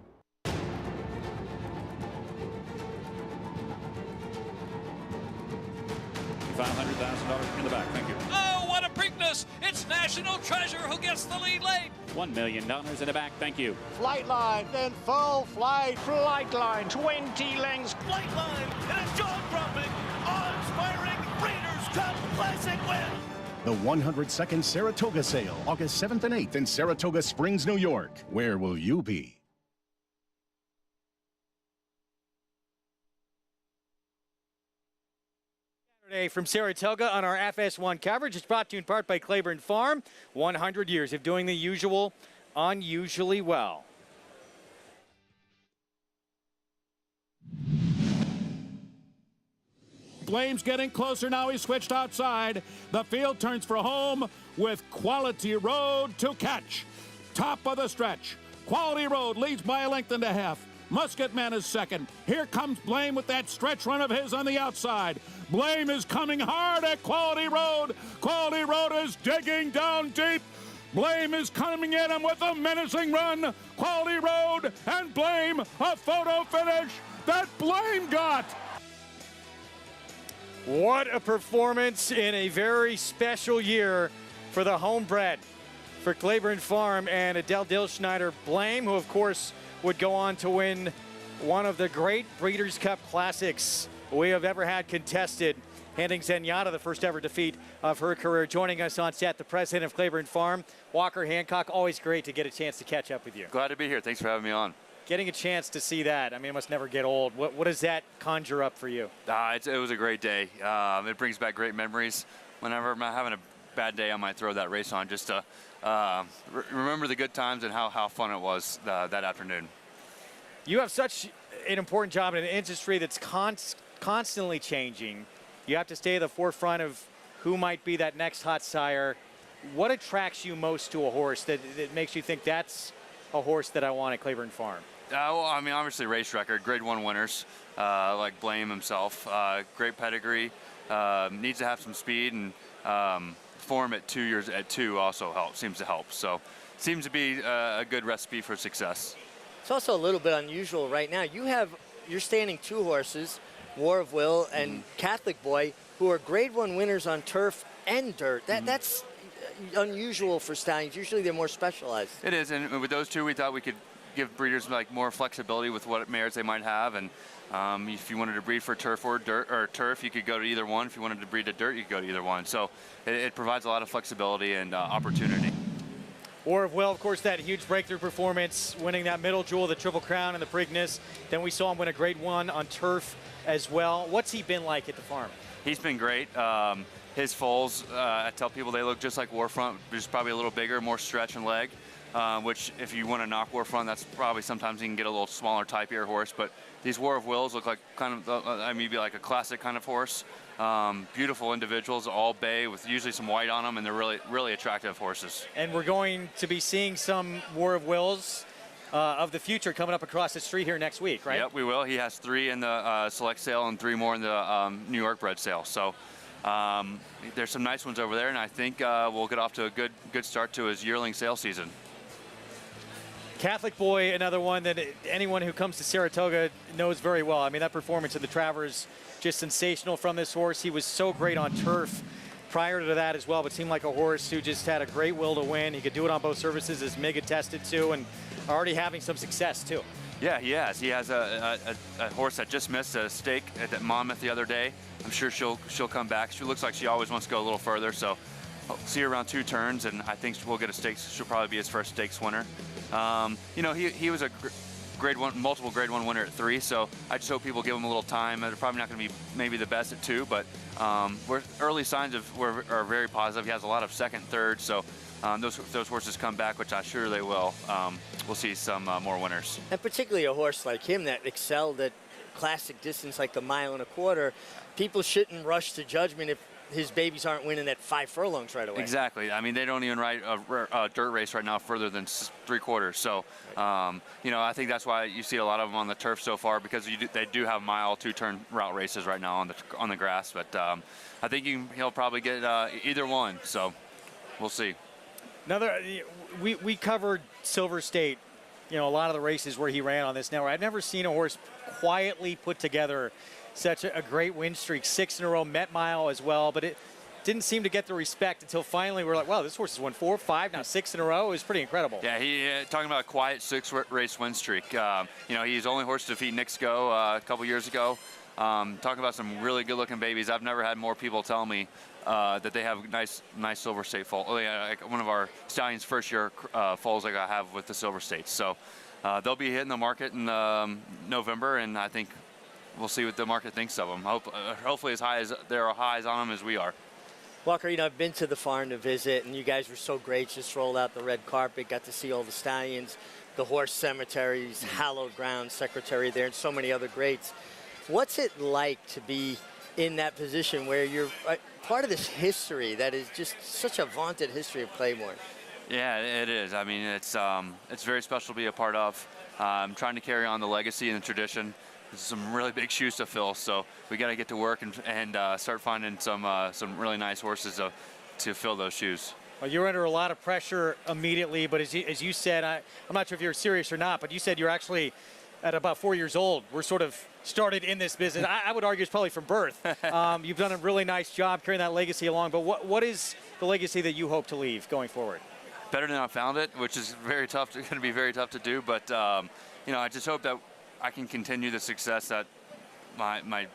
$500,000 in the back. Thank you. Oh, what a Preakness! It's National Treasure who gets the lead late. $1 million in the back. Thank you. Flight line, then full flight. Flight line, 20 lengths. Flight line and a jaw-dropping, awe-inspiring Raiders Cup Classic win. The 102nd Saratoga Sale, August 7th and 8th in Saratoga Springs, New York. Where will you be? Saturday from Saratoga on our FS1 coverage. It's brought to you in part by Claiborne Farm. 100 years of doing the usual unusually well. Blame's getting closer now. He switched outside. The field turns for home with Quality Road to catch. Top of the stretch. Quality Road leads by a length and a half. Musket Man is second. Here comes Blame with that stretch run of his on the outside. Blame is coming hard at Quality Road. Quality Road is digging down deep. Blame is coming at him with a menacing run. Quality Road and Blame, a photo finish that Blame got. What a performance in a very special year for the homebred for Claiborne Farm and Adele Dilschneider. Blame, who of course would go on to win one of the great Breeders' Cup Classics we have ever had contested, handing Zenyatta the first ever defeat of her career. Joining us on set, the president of Claiborne Farm, Walker Hancock. Always great to get a chance to catch up with you. Glad to be here. Thanks for having me on. Getting a chance to see that, I mean, it must never get old. What does that conjure up for you? It was a great day. It brings back great memories. Whenever I'm having a bad day, I might throw that race on just to remember the good times and how fun it was that afternoon. You have such an important job in an industry that's constantly changing. You have to stay at the forefront of who might be that next hot sire. What attracts you most to a horse that makes you think that's a horse that I want at Claiborne Farm? Well, I mean, obviously race record, Grade 1 winners, like Blame himself. Great pedigree, needs to have some speed, and form at 2 years at 2 also seems to help. So seems to be a good recipe for success. It's also a little bit unusual right now. You're standing 2 horses, War of Will and Catholic Boy, who are Grade 1 winners on turf and dirt. That's unusual for stallions. Usually they're more specialized. It is, and with those 2, we thought we could give breeders like more flexibility with what mares they might have. And if you wanted to breed for turf or dirt or turf, you could go to either one. If you wanted to breed to dirt, you could go to either one. So it provides a lot of flexibility and opportunity. War of Will, of course, that huge breakthrough performance, winning that middle jewel, the Triple Crown and the Preakness. Then we saw him win a Grade 1 on turf as well. What's he been like at the farm? He's been great. His foals, I tell people they look just like Warfront, just probably a little bigger, more stretch and leg, which if you want to knock Warfront, that's probably sometimes you can get a little smaller type ear horse. But these War of Wills look like kind of, maybe like a classic kind of horse. Beautiful individuals, all bay with usually some white on them, and they're really, really attractive horses. And we're going to be seeing some War of Wills of the future coming up across the street here next week, right? Yep, we will. He has 3 in the select sale and 3 more in the New York bred sale. So there's some nice ones over there, and I think we'll get off to a good start to his yearling sale season. Catholic Boy, another one that anyone who comes to Saratoga knows very well. I mean, that performance in the Travers, just sensational from this horse. He was so great on turf prior to that as well, but seemed like a horse who just had a great will to win. He could do it on both surfaces, as Mig attested to, and already having some success too. Yeah, he has. He has a horse that just missed a stake at Monmouth the other day. I'm sure she'll come back. She looks like she always wants to go a little further, so I'll see her around 2 turns, and I think we'll get a stakes. She'll probably be his first stakes winner. You know, he was a multiple Grade 1 winner at 3, so I just hope people give him a little time. They're probably not going to be maybe the best at 2, but early signs are very positive. He has a lot of second, third, so those horses come back, which I'm sure they will. We'll see some more winners. And particularly a horse like him that excelled at classic distance like the 1.25 miles, people shouldn't rush to judgment if his babies aren't winning at 5 furlongs right away. Exactly. I mean, they don't even ride a dirt race right now further than 3/4. So, you know, I think that's why you see a lot of them on the turf so far, because they do have mile 2-turn route races right now on the grass. But I think he'll probably get either one. So, we'll see. We covered Silver State, you know, a lot of the races where he ran on this network. I've never seen a horse quietly put together such a great win streak, 6 in a row, Met Mile as well, but it didn't seem to get the respect until finally we're like, wow, this horse has won 4, 5, now 6 in a row. It was pretty incredible. Yeah, talking about a quiet 6-race win streak. You know, he's the only horse to defeat Nick Sco a couple years ago. Talking about some really good-looking babies. I've never had more people tell me that they have nice Silver State foal. Oh, yeah, like one of our stallions' first-year foals like I have with the Silver States. So they'll be hitting the market in November, and I think we'll see what the market thinks of them. Hopefully there are highs on them as we are. Walker, you know, I've been to the farm to visit, and you guys were so great. Just rolled out the red carpet, got to see all the stallions, the horse cemeteries, hallowed ground secretary there, and so many other greats. What's it like to be in that position where you're part of this history that is just such a vaunted history of Claymore? Yeah, it is. I mean, it's very special to be a part of. I'm trying to carry on the legacy and the tradition. There's some really big shoes to fill, so we got to get to work and start finding some really nice horses to fill those shoes. Well, you're under a lot of pressure immediately, but as you said, I'm not sure if you're serious or not, but you said you're actually at about 4 years old. We're sort of started in this business. I would argue it's probably from birth. You've done a really nice job carrying that legacy along, but what is the legacy that you hope to leave going forward? Better than I found it, which is very tough. Going to be very tough to do, but you know, I just hope that I can continue the success that my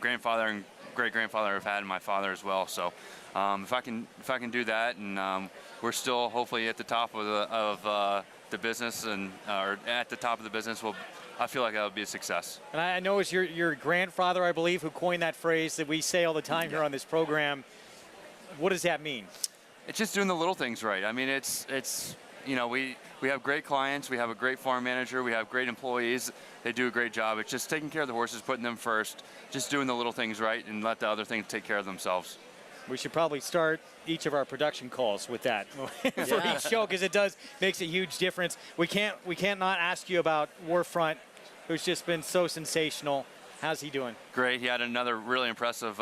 grandfather and great-grandfather have had, and my father as well. So if I can do that, and we're still hopefully at the top of the business, and or at the top of the business, I feel like that would be a success. And I know it's your grandfather, I believe, who coined that phrase that we say all the time here on this program. What does that mean? It's just doing the little things right. I mean, it's you know, we have great clients, we have a great farm manager, we have great employees. They do a great job. It's just taking care of the horses, putting them first, just doing the little things right, and let the other things take care of themselves. We should probably start each of our production calls with that for each show, because it makes a huge difference. We can't not ask you about Warfront, who's just been so sensational. How's he doing? Great. He had another really impressive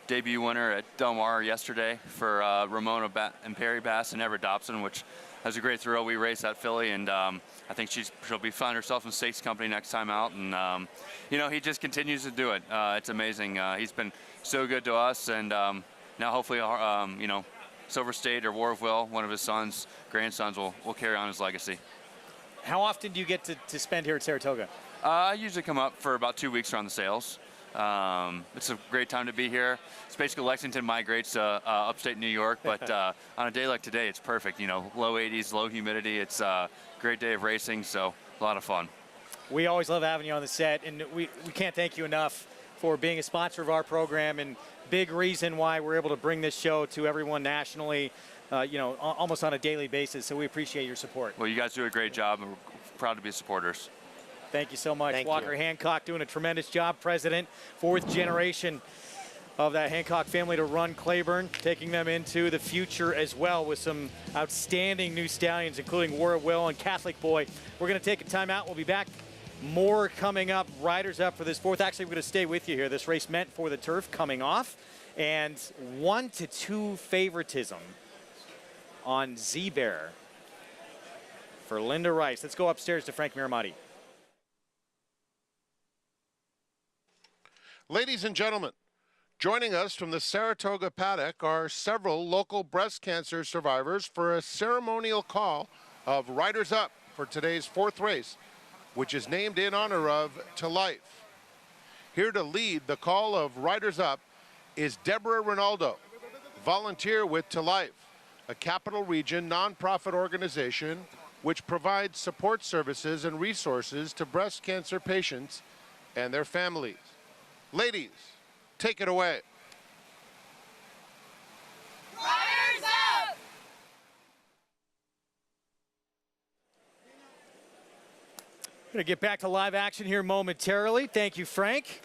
debut winner at Del Mar yesterday for Ramona and Perry Bass and Everett Dobson, which was a great thrill. We raced that filly, and I think she'll be finding herself in stakes company next time out. And you know, he just continues to do it. It's amazing. He's been so good to us, and now hopefully, you know, Silver State or War of Will, one of his grandsons, will carry on his legacy. How often do you get to spend here at Saratoga? I usually come up for about 2 weeks around the sales. It's a great time to be here. It's basically Lexington migrates to upstate New York, but on a day like today, it's perfect. You know, low 80s, low humidity. It's a great day of racing, so a lot of fun. We always love having you on the set, and we can't thank you enough for being a sponsor of our program, and big reason why we're able to bring this show to everyone nationally, you know, almost on a daily basis. So we appreciate your support. Well, you guys do a great job, and we're proud to be supporters. Thank you so much. Thank Walker you. Hancock doing a tremendous job. President, fourth generation of that Hancock family to run Claiborne, taking them into the future as well with some outstanding new stallions, including War of Will and Catholic Boy. We're going to take a timeout. We'll be back. More coming up. Riders up for this fourth. Actually, we're going to stay with you here. This race meant for the turf coming off. And 1-2 favoritism on Z-Bear for Linda Rice. Let's go upstairs to Frank Miramati. Ladies and gentlemen, joining us from the Saratoga paddock are several local breast cancer survivors for a ceremonial call of Riders Up for today's fourth race, which is named in honor of To Life. Here to lead the call of Riders Up is Deborah Ronaldo, volunteer with To Life, a Capital Region nonprofit organization which provides support services and resources to breast cancer patients and their families. Ladies, take it away. Riders Up! Going to get back to live action here momentarily. Thank you, Frank.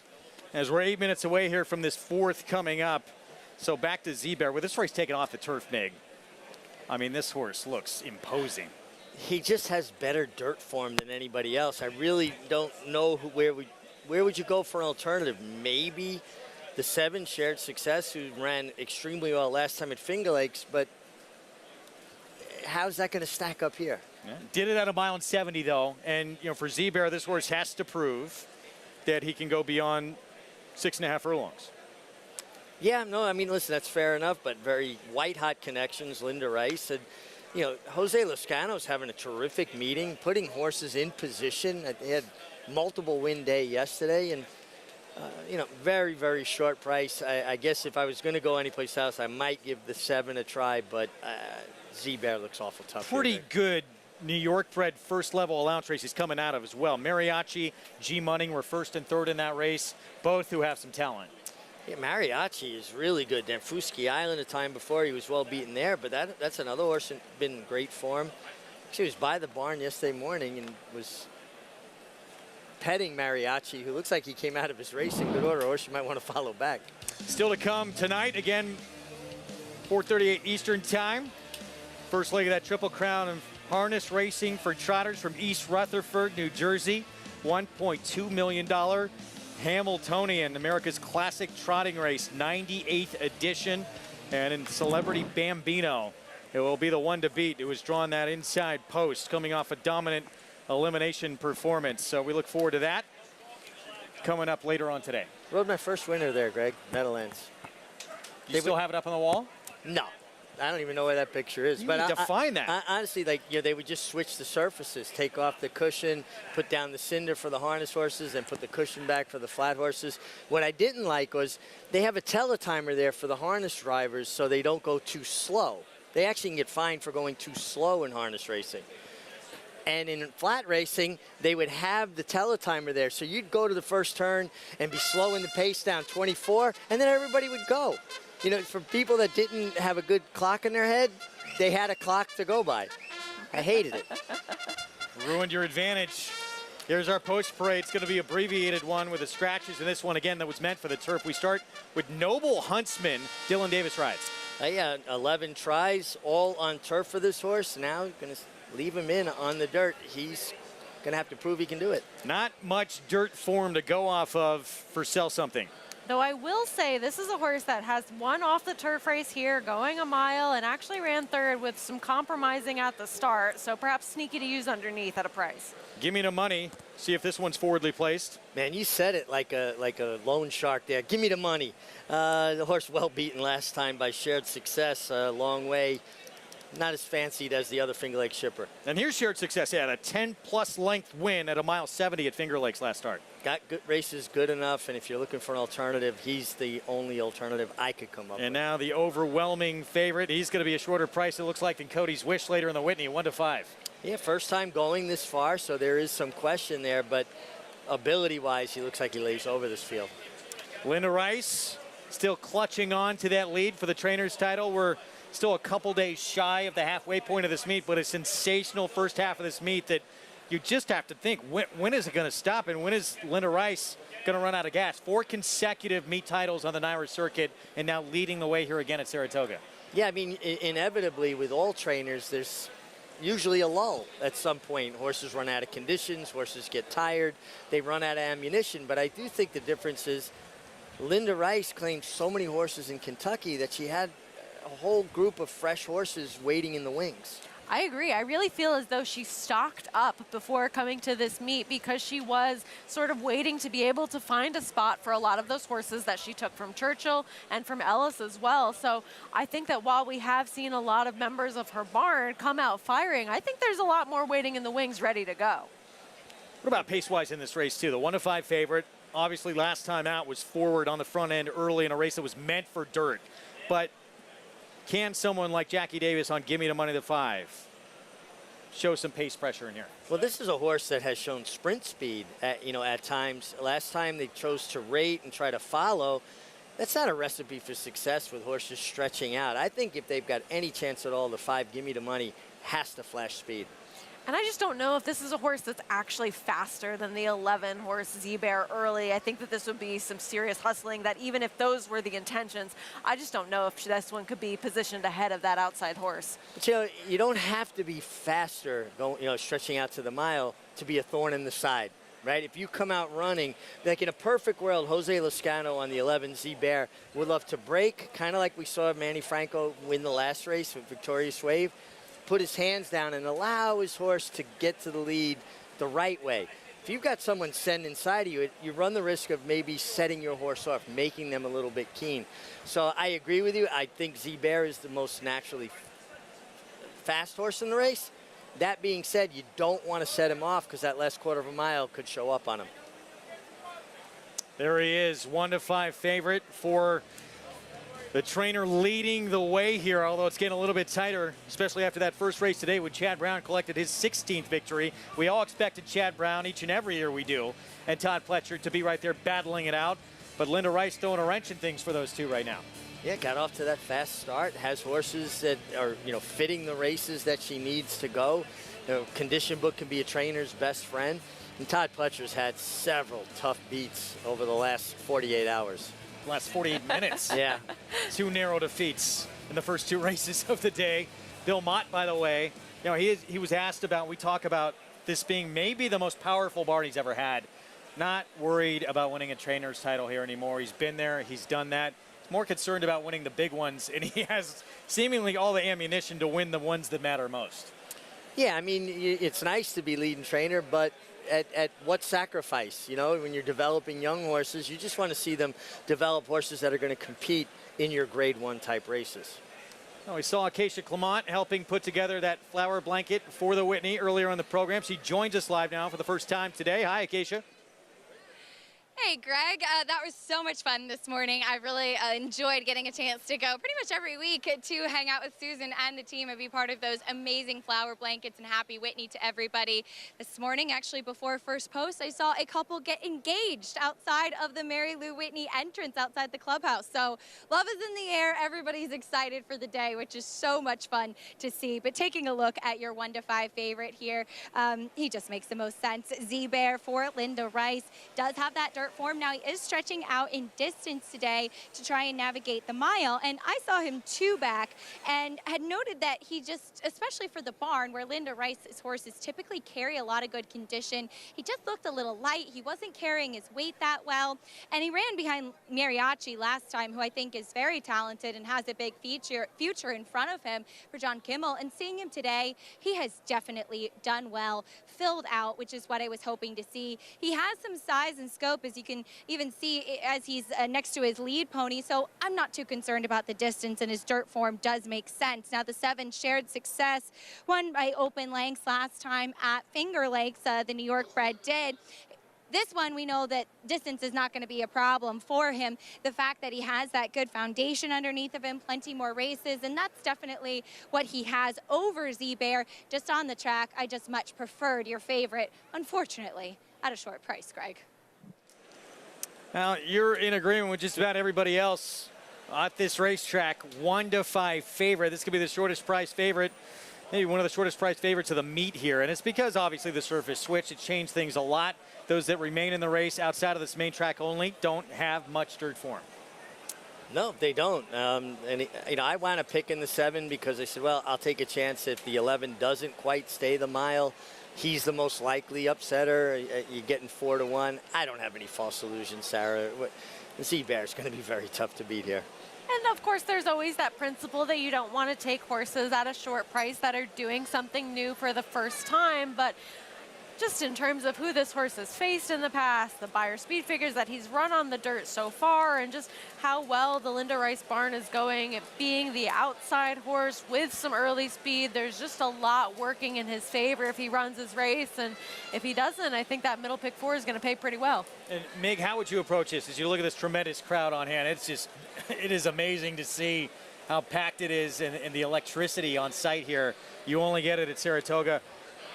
As we're 8 minutes away here from this fourth coming up. So back to Z-Bear. With this race taken off the turf, Mig, I mean, this horse looks imposing. He just has better dirt form than anybody else. I really don't know where would you go for an alternative? Maybe the 7 Shared Success, who ran extremely well last time at Finger Lakes, but how's that going to stack up here? Yeah. Did it at 1.70 though, and you know, for Z-Bear, this horse has to prove that he can go beyond 6.5 furlongs. Yeah, no, I mean, listen, that's fair enough, but very white-hot connections. Linda Rice, and you know, Jose Loscano's having a terrific meeting, putting horses in position. They had multiple win day yesterday, and you know, very, very short price. I guess if I was going to go anyplace else, I might give the 7 a try, but Z-Bear looks awful tough. Pretty good New York-bred first-level allowance race he's coming out of as well. Mariachi, G. Munning were first and third in that race, both who have some talent. Yeah, Mariachi is really good. Dan Fuski Island a time before, he was well beaten there, but that's another horse that's been in great form. She was by the barn yesterday morning and was petting Mariachi, who looks like he came out of his race in good order, or she might want to follow back. Still to come tonight, again, 4:38 Eastern time. First leg of that Triple Crown of harness racing for trotters from East Rutherford, New Jersey. $1.2 million Hamiltonian, America's Classic Trotting Race, 98th edition. And in Celebrity Bambino, it will be the one to beat. It was drawn that inside post, coming off a dominant elimination performance. So we look forward to that coming up later on today. Rode my first winner there, Greg, Meadowlands. You still have it up on the wall? No. I don't even know where that picture is. You but need to find that. Honestly, like, you know, they would just switch the surfaces, take off the cushion, put down the cinder for the harness horses, and put the cushion back for the flat horses. What I didn't like was they have a teletimer there for the harness drivers so they don't go too slow. They actually can get fined for going too slow in harness racing. And in flat racing, they would have the teletimer there. So you'd go to the first turn and be slowing the pace down 24, and then everybody would go. You know, for people that didn't have a good clock in their head, they had a clock to go by. I hated it. Ruined your advantage. Here's our post parade. It's going to be an abbreviated one with the scratches, and this one, again, that was meant for the turf. We start with Noble Huntsman. Dylan Davis rides. Yeah, 11 tries, all on turf for this horse. Now going to leave him in on the dirt. He's going to have to prove he can do it. Not much dirt form to go off of for Sell Something. Though I will say this is a horse that has won off the turf race here, going a mile, and actually ran third with some compromising at the start, so perhaps sneaky to use underneath at a price. Give me the money. See if this one's forwardly placed. Man, you said it like a loan shark there. Give me the money. The horse well beaten last time by Shared Success, a long way. Not as fancied as the other Finger Lakes shipper. And here's Shared Success. Yeah, a 10-plus length win at a mile 70 at Finger Lakes last start. Got good races, good enough, and if you're looking for an alternative, he's the only alternative I could come up with. And now the overwhelming favorite. He's going to be a shorter price, it looks like, than Cody's Wish later in the Whitney, 1-5. Yeah, first time going this far, so there is some question there, but ability-wise, he looks like he lays over this field. Linda Rice still clutching on to that lead for the trainer's title. We're still a couple days shy of the halfway point of this meet, but a sensational first half of this meet that you just have to think, when is it going to stop, and when is Linda Rice going to run out of gas? 4 consecutive meet titles on the NYRA circuit, and now leading the way here again at Saratoga. Yeah, I mean, inevitably with all trainers, there's usually a lull at some point. Horses run out of conditions, horses get tired, they run out of ammunition, but I do think the difference is Linda Rice claimed so many horses in Kentucky that she had a whole group of fresh horses waiting in the wings. I agree. I really feel as though she stocked up before coming to this meet because she was sort of waiting to be able to find a spot for a lot of those horses that she took from Churchill and from Ellis as well. So I think that while we have seen a lot of members of her barn come out firing, I think there's a lot more waiting in the wings ready to go. What about pace-wise in this race, too? The 1-5 favorite, obviously last time out, was forward on the front end early in a race that was meant for dirt. But can someone like Jackie Davis on Gimme the Money the 5 show some pace pressure in here? Well, this is a horse that has shown sprint speed at times. Last time they chose to rate and try to follow. That's not a recipe for success with horses stretching out. I think if they've got any chance at all, the 5 Gimme the Money has to flash speed. And I just don't know if this is a horse that's actually faster than the 11 horse Z-Bear early. I think that this would be some serious hustling, that even if those were the intentions, I just don't know if this one could be positioned ahead of that outside horse. But you don't have to be faster, stretching out to the mile to be a thorn in the side, right? If you come out running, like in a perfect world, Jose Loscano on the 11 Z-Bear would love to break, kind of like we saw Manny Franco win the last race with Victorious Wave. Put his hands down and allow his horse to get to the lead the right way. If you've got someone send inside of you, you run the risk of maybe setting your horse off, making them a little bit keen. So I agree with you. I think Z-Bear is the most naturally fast horse in the race. That being said, you don't want to set him off because that last quarter of a mile could show up on him. There he is, 1-5 favorite for the trainer leading the way here, although it's getting a little bit tighter, especially after that first race today when Chad Brown collected his 16th victory. We all expected Chad Brown, each and every year we do, and Todd Pletcher to be right there battling it out. But Linda Rice throwing a wrench in things for those two right now. Yeah, got off to that fast start, has horses that are, fitting the races that she needs to go. Condition book can be a trainer's best friend. And Todd Pletcher's had several tough beats over the last 48 hours. Last 48 minutes. Yeah. 2 narrow defeats in the first 2 races of the day. Bill Mott, by the way, he was asked about, we talk about this being maybe the most powerful barn he's ever had. Not worried about winning a trainer's title here anymore. He's been there, he's done that. He's more concerned about winning the big ones, and he has seemingly all the ammunition to win the ones that matter most. Yeah, I mean, it's nice to be leading trainer, but at what sacrifice? When you're developing young horses, you just want to see them develop horses that are going to compete in your grade 1 type races. We saw Acacia Clement helping put together that flower blanket for the Whitney earlier on the program. She joins us live now for the first time today. Hi, Acacia. Hey, Greg. That was so much fun this morning. I really enjoyed getting a chance to go pretty much every week to hang out with Susan and the team and be part of those amazing flower blankets, and happy Whitney to everybody. This morning, actually, before first post, I saw a couple get engaged outside of the Mary Lou Whitney entrance outside the clubhouse. So love is in the air. Everybody's excited for the day, which is so much fun to see. But taking a look at your 1-5 favorite here, he just makes the most sense. Z-Bear for Linda Rice does have that dirt form. Now he is stretching out in distance today to try and navigate the mile, and I saw him 2 back and had noted that he just, especially for the barn where Linda Rice's horses typically carry a lot of good condition, he just looked a little light. He wasn't carrying his weight that well, and he ran behind Mariachi last time, who I think is very talented and has a big future in front of him for John Kimmel. And seeing him today, he has definitely done well, filled out, which is what I was hoping to see. He has some size and scope, as you can even see as he's next to his lead pony, so I'm not too concerned about the distance, and his dirt form does make sense. Now the 7 Shared Success, won by open lengths last time at Finger Lakes, the New York bred did. This one, we know that distance is not going to be a problem for him. The fact that he has that good foundation underneath of him, plenty more races, and that's definitely what he has over Z-Bear. Just on the track, I just much preferred your favorite, unfortunately, at a short price, Greg. Now, you're in agreement with just about everybody else at this racetrack. 1-5 favorite. This could be the shortest price favorite, maybe one of the shortest price favorites of the meet here. And it's because, obviously, the surface switched. It changed things a lot. Those that remain in the race outside of this main track only don't have much dirt form. No, they don't. I wound up picking the 7 because I said, well, I'll take a chance if the 11 doesn't quite stay the mile. He's the most likely upsetter. You're getting 4-1. I don't have any false illusions, Sarah. The Z-Bear is going to be very tough to beat here. And of course, there's always that principle that you don't want to take horses at a short price that are doing something new for the first time. But just in terms of who this horse has faced in the past, the Beyer speed figures that he's run on the dirt so far, and just how well the Linda Rice barn is going, it being the outside horse with some early speed, there's just a lot working in his favor if he runs his race. And if he doesn't, I think that middle pick 4 is going to pay pretty well. And Meg, how would you approach this as you look at this tremendous crowd on hand? It's just, it is amazing to see how packed it is and the electricity on site here. You only get it at Saratoga.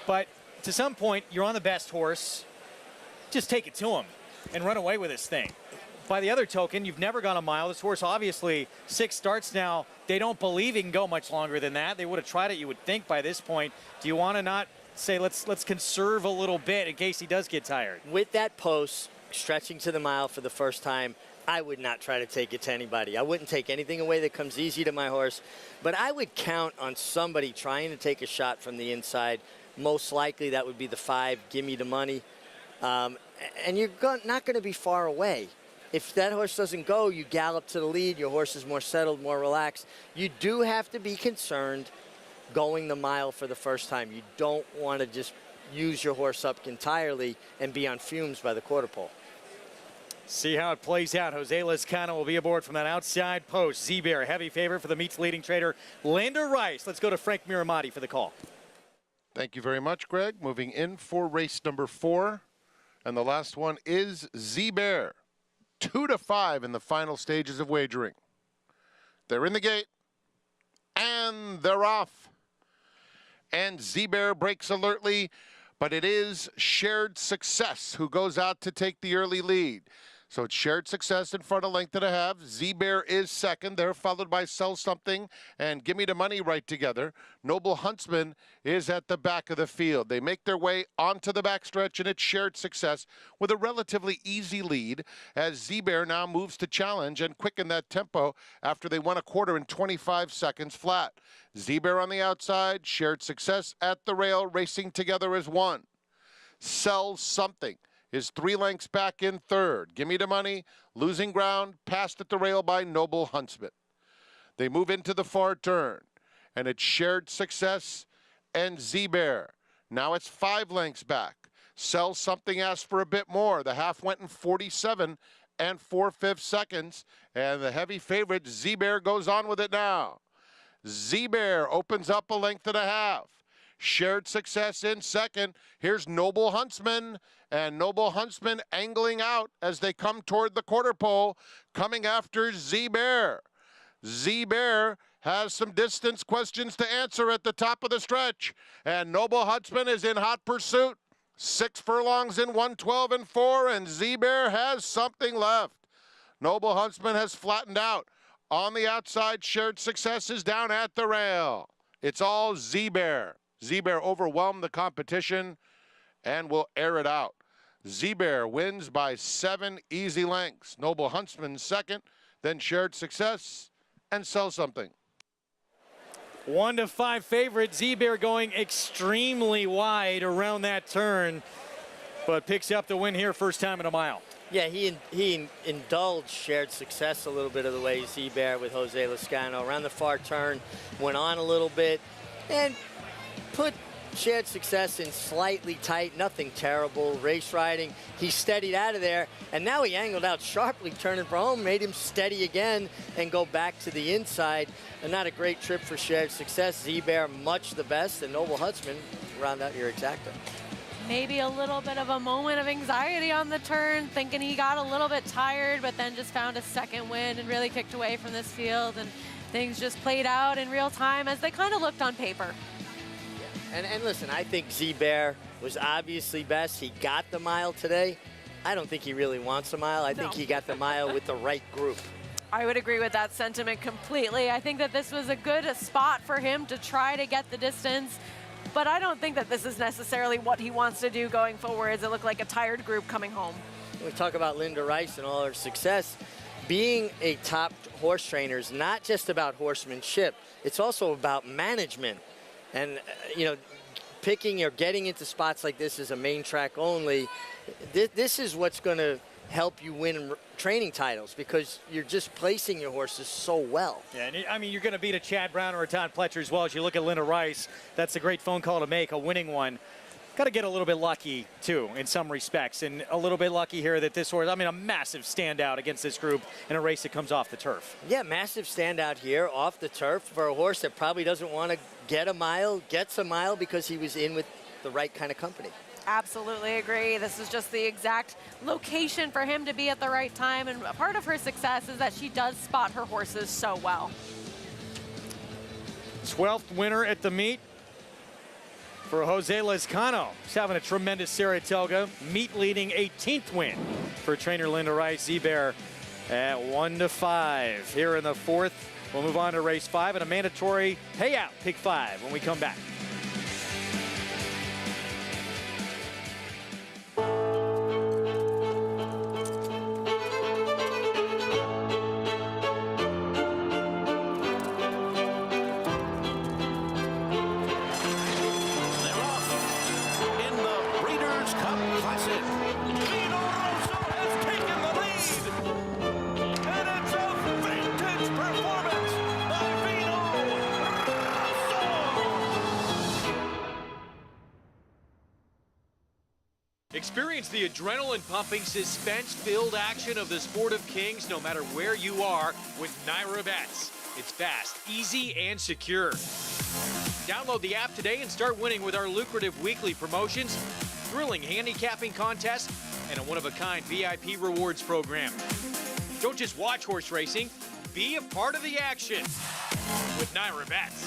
But to some point, you're on the best horse. Just take it to him and run away with this thing. By the other token, you've never gone a mile. This horse, obviously, 6 starts now. They don't believe he can go much longer than that. They would have tried it, you would think, by this point. Do you want to not say, let's conserve a little bit in case he does get tired? With that post stretching to the mile for the first time, I would not try to take it to anybody. I wouldn't take anything away that comes easy to my horse, but I would count on somebody trying to take a shot from the inside. Most likely that would be the 5, Gimme the Money. And you're not going to be far away. If that horse doesn't go, you gallop to the lead. Your horse is more settled, more relaxed. You do have to be concerned going the mile for the first time. You don't want to just use your horse up entirely and be on fumes by the quarter pole. See how it plays out. Jose Lezcano will be aboard from that outside post. Z-Bear, heavy favorite for the meet's leading trader, Linda Rice. Let's go to Frank Miramati for the call. Thank you very much, Greg. Moving in for race number 4. And the last one is Z-Bear. 2-5 in the final stages of wagering. They're in the gate. And they're off. And Z-Bear breaks alertly, but it is Shared Success who goes out to take the early lead. So it's Shared Success in front of length and a half. Z-Bear is second. They're followed by Sell Something and Gimme the Money right together. Noble Huntsman is at the back of the field. They make their way onto the backstretch, and it's Shared Success with a relatively easy lead as Z-Bear now moves to challenge and quicken that tempo after they won a quarter in 25 seconds flat. Z-Bear on the outside, Shared Success at the rail, racing together as one. Sell Something is 3 lengths back in third. Gimme the Money, losing ground, passed at the rail by Noble Huntsman. They move into the far turn, and it's Shared Success and Z-Bear. Now it's 5 lengths back. Sell Something asked for a bit more. The half went in 47 4/5 seconds, and the heavy favorite Z-Bear goes on with it now. Z-Bear opens up a length and a half. Shared Success in second. Here's Noble Huntsman, and Noble Huntsman angling out as they come toward the quarter pole, coming after Z-Bear. Z-Bear has some distance questions to answer at the top of the stretch, and Noble Huntsman is in hot pursuit. 6 furlongs in 1:12 4, and Z-Bear has something left. Noble Huntsman has flattened out. On the outside, Shared Success is down at the rail. It's all Z-Bear. Z-Bear overwhelmed the competition and will air it out. Z-Bear wins by 7 easy lengths. Noble Huntsman second, then Shared Success and Sell Something. 1-5 favorite. Z-Bear going extremely wide around that turn, but picks up the win here first time in a mile. Yeah, he indulged Shared Success a little bit of the way Z-Bear with Jose Lezcano. Around the far turn, went on a little bit, and put Shared Success in slightly tight, nothing terrible. Race riding, he steadied out of there, and now he angled out sharply, turning for home, made him steady again and go back to the inside. And not a great trip for Shared Success. Z-Bear much the best, and Noble Huntsman round out your exacta. Maybe a little bit of a moment of anxiety on the turn, thinking he got a little bit tired, but then just found a second wind and really kicked away from this field, and things just played out in real time as they kind of looked on paper. And listen, I think Z-Bear was obviously best. He got the mile today. I don't think he really wants a mile. I think he got the mile with the right group. I would agree with that sentiment completely. I think that this was a good spot for him to try to get the distance, but I don't think that this is necessarily what he wants to do going forwards. It looked like a tired group coming home. We talk about Linda Rice and all her success. Being a top horse trainer is not just about horsemanship. It's also about management. And, you know, picking or getting into spots like this as a main track only, this is what's going to help you win training titles, because you're just placing your horses so well. Yeah, and I mean, you're going to beat a Chad Brown or a Todd Pletcher as well. As you look at Linda Rice, that's a great phone call to make, a winning one. Got to get a little bit lucky, too, in some respects. And a little bit lucky here that this horse, I mean, a massive standout against this group in a race that comes off the turf. Yeah, massive standout here off the turf for a horse that probably doesn't want to get a mile, gets a mile because he was in with the right kind of company. Absolutely agree. This is just the exact location for him to be at the right time. And part of her success is that she does spot her horses so well. 12th winner at the meet for Jose Lezcano. He's having a tremendous Saratoga. Meet leading 18th win for trainer Linda Rice. Z-Bear at 1-5. Here in the fourth, we'll move on to race 5 and a mandatory payout, pick 5, when we come back. Experience the adrenaline-pumping, suspense-filled action of the Sport of Kings no matter where you are with Naira Bets. It's fast, easy, and secure. Download the app today and start winning with our lucrative weekly promotions, thrilling handicapping contests, and a one-of-a-kind VIP rewards program. Don't just watch horse racing, be a part of the action with Naira Bets.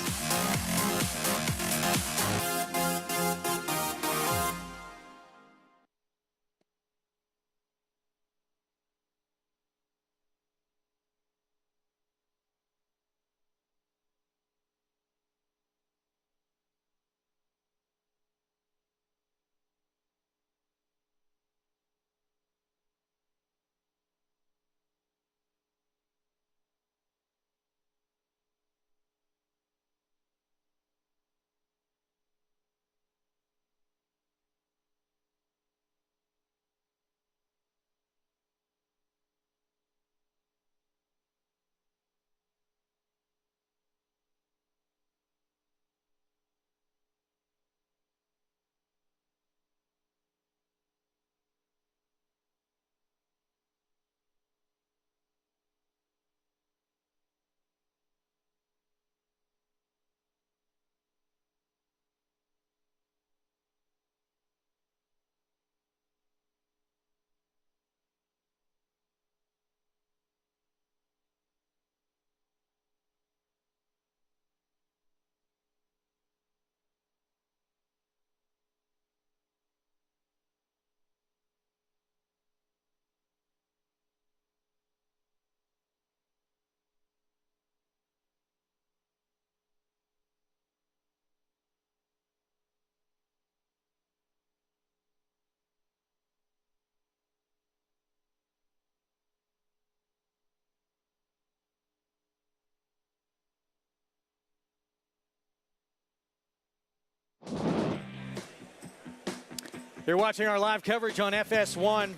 You're watching our live coverage on FS1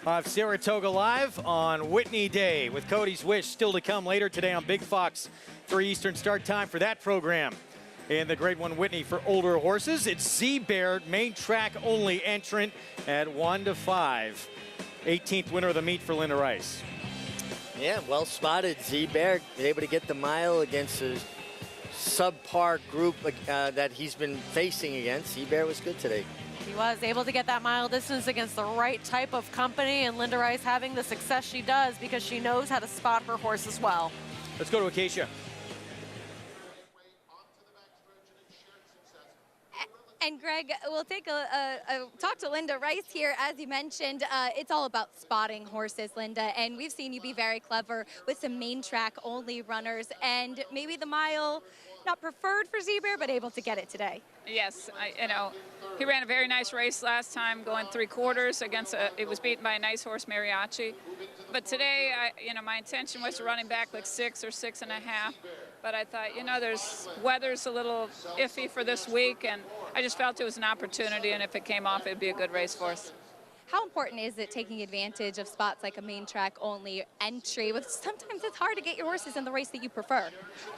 of Saratoga Live on Whitney Day with Cody's Wish still to come later today on Big Fox, 3 Eastern start time for that program. In the Grade 1 Whitney for older horses, it's Z-Bear, main track only entrant at 1-5. 18th winner of the meet for Linda Rice. Yeah, well spotted. Z-Bear able to get the mile against a subpar group that he's been facing against. Z-Bear was good today. He was able to get that mile distance against the right type of company, and Linda Rice having the success she does because she knows how to spot her horse as well. Let's go to Acacia. And Greg, we'll take a talk to Linda Rice here. As you mentioned, it's all about spotting horses, Linda, and we've seen you be very clever with some main track only runners, and maybe the mile not preferred for Z-Bear, but able to get it today. Yes, he ran a very nice race last time, going 3/4 against it was beaten by a nice horse, Mariachi. But today, my intention was to run him back like 6 or 6.5. But I thought, weather's a little iffy for this week, and I just felt it was an opportunity, and if it came off, it'd be a good race for us. How important is it taking advantage of spots like a main track only entry? Sometimes it's hard to get your horses in the race that you prefer.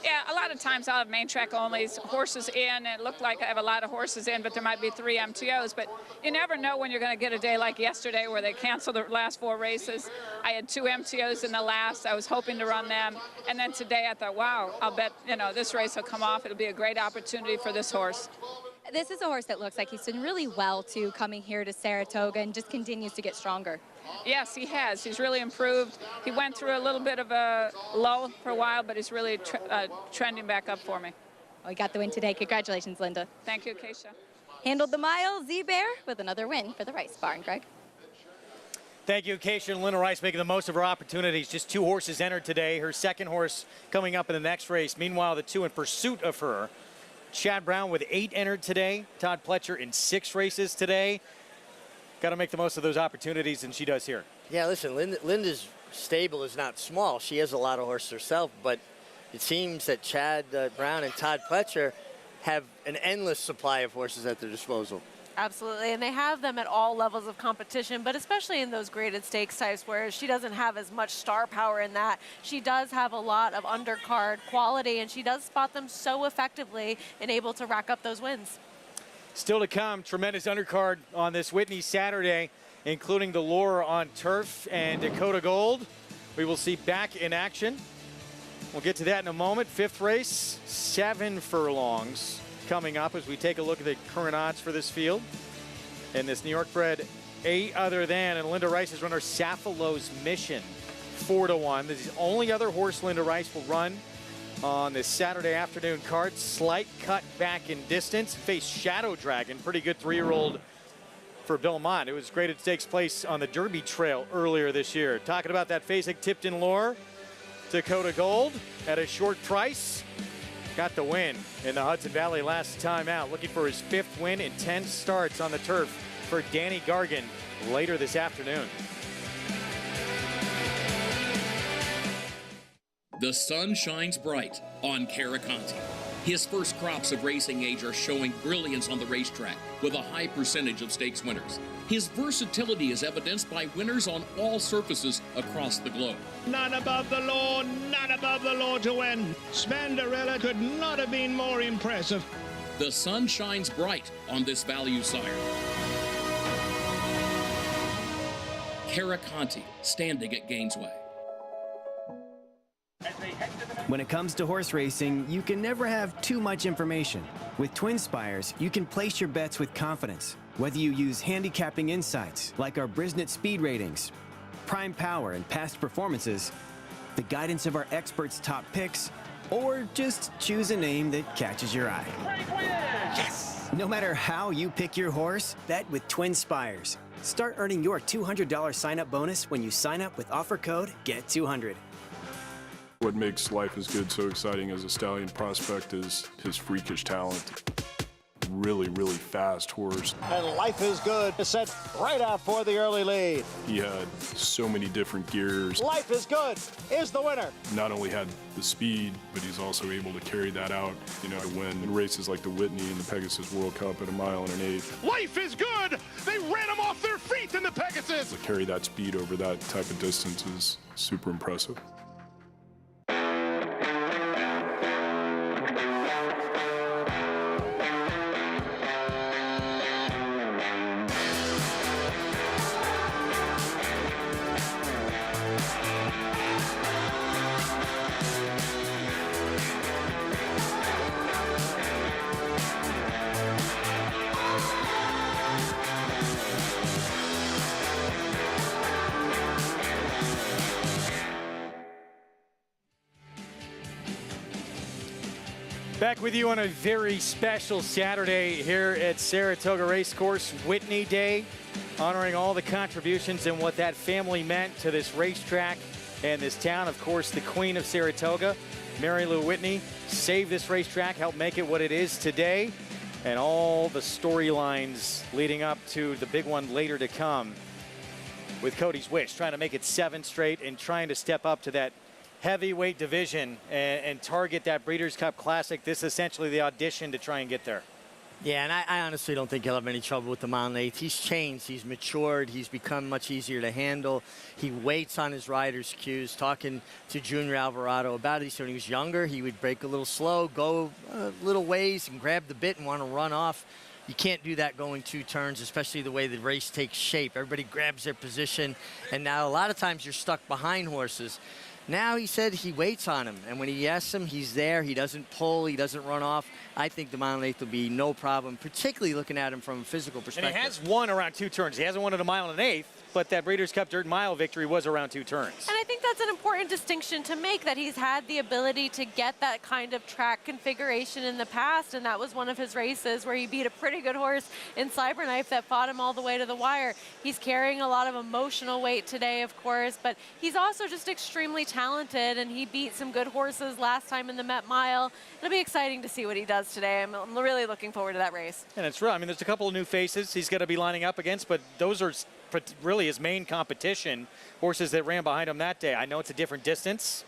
Yeah, a lot of times I'll have main track onlys, horses in, and it looked like I have a lot of horses in, but there might be 3 MTOs. But you never know when you're going to get a day like yesterday where they canceled the last 4 races. I had 2 MTOs in the last. I was hoping to run them. And then today I thought, wow, I'll bet, this race will come off. It'll be a great opportunity for this horse. This is a horse that looks like he's done really well, too, coming here to Saratoga and just continues to get stronger. Yes, he has. He's really improved. He went through a little bit of a lull for a while, but he's really trending back up for me. Well, he got the win today. Congratulations, Linda. Thank you, Acacia. Handled the mile, Z-Bear, with another win for the Rice Barn, Greg. Thank you, Acacia and Linda Rice making the most of her opportunities. Just 2 horses entered today. Her second horse coming up in the next race. Meanwhile, the 2 in pursuit of her. Chad Brown with 8 entered today. Todd Pletcher in 6 races today. Got to make the most of those opportunities, and she does here. Yeah, listen, Linda's stable is not small. She has a lot of horses herself, but it seems that Chad Brown and Todd Pletcher have an endless supply of horses at their disposal. Absolutely, and they have them at all levels of competition, but especially in those graded stakes types where she doesn't have as much star power in that. She does have a lot of undercard quality, and she does spot them so effectively and able to rack up those wins. Still to come, tremendous undercard on this Whitney Saturday, including the Lure on turf and Dakota Gold. We will see back in action. We'll get to that in a moment. 5th race, 7 furlongs. Coming up as we take a look at the current odds for this field. And this New York bred, A Other Than, and Linda Rice's runner Safalo's Mission, 4-1. This is the only other horse Linda Rice will run on this Saturday afternoon card. Slight cut back in distance. Faced Shadow Dragon, pretty good 3-year-old for Belmont. It was graded stakes place on the Derby Trail earlier this year. Talking about that Fasig-Tipton Lure, Dakota Gold at a short price. Got the win in the Hudson Valley last time out. Looking for his 5th win in 10 starts on the turf for Danny Gargan later this afternoon. The sun shines bright on Caraconte. His first crops of racing age are showing brilliance on the racetrack with a high percentage of stakes winners. His versatility is evidenced by winners on all surfaces across the globe. Not above the law, not above the law to win. Spenderella could not have been more impressive. The sun shines bright on this value sire. Caraconte, standing at Gainesway. When it comes to horse racing, you can never have too much information. With Twin Spires, you can place your bets with confidence. Whether you use handicapping insights like our Brisnet speed ratings, prime power and past performances, the guidance of our experts' top picks, or just choose a name that catches your eye. Yes! No matter how you pick your horse, bet with Twin Spires. Start earning your $200 sign-up bonus when you sign up with offer code GET200. What makes Life is Good so exciting as a stallion prospect is his freakish talent. really, really fast horse. And Life is Good is set right out for the early lead. He had so many different gears. Life is Good is the winner. Not only had the speed, but he's also able to carry that out, you know, to win in races like the Whitney and the Pegasus World Cup at 1 1/8 miles. Life is Good. They ran him off their feet in the Pegasus. To carry that speed over that type of distance is super impressive. Back with you on a very special Saturday here at Saratoga Racecourse, Whitney Day, honoring all the contributions and what that family meant to this racetrack and this town. Of course, the Queen of Saratoga, Mary Lou Whitney, saved this racetrack, helped make it what it is today, and all the storylines leading up to the big one later to come with Cody's Wish, trying to make it 7 straight and trying to step up to that heavyweight division and target that Breeders' Cup Classic. This is essentially the audition to try and get there. Yeah, and I honestly don't think he'll have any trouble with the mile and eighth. He's changed, he's matured, he's become much easier to handle. He waits on his riders' cues. Talking to Junior Alvarado about it, he said when he was younger, he would break a little slow, go a little ways and grab the bit and want to run off. You can't do that going 2 turns, especially the way the race takes shape. Everybody grabs their position, and now a lot of times you're stuck behind horses. Now he said he waits on him, and when he asks him, he's there. He doesn't pull, he doesn't run off. I think the mile and eighth will be no problem, particularly looking at him from a physical perspective. And he has won around 2 turns. He hasn't won at 1 1/8 miles, but that Breeders' Cup Dirt Mile victory was around 2 turns. And I think that's an important distinction to make, that he's had the ability to get that kind of track configuration in the past, and that was one of his races where he beat a pretty good horse in Cyberknife that fought him all the way to the wire. He's carrying a lot of emotional weight today, of course, but he's also just extremely talented, and he beat some good horses last time in the Met Mile. It'll be exciting to see what he does today. I'm really looking forward to that race. And it's real. I mean, there's a couple of new faces he's going to be lining up against, but those are really his main competition, horses that ran behind him that day. I know it's a different distance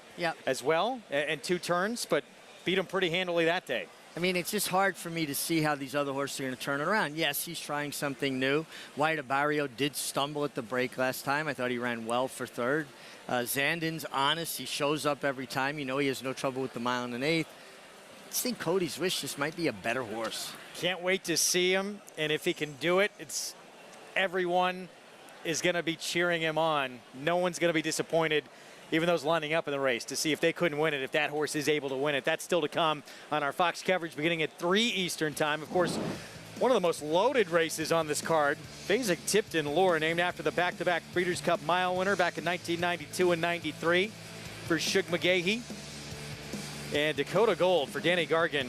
as well, and 2 turns, but beat him pretty handily that day. I mean, it's just hard for me to see how these other horses are going to turn it around. Yes, he's trying something new. White Barrio did stumble at the break last time. I thought he ran well for 3rd. Zandon's honest. He shows up every time. You know he has no trouble with the 1 1/8 miles. I just think Cody's Wish just might be a better horse. Can't wait to see him, and if he can do it, it's everyone is going to be cheering him on. No one's going to be disappointed, even those lining up in the race, to see if they couldn't win it, if that horse is able to win it. That's still to come on our Fox coverage beginning at 3 Eastern time. Of course, one of the most loaded races on this card, Basic Tipton Lure, named after the back-to-back Breeders' Cup Mile winner back in 1992 and 93 for Shug McGahee. And Dakota Gold for Danny Gargan,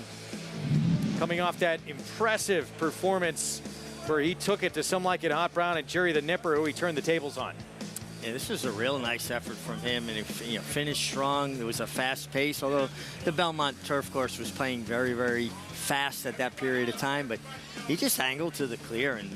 coming off that impressive performance where he took it to Some Like It Hot Brown and Jerry the Nipper, who he turned the tables on. Yeah, this was a real nice effort from him, and it finished strong. There was a fast pace, although the Belmont turf course was playing very, very fast at that period of time, but he just angled to the clear and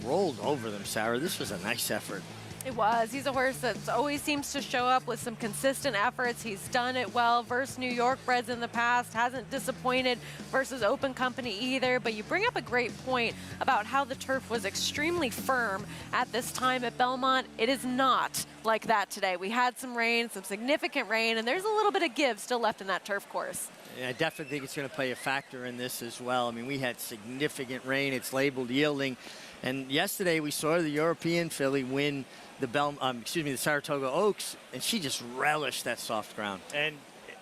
rolled over them, Sarah. This was a nice effort. It was. He's a horse that always seems to show up with some consistent efforts. He's done it well versus New York breds in the past. Hasn't disappointed versus Open Company either. But you bring up a great point about how the turf was extremely firm at this time at Belmont. It is not like that today. We had some rain, some significant rain, and there's a little bit of give still left in that turf course. Yeah, I definitely think it's going to play a factor in this as well. I mean, we had significant rain. It's labeled yielding. And yesterday we saw the European filly win the Saratoga Oaks, and she just relished that soft ground. And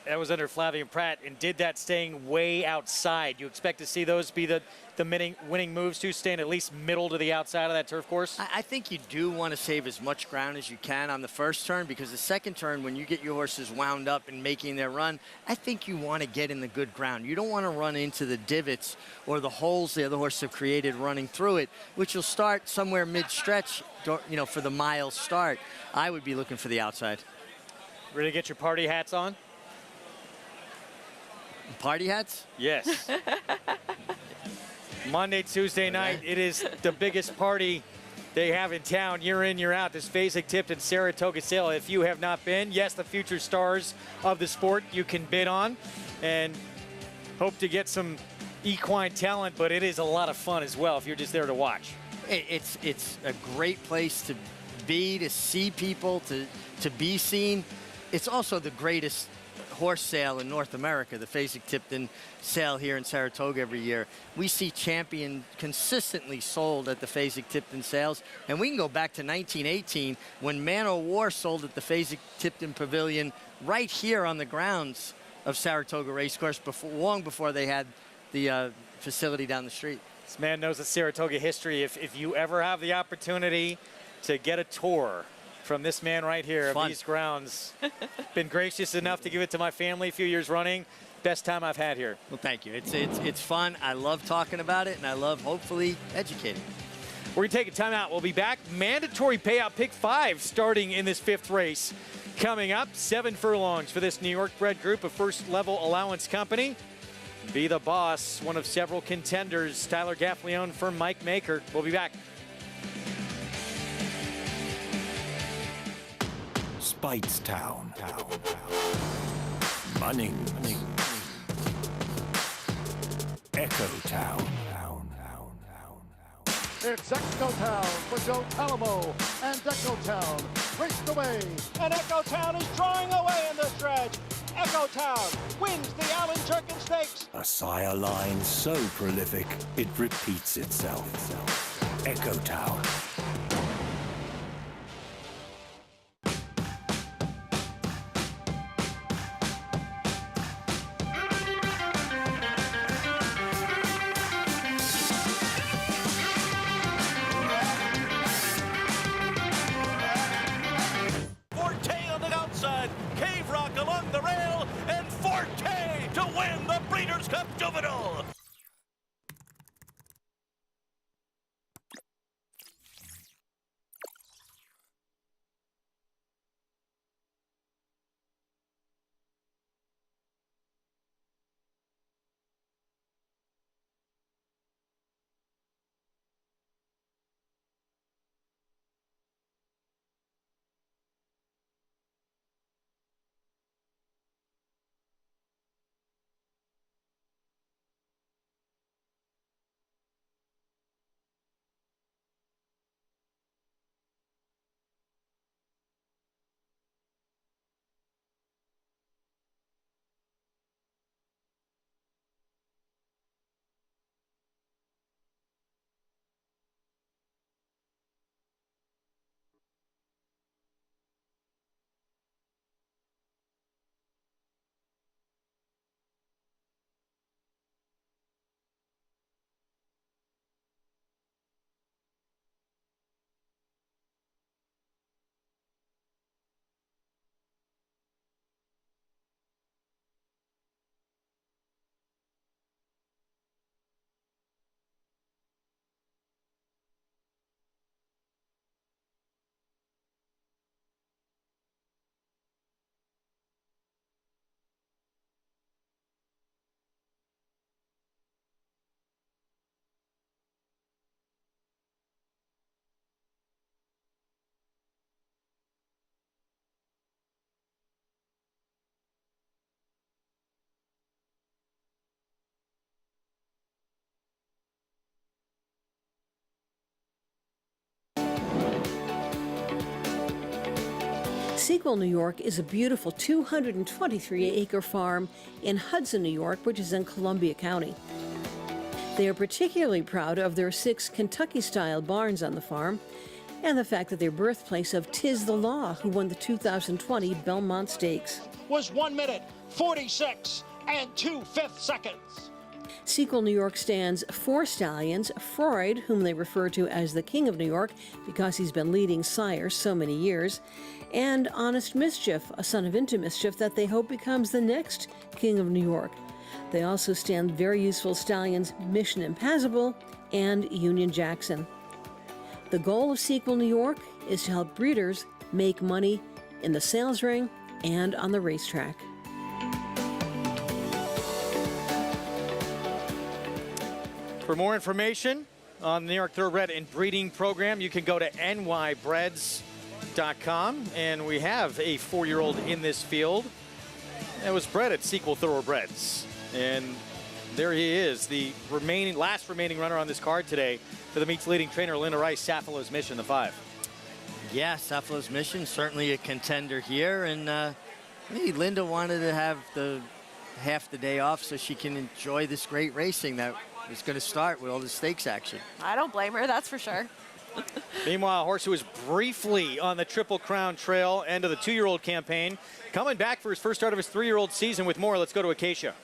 that was under Flavian Pratt, and did that staying way outside. You expect to see those be the winning moves too, staying at least middle to the outside of that turf course? I think you do want to save as much ground as you can on the first turn, because the second turn, when you get your horses wound up and making their run, I think you want to get in the good ground. You don't want to run into the divots or the holes the other horses have created running through it, which will start somewhere mid-stretch, for the mile start. I would be looking for the outside. Ready to get your party hats on? Party hats? Yes. Monday, Tuesday night, it is the biggest party they have in town, year in, year out. This Fasig-Tipton Saratoga sale. If you have not been, yes, the future stars of the sport you can bid on and hope to get some equine talent, but it is a lot of fun as well if you're just there to watch. It's a great place to be, to see people, to be seen. It's also the greatest horse sale in North America, the Fasig-Tipton sale here in Saratoga every year. We see Champion consistently sold at the Fasig-Tipton sales, and we can go back to 1918 when Man o' War sold at the Fasig-Tipton Pavilion right here on the grounds of Saratoga Racecourse, long before they had the facility down the street. This man knows the Saratoga history. If you ever have the opportunity to get a tour from this man right here of these grounds, been gracious enough to give it to my family a few years running. Best time I've had here. Well, thank you. It's fun. I love talking about it, and I love hopefully educating. We're gonna take a timeout. We'll be back. Mandatory payout pick 5 starting in this 5th race. Coming up, 7 furlongs for this New York bred group of First Level Allowance Company. Be the Boss, one of several contenders. Tyler Gaffleone for Mike Maker. We'll be back. Speightstown. Munning. Echo Town. It's Echo Town for Joe Talamo, and Echo Town raced away. And Echo Town is drawing away in the stretch. Echo Town wins the Allen Jerkin Stakes. A sire line so prolific, it repeats itself. Echo Town. Forte on the outside, Cave Rock along the rail, and Forte to win the Breeders' Cup Juvenile. Sequel, New York is a beautiful 223-acre farm in Hudson, New York, which is in Columbia County. They are particularly proud of their 6 Kentucky-style barns on the farm and the fact that they're birthplace of Tiz the Law, who won the 2020 Belmont Stakes. Was 1 minute, 46 and 2/5 seconds. Sequel, New York stands 4 stallions: Freud, whom they refer to as the King of New York because he's been leading sire so many years, and Honest Mischief, a son of Into Mischief that they hope becomes the next King of New York. They also stand very useful stallions Mission Impassable and Union Jackson. The goal of Sequel, New York is to help breeders make money in the sales ring and on the racetrack. For more information on the New York Thoroughbred and Breeding Program, you can go to nybreds.com. And we have a 4-year-old in this field that was bred at Sequel Thoroughbreds. And there he is, the last remaining runner on this card today for the meet's leading trainer, Linda Rice, Saffalo's Mission, the 5. Yeah, Saffalo's Mission, certainly a contender here. And maybe Linda wanted to have half the day off so she can enjoy this great racing that is going to start with all the stakes action. I don't blame her, that's for sure. Meanwhile, a horse who was briefly on the Triple Crown trail end of the 2-year-old campaign, coming back for his first start of his 3-year-old season with more. Let's go to Acacia.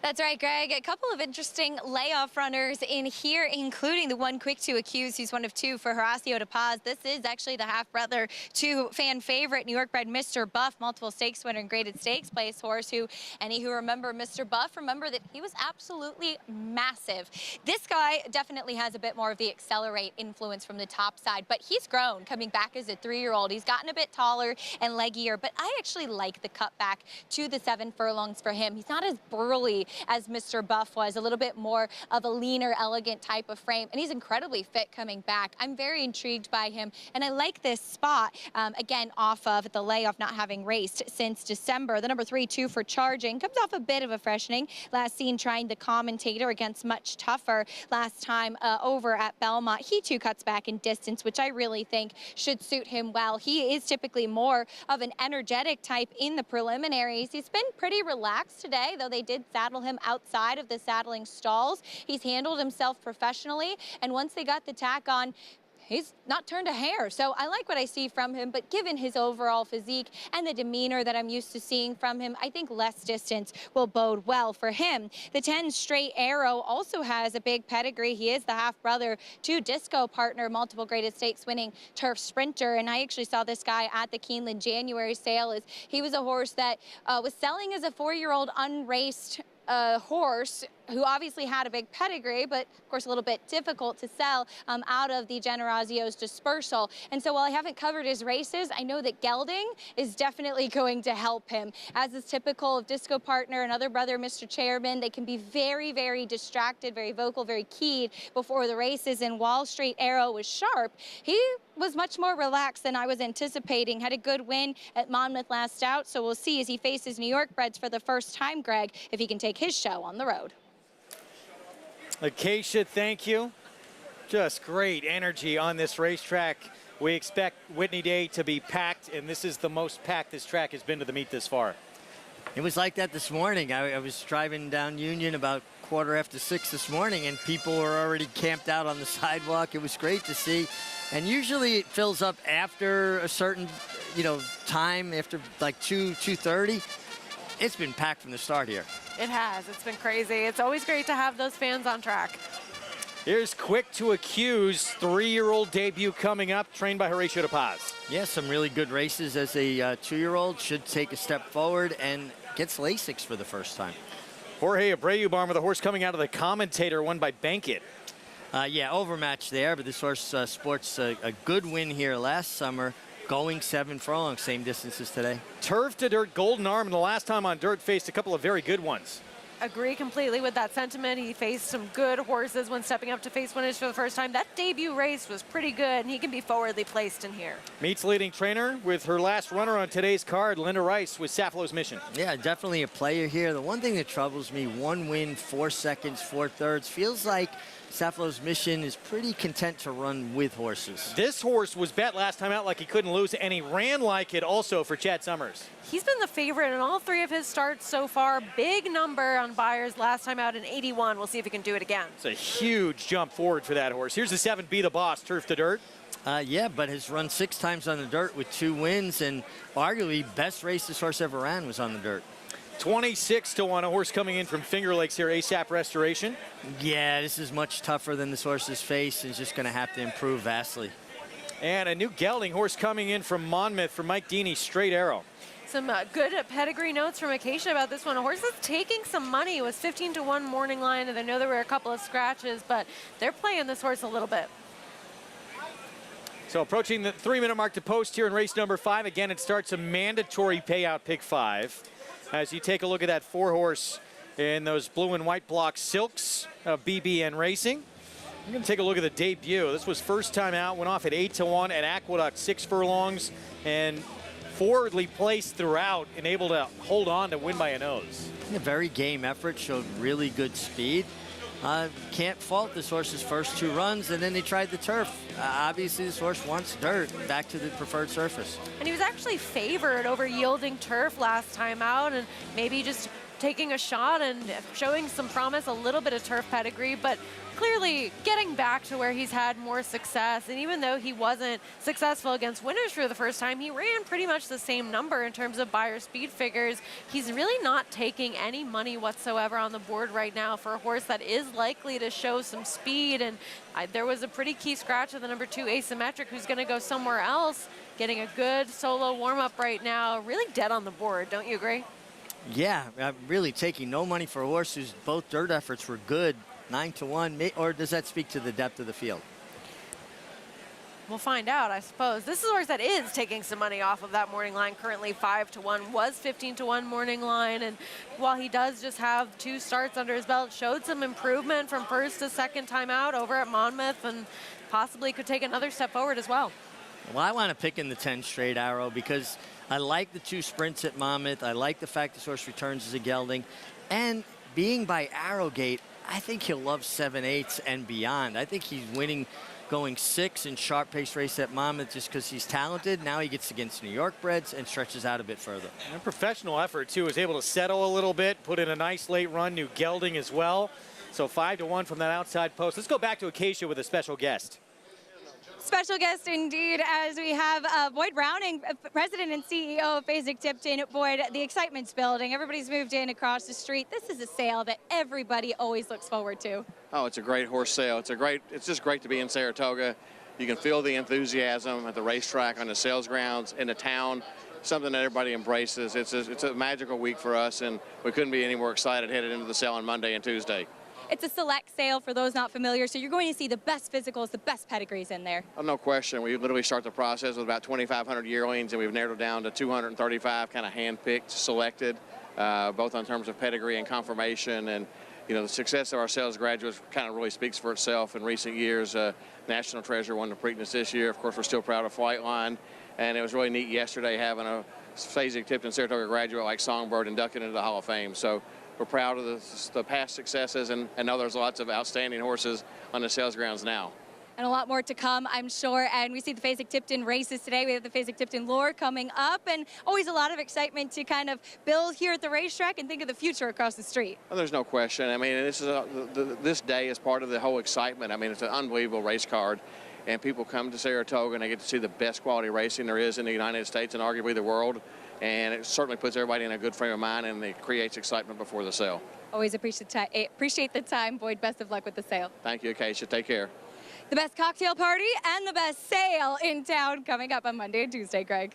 That's right, Greg. A couple of interesting layoff runners in here, including the one quick to accuse, who's one of 2 for Horacio de Paz. This is actually the half-brother to fan favorite, New York bred Mr. Buff, multiple stakes winner and graded stakes place horse, who any who remember Mr. Buff remember that he was absolutely massive. This guy definitely has a bit more of the accelerate influence from the top side, but he's grown coming back as a 3-year-old. He's gotten a bit taller and leggier, but I actually like the cutback to the 7 furlongs for him. He's not as burly as Mr. Buff was, a little bit more of a leaner, elegant type of frame, and he's incredibly fit coming back. I'm very intrigued by him, and I like this spot, again, off of the layoff, not having raced since December. The number 3, 2 for Charging, comes off a bit of a freshening. Last seen trying the Commentator against much tougher last time over at Belmont. He too cuts back in distance, which I really think should suit him well. He is typically more of an energetic type in the preliminaries. He's been pretty relaxed today, though they did saddle him outside of the saddling stalls. He's handled himself professionally, and once they got the tack on, he's not turned a hair. So I like what I see from him, but given his overall physique and the demeanor that I'm used to seeing from him, I think less distance will bode well for him. The 10 Straight Arrow also has a big pedigree. He is the half-brother to Disco Partner, multiple graded stakes winning turf sprinter. And I actually saw this guy at the Keeneland January sale. As he was a horse that was selling as a 4-year-old unraced horse who obviously had a big pedigree, but of course a little bit difficult to sell out of the Generazio's dispersal. And so while I haven't covered his races, I know that gelding is definitely going to help him. As is typical of Disco Partner and other brother, Mr. Chairman, they can be very, very distracted, very vocal, very keyed before the races. And while Straight Arrow was sharp, he was much more relaxed than I was anticipating. Had a good win at Monmouth last out, so we'll see as he faces New York breds for the first time, Greg, if he can take his show on the road. Acacia, thank you. Just great energy on this racetrack. We expect Whitney Day to be packed, and this is the most packed this track has been to the meet this far. It was like that this morning. I was driving down Union about 6:15 this morning, and people were already camped out on the sidewalk. It was great to see. And usually it fills up after a certain, time, after like 2:30. It's been packed from the start here. It has. It's been crazy. It's always great to have those fans on track. Here's Quick to Accuse, 3-year-old debut coming up, trained by Horacio de Paz. Yeah, some really good races as a 2-year-old. Should take a step forward and gets Lasix for the first time. Jorge Abreu barn with a horse coming out of the Commentator, won by Bankit. Yeah, overmatched there, but this horse sports a good win here last summer. Going 7 furlongs, same distance as today. Turf to dirt, Golden Arm, and the last time on dirt faced a couple of very good ones. Agree completely with that sentiment. He faced some good horses when stepping up to face winners for the first time. That debut race was pretty good, and he can be forwardly placed in here. Meets leading trainer with her last runner on today's card, Linda Rice with Saffalo's Mission. Yeah, definitely a player here. The one thing that troubles me, 1 win, 4 seconds, 4 thirds. Feels like Saffalo's Mission is pretty content to run with horses. This horse was bet last time out like he couldn't lose, and he ran like it also for Chad Summers. He's been the favorite in all 3 of his starts so far. Big number on buyers last time out in 81. We'll see if he can do it again. It's a huge jump forward for that horse. Here's the 7, Be the Boss, Turf to Dirt. Yeah, but has run 6 times on the dirt with 2 wins, and arguably best race this horse ever ran was on the dirt. 26-1, a horse coming in from Finger Lakes here, ASAP Restoration. Yeah, this is much tougher than this horse's face, and is just going to have to improve vastly. And a new gelding horse coming in from Monmouth for Mike Deeney, Straight Arrow. Some good pedigree notes from Acacia about this one. A horse that's taking some money. It was 15-1 morning line, and I know there were a couple of scratches, but they're playing this horse a little bit. So approaching the 3-minute mark to post here in race number 5. Again, it starts a mandatory payout pick 5. As you take a look at that 4-horse in those blue and white block silks of BBN Racing. We're going to take a look at the debut. This was first time out, went off at 8-1 at Aqueduct, 6 furlongs, and forwardly placed throughout and able to hold on to win by a nose. A very game effort, showed really good speed. Can't fault this horse's first 2 runs, and then they tried the turf. Obviously, this horse wants dirt, back to the preferred surface. And he was actually favored over yielding turf last time out, and maybe just taking a shot and showing some promise, a little bit of turf pedigree, but clearly getting back to where he's had more success. And even though he wasn't successful against winners for the first time, he ran pretty much the same number in terms of buyer speed figures. He's really not taking any money whatsoever on the board right now for a horse that is likely to show some speed. And there was a pretty key scratch of the number 2 Asymmetric, who's going to go somewhere else, getting a good solo warm-up right now. Really dead on the board, don't you agree? Yeah, really taking no money for a horse whose both dirt efforts were good. 9-1, or does that speak to the depth of the field? We'll find out, I suppose. This is a horse that is taking some money off of that morning line, currently 5-1, was 15-1 morning line, and while he does just have 2 starts under his belt, showed some improvement from first to second time out over at Monmouth, and possibly could take another step forward as well. Well, I want to pick in the 10 straight Arrow because I like the 2 sprints at Monmouth. I like the fact this horse returns as a gelding, and being by Arrowgate, I think he'll love 7/8 and beyond. I think he's winning going 6 in sharp pace race at Monmouth just because he's talented. Now he gets against New York breds and stretches out a bit further. And professional effort too, was able to settle a little bit, put in a nice late run, new gelding as well. So 5-1 from that outside post. Let's go back to Acacia with a special guest. Special guest indeed, as we have Boyd Browning, President and CEO of Fasig-Tipton. Boyd, the excitement's building. Everybody's moved in across the street. This is a sale that everybody always looks forward to. Oh, it's a great horse sale. It's just great to be in Saratoga. You can feel the enthusiasm at the racetrack, on the sales grounds, in the town. Something that everybody embraces. It's a magical week for us, and we couldn't be any more excited headed into the sale on Monday and Tuesday. It's a select sale for those not familiar, so you're going to see the best physicals, the best pedigrees in there. Oh, no question. We literally start the process with about 2,500 yearlings, and we've narrowed it down to 235 kind of hand-picked, selected, both in terms of pedigree and conformation. And, you know, the success of our sales graduates kind of really speaks for itself in recent years. National Treasure won the Preakness this year. Of course, we're still proud of Flightline. And it was really neat yesterday having a Fasig-Tipton Saratoga graduate like Songbird inducted into the Hall of Fame. So we're proud of the past successes, and know there's lots of outstanding horses on the sales grounds now. And a lot more to come, I'm sure. And we see the Fasig-Tipton races today. We have the Fasig-Tipton Lure coming up, and always a lot of excitement to kind of build here at the racetrack and think of the future across the street. Well, there's no question. I mean, this day is part of the whole excitement. I mean, it's an unbelievable race card, and people come to Saratoga and they get to see the best quality racing there is in the United States and arguably the world. And it certainly puts everybody in a good frame of mind, and it creates excitement before the sale. Always appreciate the time, Boyd. Best of luck with the sale. Thank you, Acacia. Take care. The best cocktail party and the best sale in town coming up on Monday and Tuesday, Greg.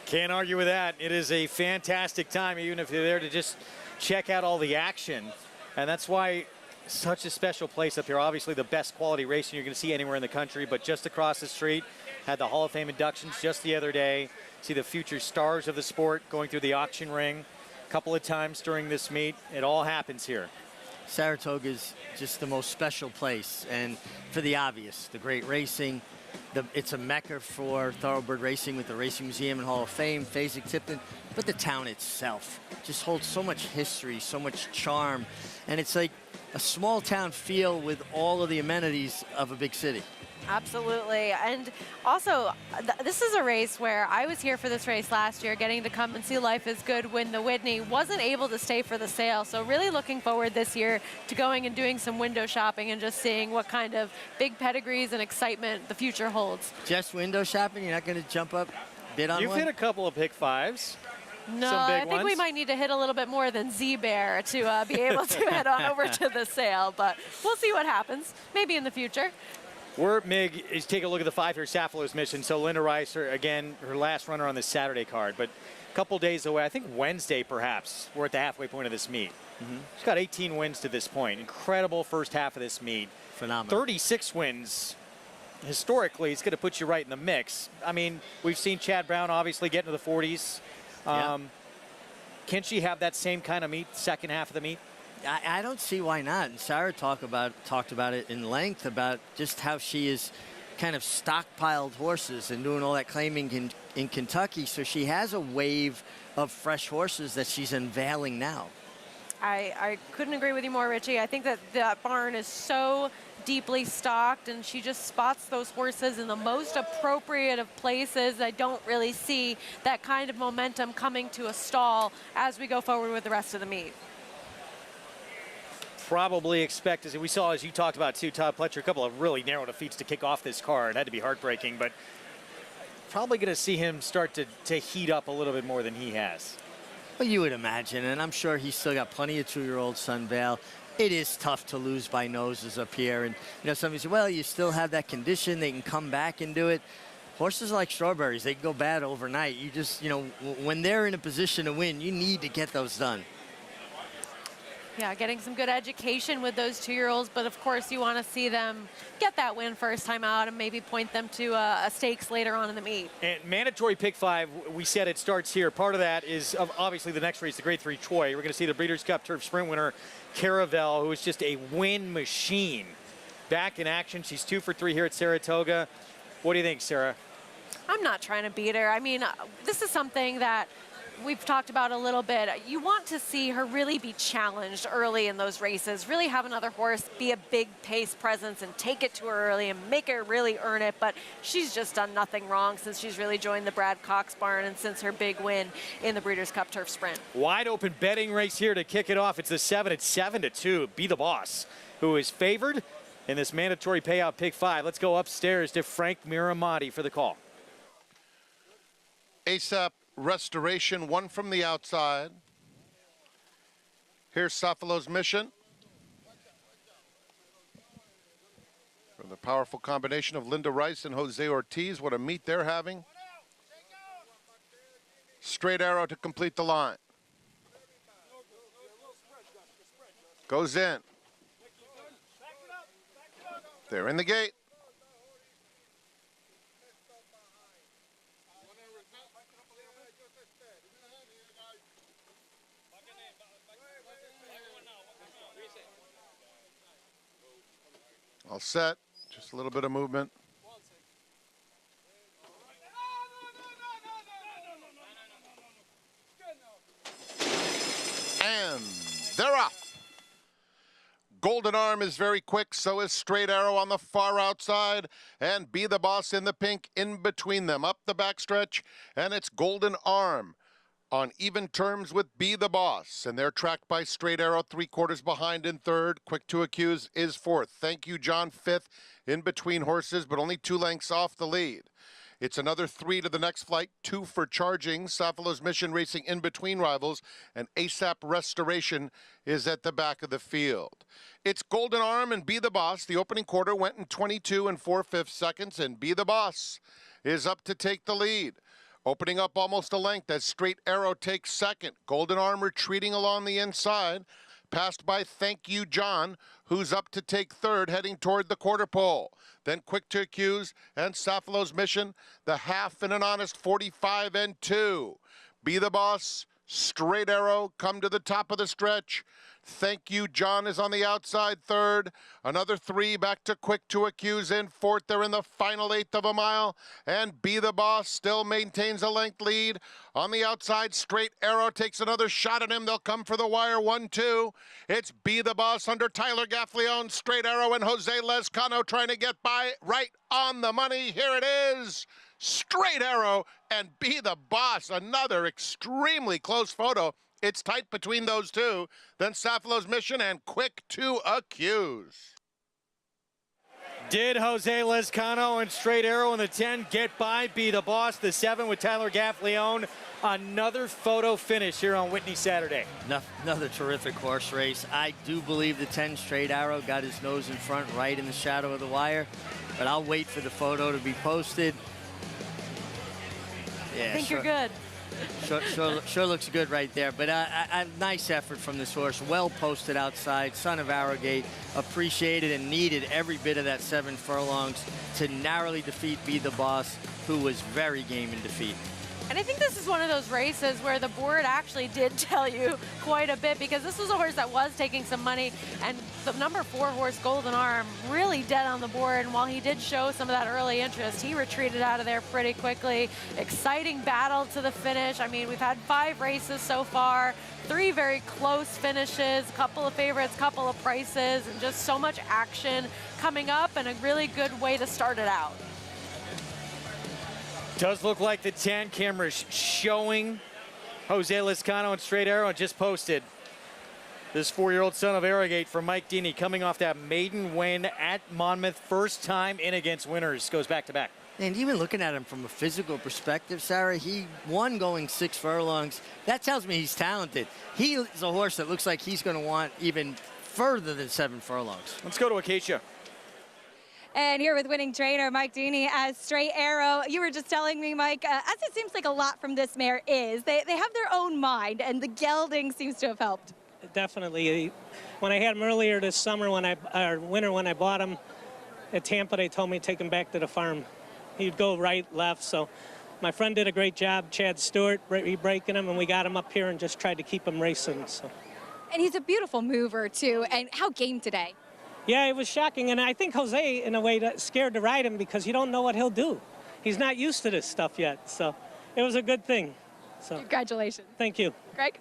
Can't argue with that. It is a fantastic time, even if you're there to just check out all the action. And that's why such a special place up here. Obviously the best quality racing you're going to see anywhere in the country, but just across the street, had the Hall of Fame inductions just the other day. See the future stars of the sport going through the auction ring a couple of times during this meet. It all happens here. Saratoga is just the most special place, and for the obvious, the great racing. It's a mecca for thoroughbred racing with the Racing Museum and Hall of Fame, Fasig-Tipton, but the town itself just holds so much history, so much charm, and it's like a small town feel with all of the amenities of a big city. Absolutely. And also, this is a race where I was here for this race last year, getting to come and see Life is Good win the Whitney. Wasn't able to stay for the sale, so really looking forward this year to going and doing some window shopping and just seeing what kind of big pedigrees and excitement the future holds. Just window shopping? You're not going to jump up, bid on You've one? hit a couple of pick fives. No, Some big I think we ones. might need to hit a little bit more than Z-Bear to be able to head on over to the sale, but we'll see what happens, maybe in the future. We're Mig is take a look at the 5-year Sapphiros mission. So Linda Rice, again, her last runner on this Saturday card, but a couple days away. I think Wednesday, perhaps. We're at the halfway point of this meet. She's got 18 wins to this point. Incredible first half of this meet. Phenomenal. 36 wins. Historically, it's going to put you right in the mix. I mean, we've seen Chad Brown obviously get into the 40s. Can she have that same kind of meet, second half of the meet? I don't see why not. And Sarah talked about it in length, about just how she is kind of stockpiled horses and doing all that claiming in Kentucky. So she has a wave of fresh horses that she's unveiling now. I couldn't agree with you more, Richie. I think that that barn is so deeply stocked, and she just spots those horses in the most appropriate of places. I don't really see that kind of momentum coming to a stall as we go forward with the rest of the meet. Probably expect, as we saw, as you talked about too, Todd Pletcher, a couple of really narrow defeats to kick off this card. It had to be heartbreaking, but probably going to see him start to heat up a little bit more than he has. Well, you would imagine, and I'm sure he's still got plenty of 2-year-old Sunvale. It is tough to lose by noses up here. And, you know, somebody said, well, you still have that condition. They can come back and do it. Horses are like strawberries. They can go bad overnight. You just, you know, when they're in a position to win, you need to get those done. Yeah, getting some good education with those 2-year-olds, but of course you want to see them get that win first time out and maybe point them to a stakes later on in the meet. And mandatory pick 5, we said it starts here. Part of that is obviously the next race, the Grade 3 Troy. We're going to see the Breeders' Cup Turf Sprint winner, Caravel, who is just a win machine. Back in action. She's 2 for 3 here at Saratoga. What do you think, Sarah? I'm not trying to beat her. I mean, this is something that we've talked about a little bit. You want to see her really be challenged early in those races, really have another horse be a big pace presence and take it to her early and make her really earn it. But she's just done nothing wrong since she's really joined the Brad Cox barn and since her big win in the Breeders' Cup Turf Sprint. Wide open betting race here to kick it off. It's the 7 at 7-2. Be the Boss, who is favored in this mandatory payout pick 5. Let's go upstairs to Frank Miramati for the call. ASAP Restoration, one from the outside. Here's Safalo's Mission. From the powerful combination of Linda Rice and Jose Ortiz, what a meet they're having. Straight Arrow to complete the line. Goes in. They're in the gate. All set, just a little bit of movement. And they're off. Golden Arm is very quick, so is Straight Arrow on the far outside, and Be the Boss in the pink in between them. Up the backstretch, and it's Golden Arm on even terms with Be the Boss, and they're tracked by Straight Arrow, 3/4 behind in third. Quick to Accuse is fourth. Thank You, John, fifth in between horses, but only 2 lengths off the lead. It's another 3 to the next flight, 2 for Charging. Safalo's Mission racing in between rivals, and ASAP Restoration is at the back of the field. It's Golden Arm and Be the Boss. The opening quarter went in 22 4/5 seconds, and Be the Boss is up to take the lead. Opening up almost a length as Straight Arrow takes second. Golden Arm retreating along the inside. Passed by Thank You, John, who's up to take third, heading toward the quarter pole. Then Quick to Accuse and Safalo's Mission, the half in an honest 45 2. Be the Boss, Straight Arrow come to the top of the stretch. Thank You, John is on the outside third. Another 3 back to Quick to Accuse in fourth. They're in the final 1/8 of a mile. And Be the Boss still maintains a length lead. On the outside, Straight Arrow takes another shot at him. They'll come for the wire, 1-2. It's Be the Boss under Tyler Gaffleone, Straight Arrow, and Jose Lezcano trying to get by right on the money. Here it is. Straight Arrow and Be the Boss. Another extremely close photo. It's tight between those two. Then Safalo's Mission and Quick to Accuse. Did Jose Lezcano and Straight Arrow in the 10 get by Be the Boss? The 7 with Tyler Gaffleone. Another photo finish here on Whitney Saturday. Another terrific horse race. I do believe the 10 Straight Arrow got his nose in front right in the shadow of the wire. But I'll wait for the photo to be posted. Yeah, I think you're good. Sure looks good right there, but a nice effort from this horse. Well posted outside, son of Arrogate, appreciated and needed every bit of that 7 furlongs to narrowly defeat Be the Boss, who was very game in defeat. And I think this is one of those races where the board actually did tell you quite a bit, because this was a horse that was taking some money, and the number 4 horse, Golden Arm, really dead on the board. And while he did show some of that early interest, he retreated out of there pretty quickly. Exciting battle to the finish. I mean, we've had 5 races so far, 3 very close finishes, a couple of favorites, couple of prices, and just so much action coming up, and a really good way to start it out. Does look like the 10 cameras showing Jose Lezcano and Straight Arrow. Just posted this 4-year-old son of Arrogate from Mike Deeney, coming off that maiden win at Monmouth, first time in against winners, goes back to back. And even looking at him from a physical perspective, Sarah, he won going 6 furlongs. That tells me he's talented. He is a horse that looks like he's going to want even further than 7 furlongs. Let's go to Acacia. And here with winning trainer Mike Deeney as Straight Arrow. You were just telling me, Mike, as it seems like a lot from this mare is, they have their own mind, and the gelding seems to have helped. Definitely. When I had him earlier this summer, when I bought him at Tampa, they told me to take him back to the farm. He'd go right, left, so my friend did a great job, Chad Stewart, breaking him, and we got him up here and just tried to keep him racing. So. And he's a beautiful mover, too. And how game today? Yeah, it was shocking, and I think Jose, in a way, scared to ride him because you don't know what he'll do. He's not used to this stuff yet, so it was a good thing. So congratulations. Thank you. Greg?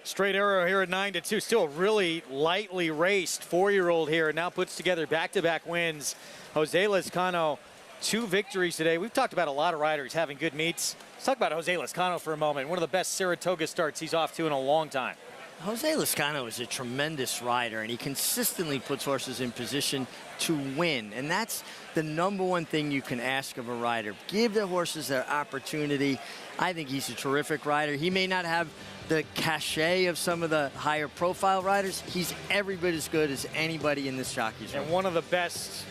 Straight Arrow here at 9-2, still really lightly raced 4-year-old here, now puts together back-to-back wins. Jose Lezcano, 2 victories today. We've talked about a lot of riders having good meets. Let's talk about Jose Lezcano for a moment. One of the best Saratoga starts he's off to in a long time. Jose Lezcano is a tremendous rider, and he consistently puts horses in position to win. And that's the #1 thing you can ask of a rider. Give the horses their opportunity. I think he's a terrific rider. He may not have the cachet of some of the higher profile riders. He's every bit as good as anybody in this jockey's room. And one of the best,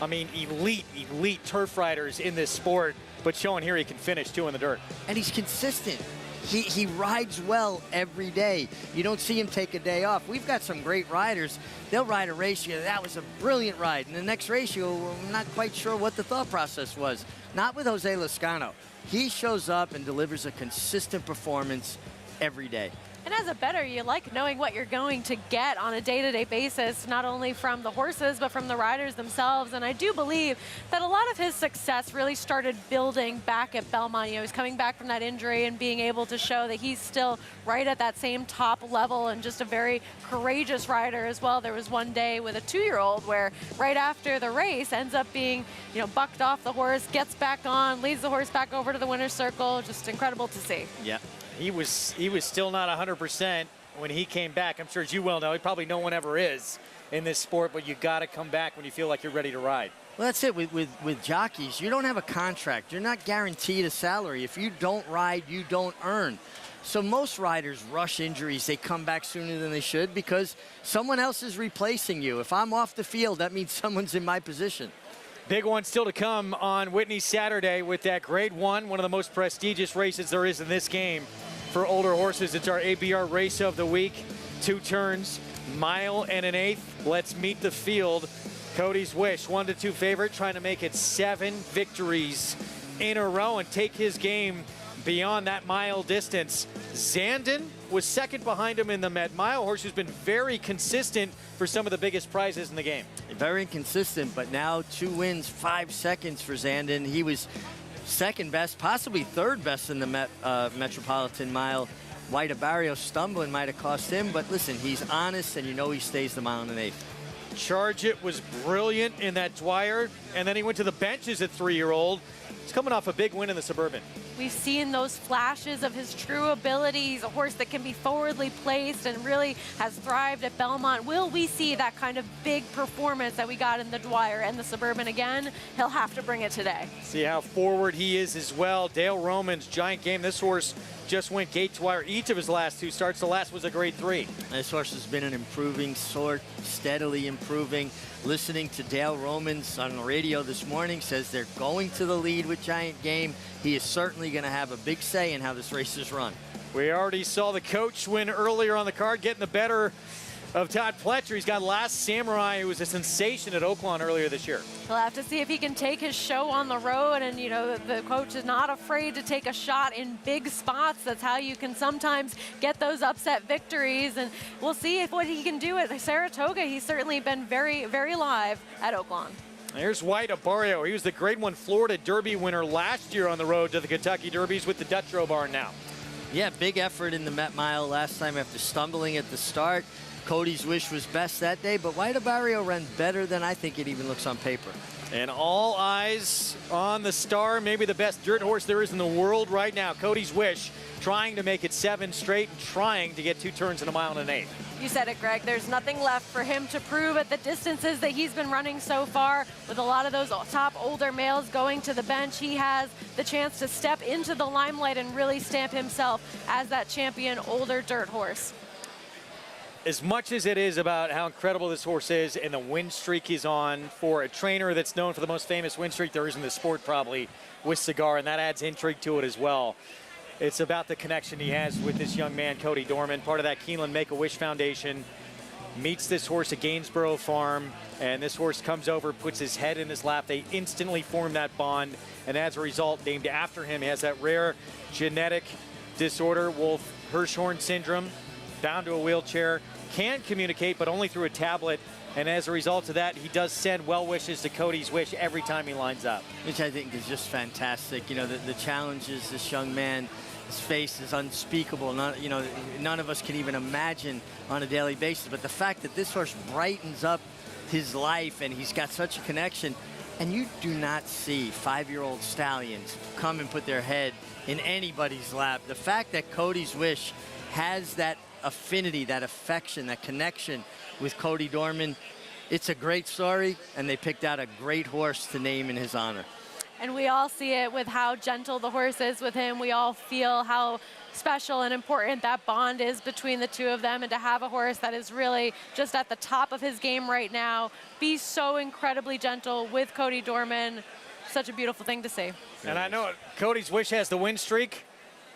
I mean, elite turf riders in this sport, but showing here he can finish too in the dirt. And he's consistent. He rides well every day. You don't see him take a day off. We've got some great riders. They'll ride a race, you go, that was a brilliant ride. And the next race, you go, I'm not quite sure what the thought process was. Not with Jose Lezcano. He shows up and delivers a consistent performance every day. And as a bettor, you like knowing what you're going to get on a day-to-day basis, not only from the horses, but from the riders themselves. And I do believe that a lot of his success really started building back at Belmont. You know, he's coming back from that injury and being able to show that he's still right at that same top level, and just a very courageous rider as well. There was one day with a 2-year-old where right after the race ends up being, you know, bucked off the horse, gets back on, leads the horse back over to the winner's circle. Just incredible to see. Yeah. He was still not 100% when he came back. I'm sure, as you well know, probably no one ever is in this sport, but you got to come back when you feel like you're ready to ride. Well, that's it. With jockeys, you don't have a contract. You're not guaranteed a salary. If you don't ride, you don't earn. So most riders rush injuries. They come back sooner than they should because someone else is replacing you. If I'm off the field, that means someone's in my position. Big one still to come on Whitney Saturday with that Grade 1, one of the most prestigious races there is in this game for older horses. It's our ABR race of the week. 2 turns, 1 1/8. Let's meet the field. Cody's Wish, 1-2 favorite, trying to make it 7 victories in a row and take his game beyond that mile distance. Zandon was second behind him in the Met Mile, horse who's been very consistent for some of the biggest prizes in the game. Very inconsistent, but now 2 wins, 5 seconds for Zandon. He was second best, possibly third best in the Metropolitan Mile. White Barrio stumbling might have cost him, but listen, he's honest, and you know he stays the 1 1/8. Charge It was brilliant in that Dwyer, and then he went to the benches at 3-year-old. He's coming off a big win in the Suburban. We've seen those flashes of his true ability. He's a horse that can be forwardly placed and really has thrived at Belmont. Will we see that kind of big performance that we got in the Dwyer and the Suburban again? He'll have to bring it today. See how forward he is as well. Dale Roman's giant game. This horse just went gate Dwyer each of his last 2 starts. The last was a Grade 3. This horse has been an improving sort, steadily improving. Listening to Dale Romans on the radio this morning, says they're going to the lead with Giant Game. He is certainly going to have a big say in how this race is run. We already saw the coach win earlier on the card, getting the better of Todd Pletcher. He's got Last Samurai, who was a sensation at Oaklawn earlier this year. He'll have to see if he can take his show on the road, and you know, the coach is not afraid to take a shot in big spots. That's how you can sometimes get those upset victories, and we'll see if what he can do at Saratoga. He's certainly been very, very live at Oaklawn. Here's White Abario. He was the Grade 1 Florida Derby winner last year on the road to the Kentucky Derbies with the Dutro barn now. Yeah, big effort in the Met Mile last time after stumbling at the start. Cody's Wish was best that day, but White Abario ran better than I think it even looks on paper. And all eyes on the star, maybe the best dirt horse there is in the world right now, Cody's Wish, trying to make it 7 straight and trying to get 2 turns in a mile and an 1/8. You said it, Greg. There's nothing left for him to prove at the distances that he's been running so far. With a lot of those top older males going to the bench, he has the chance to step into the limelight and really stamp himself as that champion older dirt horse. As much as it is about how incredible this horse is and the win streak he's on, for a trainer that's known for the most famous win streak there is in the sport probably with Cigar, and that adds intrigue to it as well. It's about the connection he has with this young man, Cody Dorman, part of that Keeneland Make-A-Wish Foundation. Meets this horse at Gainsborough Farm, and this horse comes over, puts his head in his lap. They instantly form that bond, and as a result, named after him, he has that rare genetic disorder, Wolff-Hirschhorn syndrome, bound to a wheelchair, can communicate, but only through a tablet. And as a result of that, he does send well wishes to Cody's Wish every time he lines up. Which I think is just fantastic. You know, the challenges this young man has faced is unspeakable. None of us can even imagine on a daily basis. But the fact that this horse brightens up his life and he's got such a connection, and you do not see 5-year-old stallions come and put their head in anybody's lap. The fact that Cody's Wish has that affinity, that affection, that connection with Cody Dorman, it's a great story, and they picked out a great horse to name in his honor. And we all see it with how gentle the horse is with him. We all feel how special and important that bond is between the two of them, and to have a horse that is really just at the top of his game right now, be so incredibly gentle with Cody Dorman, such a beautiful thing to see. And I know Cody's Wish has the win streak,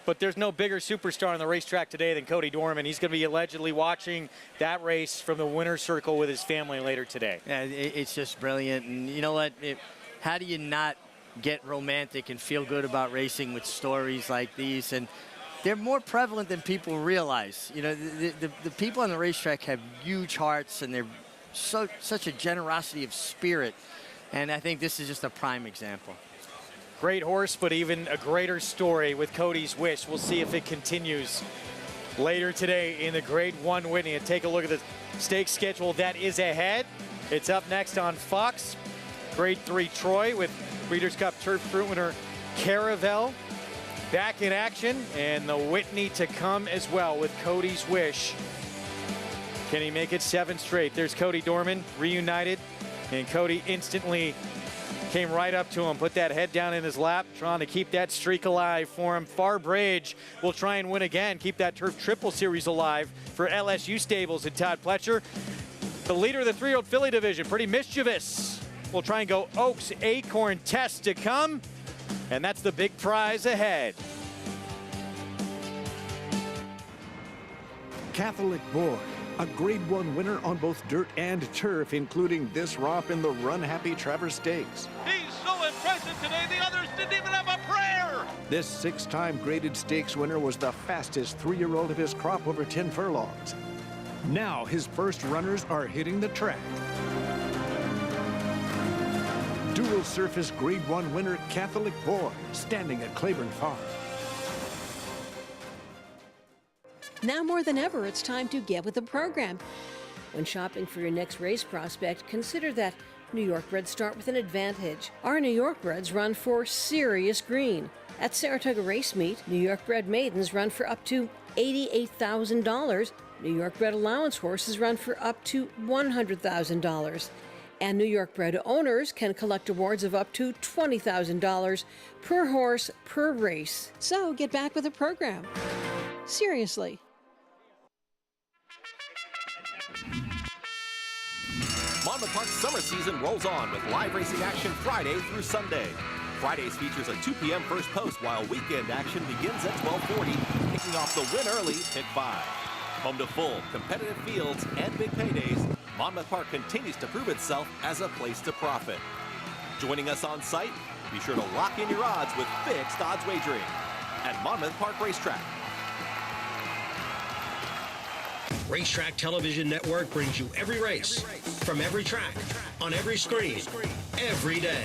but there's no bigger superstar on the racetrack today than Cody Dorman. He's going to be allegedly watching that race from the winner's circle with his family later today. Yeah, it's just brilliant. And you know what? How do you not get romantic and feel good about racing with stories like these? And they're more prevalent than people realize. You know, the people on the racetrack have huge hearts, and they're such a generosity of spirit. And I think this is just a prime example. Great horse, but even a greater story with Cody's Wish. We'll see if it continues later today in the Grade 1 Whitney. And take a look at the stakes schedule that is ahead. It's up next on Fox. Grade 3 Troy with Breeders' Cup Turf Fruit winner Caravel back in action. And the Whitney to come as well with Cody's Wish. Can he make it 7 straight? There's Cody Dorman reunited. And Cody instantly came right up to him, put that head down in his lap, trying to keep that streak alive for him. Far Brage will try and win again, keep that Turf Triple Series alive for LSU Stables and Todd Pletcher. The leader of the 3-year-old filly division, Pretty Mischievous, will try and go Oaks Acorn Test to come, and that's the big prize ahead. Catholic Boy, a Grade 1 winner on both dirt and turf, including this romp in the Run Happy Travers Stakes. He's so impressive today, the others didn't even have a prayer. This 6-time graded stakes winner was the fastest 3-year-old of his crop over 10 furlongs. Now his first runners are hitting the track. Dual surface Grade 1 winner Catholic Boy, standing at Claiborne Farm. Now more than ever, it's time to get with the program. When shopping for your next race prospect, consider that New York breds start with an advantage. Our New York breds run for serious green. At Saratoga Race Meet, New York bred maidens run for up to $88,000. New York bred allowance horses run for up to $100,000. And New York bred owners can collect awards of up to $20,000 per horse per race. So get back with the program. Seriously. Monmouth Park's summer season rolls on with live racing action Friday through Sunday. Fridays features a 2 p.m. first post, while weekend action begins at 12:40, kicking off the Win Early Pick 5. Home to full, competitive fields and big paydays, Monmouth Park continues to prove itself as a place to profit. Joining us on site, be sure to lock in your odds with fixed odds wagering at Monmouth Park Racetrack. Racetrack Television Network brings you every race, from every track, on every screen, every day.